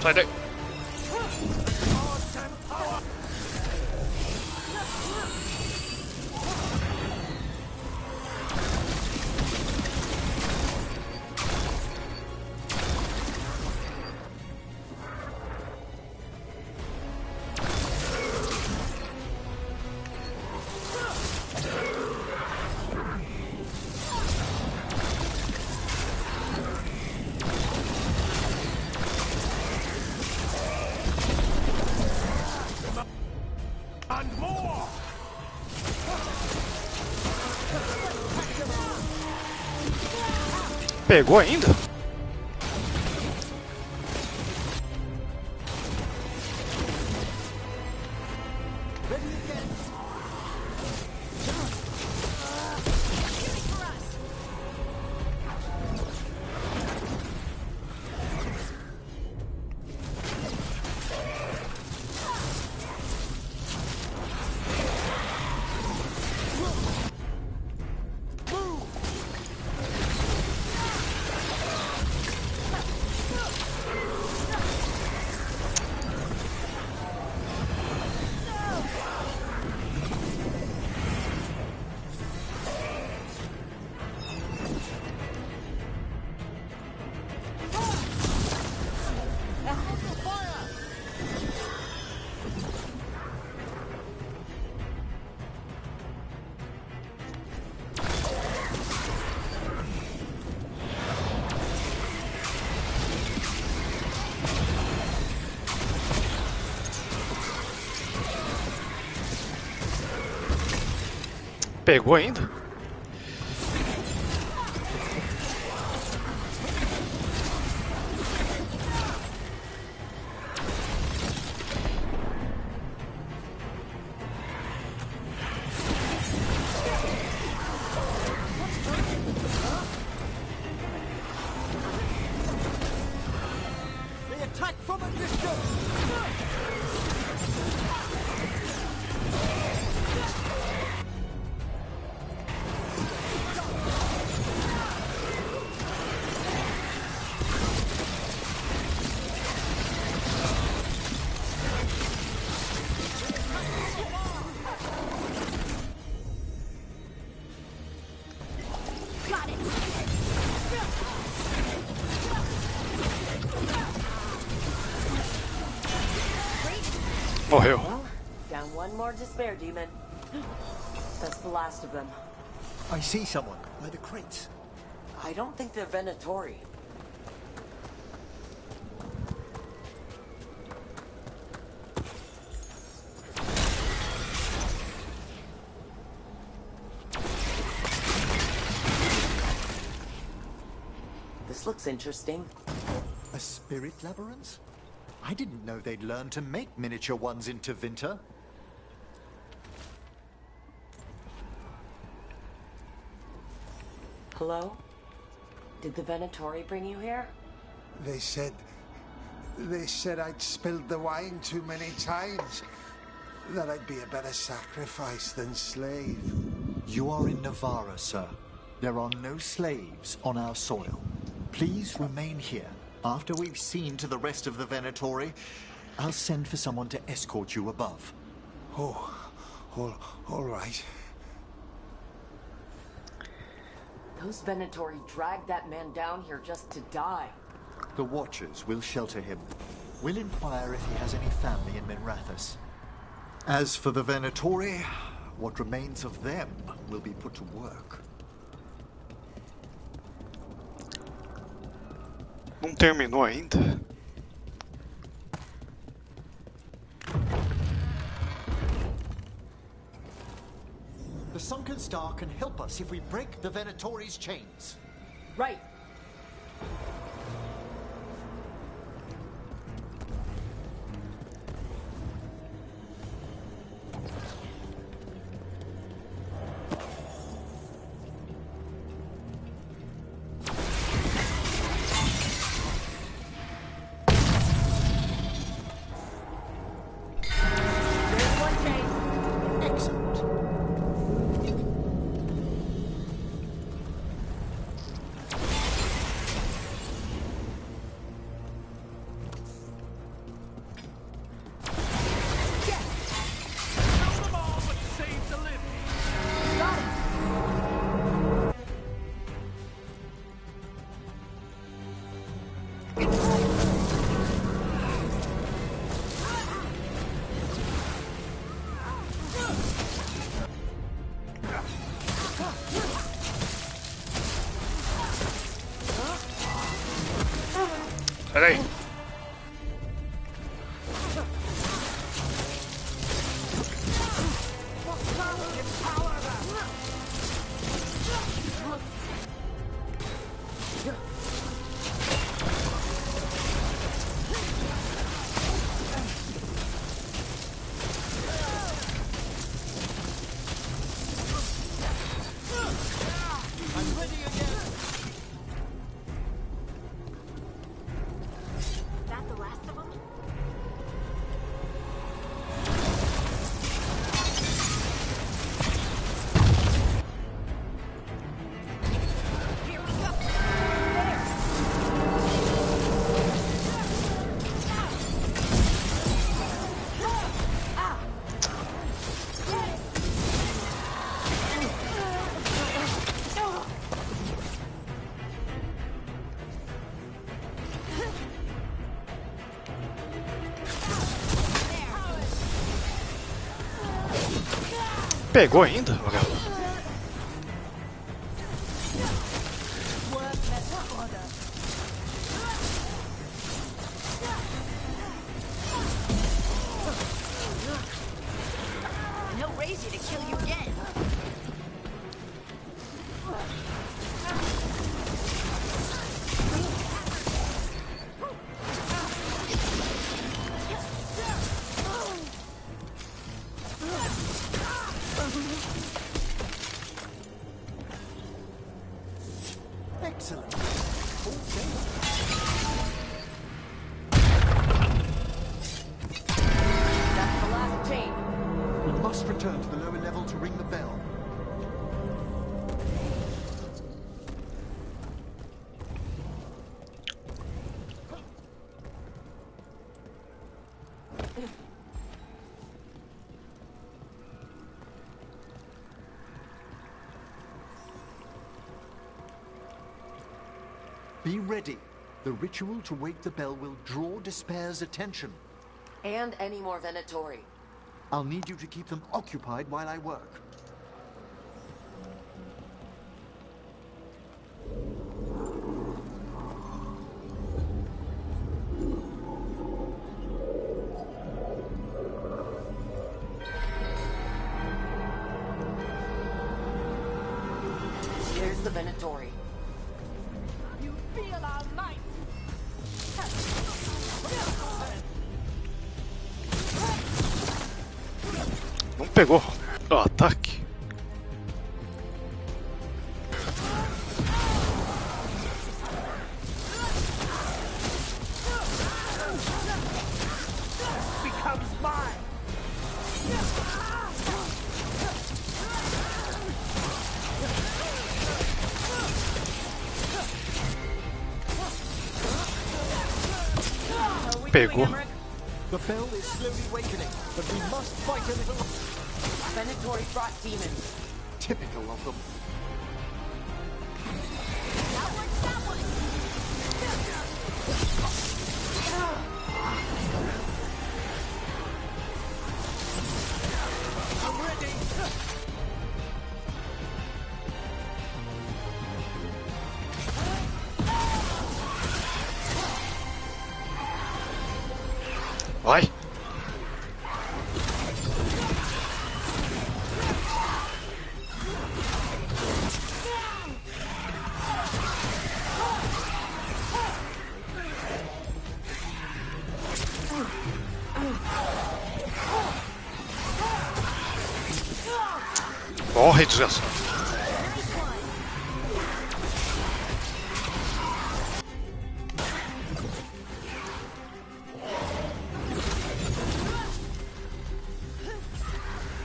Sai daí. Pegou ainda? Pegou ainda? They attack from a distance! Morreu. Well, down one more despair demon. That's the last of them. I see someone by the crates. I don't think they're Venatori. This looks interesting. A spirit labyrinth? I didn't know they'd learn to make miniature ones in Tevinter. Hello? Did the Venatori bring you here? They said I'd spilled the wine too many times. That I'd be a better sacrifice than slave. You are in Navarra, sir. There are no slaves on our soil. Please remain here. After we've seen to the rest of the Venatori, I'll send for someone to escort you above. Oh, all right. Those Venatori dragged that man down here just to die. The Watchers will shelter him. We'll inquire if he has any family in Minrathous. As for the Venatori, what remains of them will be put to work. Não terminou ainda? The Sunken Star can help us if we break the Venatori's chains. Right. Peraí. Pegou ainda? No Razy to kill you again. Excellent. That's the last chain. We must return to the lower level to ring the bell. Be ready. The ritual to wake the bell will draw Despair's attention. And any more Venatori. I'll need you to keep them occupied while I work. Here's the Venatori. You feel our might. Não pegou o ataque. Becomes mine. Pegou. The bell is slowly awakening, but we must fight a little. Venatori brought demons. Typical of them. I'm ready. Vai. Morre, desgraçado.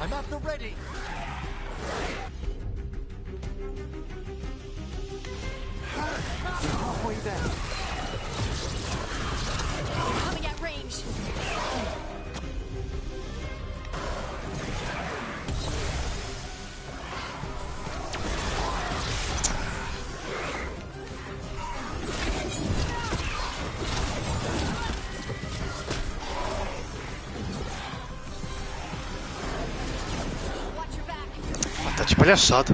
I'm at the ready. Halfway there. Coming at range. Tá de palhaçada.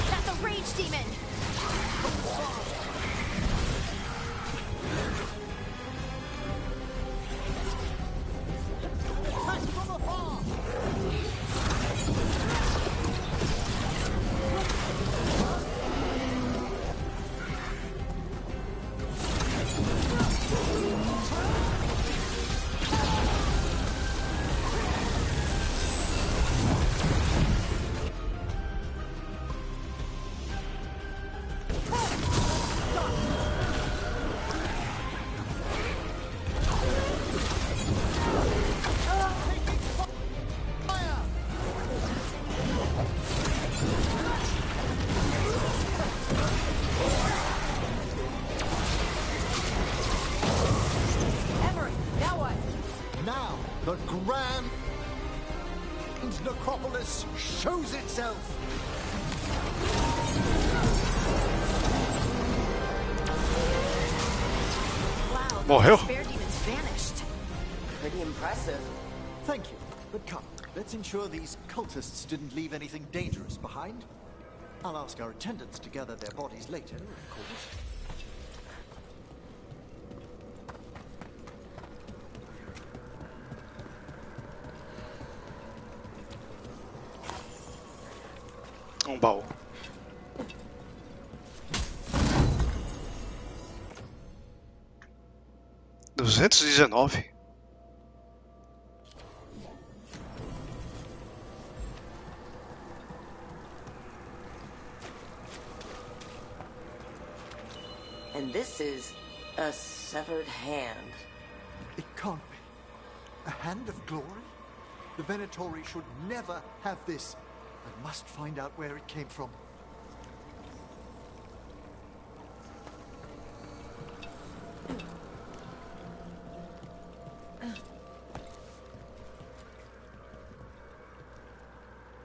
That's a rage demon. Now, the grand necropolis shows itself. Wow, Morreu? the spare demons vanished. Pretty impressive. Thank you, but come, let's ensure these cultists didn't leave anything dangerous behind. I'll ask our attendants to gather their bodies later, of course. Baú. $219. And this is a severed hand. It can't be. A hand of glory? The Venatori should never have this. I must find out where it came from.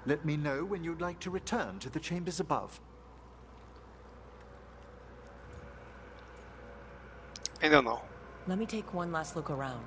Let me know when you'd like to return to the chambers above. Ainda não. Let me take one last look around.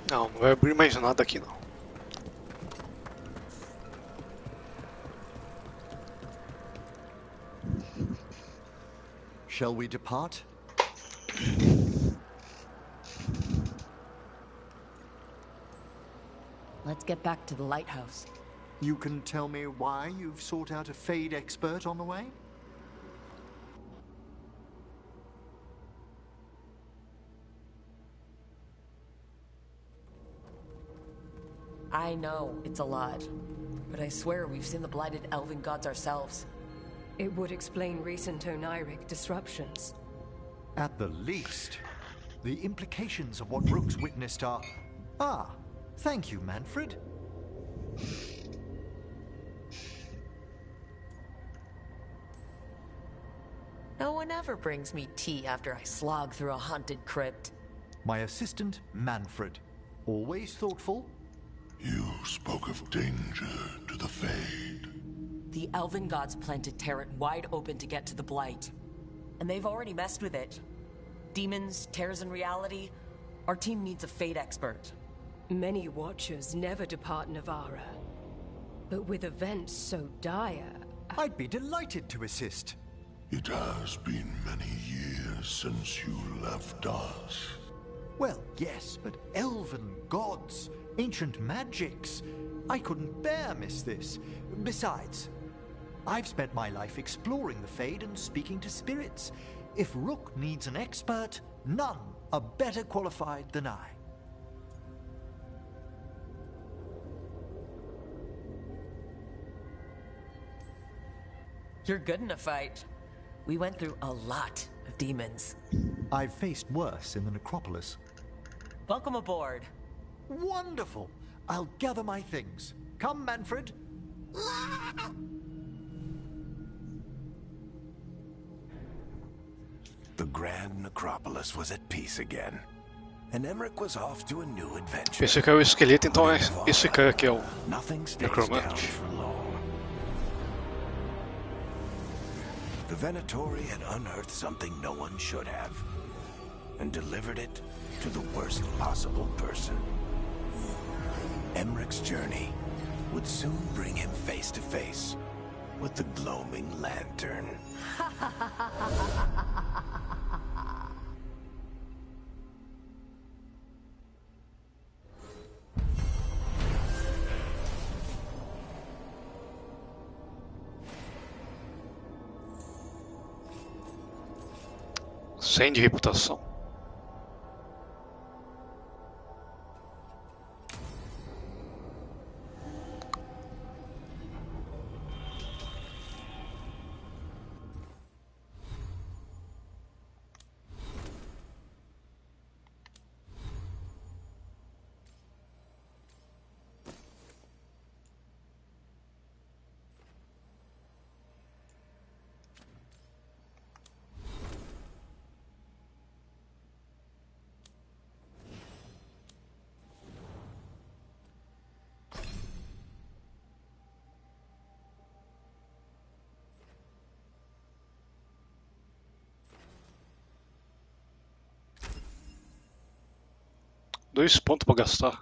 Não, não vai abrir mais nada aqui não. Shall we depart? Let's get back to the lighthouse. You can tell me why you've sought out a Fade expert on the way? I know, it's a lot. But I swear we've seen the blighted elven gods ourselves. It would explain recent oniric disruptions. At the least. The implications of what Rook's witnessed are... Ah, thank you, Manfred. No one ever brings me tea after I slog through a haunted crypt. My assistant, Manfred. Always thoughtful. You spoke of danger to the Fade. The elven gods plan to tear it wide open to get to the blight. And they've already messed with it. Demons, tears in reality. Our team needs a Fade expert. Many Watchers never depart Navarra. But with events so dire... I'd be delighted to assist. It has been many years since you left us. Well, yes, but elven gods, ancient magics. I couldn't bear miss this. Besides, I've spent my life exploring the Fade and speaking to spirits. If Rook needs an expert, none are better qualified than I. You're good in a fight. We went through a lot of demons. I've faced worse in the necropolis. Welcome aboard. Wonderful! I'll gather my things. Come, Manfred. The Grand Necropolis was at peace again, and Emmerich was off to a new adventure. Esse aqui é o esqueleto, então é esse cara aqui é o Nothing stays down necromante. for long. The Venatori had unearthed something no one should have, and delivered it to the worst possible person. Emmerich's journey would soon bring him face to face with the gloaming lantern. Sem de reputação. Dois pontos para gastar.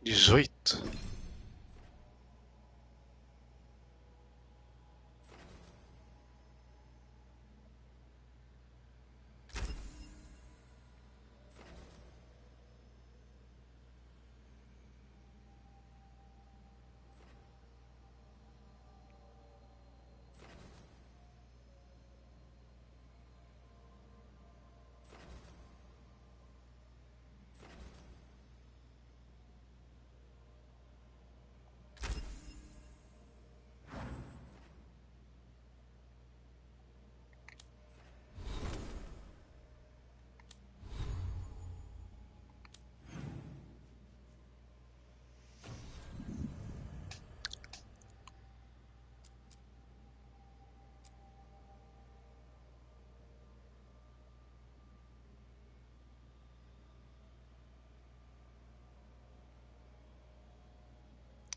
18.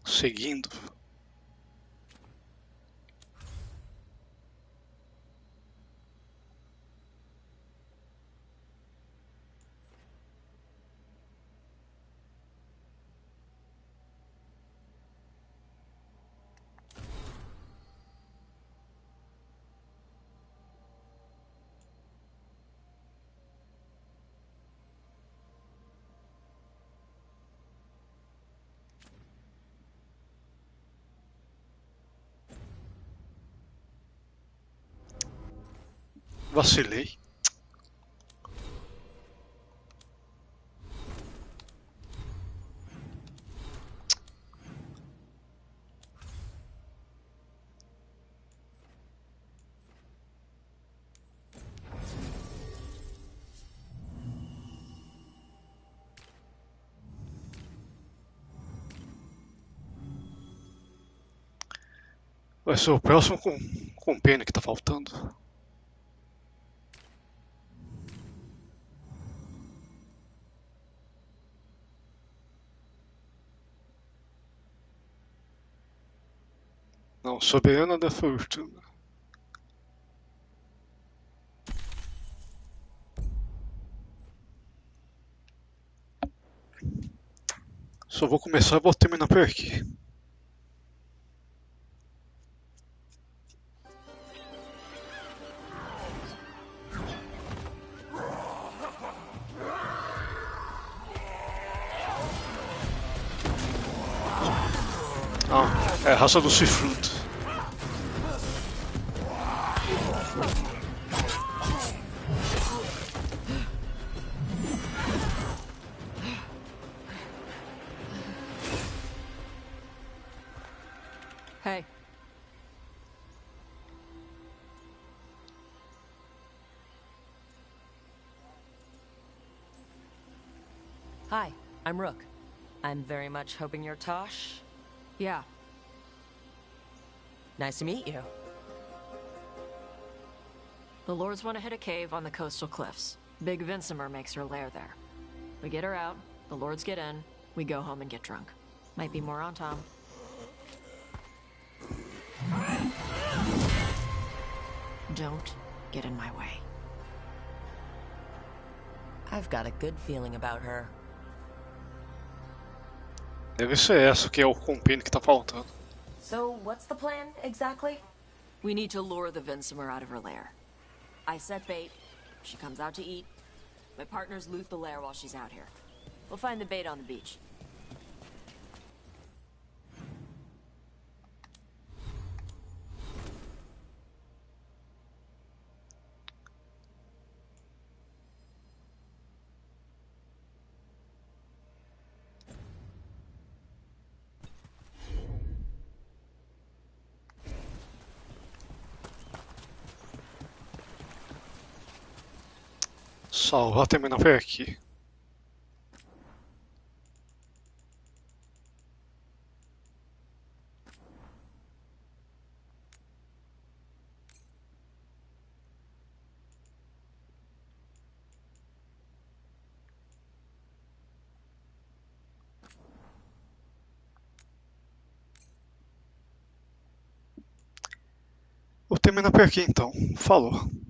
Seguindo. Vacilei. Vai ser o próximo com pena que tá faltando. Não, soberana da fortuna. Só vou começar e vou terminar por aqui. Ah, é a raça do cifrudo. Hey. Hi, I'm Rook. I'm very much hoping you're Tosh. Yeah. Nice to meet you. The Lords want to hit a cave on the coastal cliffs. Big Vincimer makes her lair there. We get her out, the Lords get in, we go home and get drunk. Might be more on Tom. Don't get in my way. I've got a good feeling about her. Deve ser essa que é o compêndio que tá faltando. So, what's the plan, exactly? We need to lure the Vincimer out of her lair. I set bait, she comes out to eat. My partners loot the lair while she's out here. We'll find the bait on the beach. Salvar, terminar por aqui. Vou terminar por aqui então. Falou.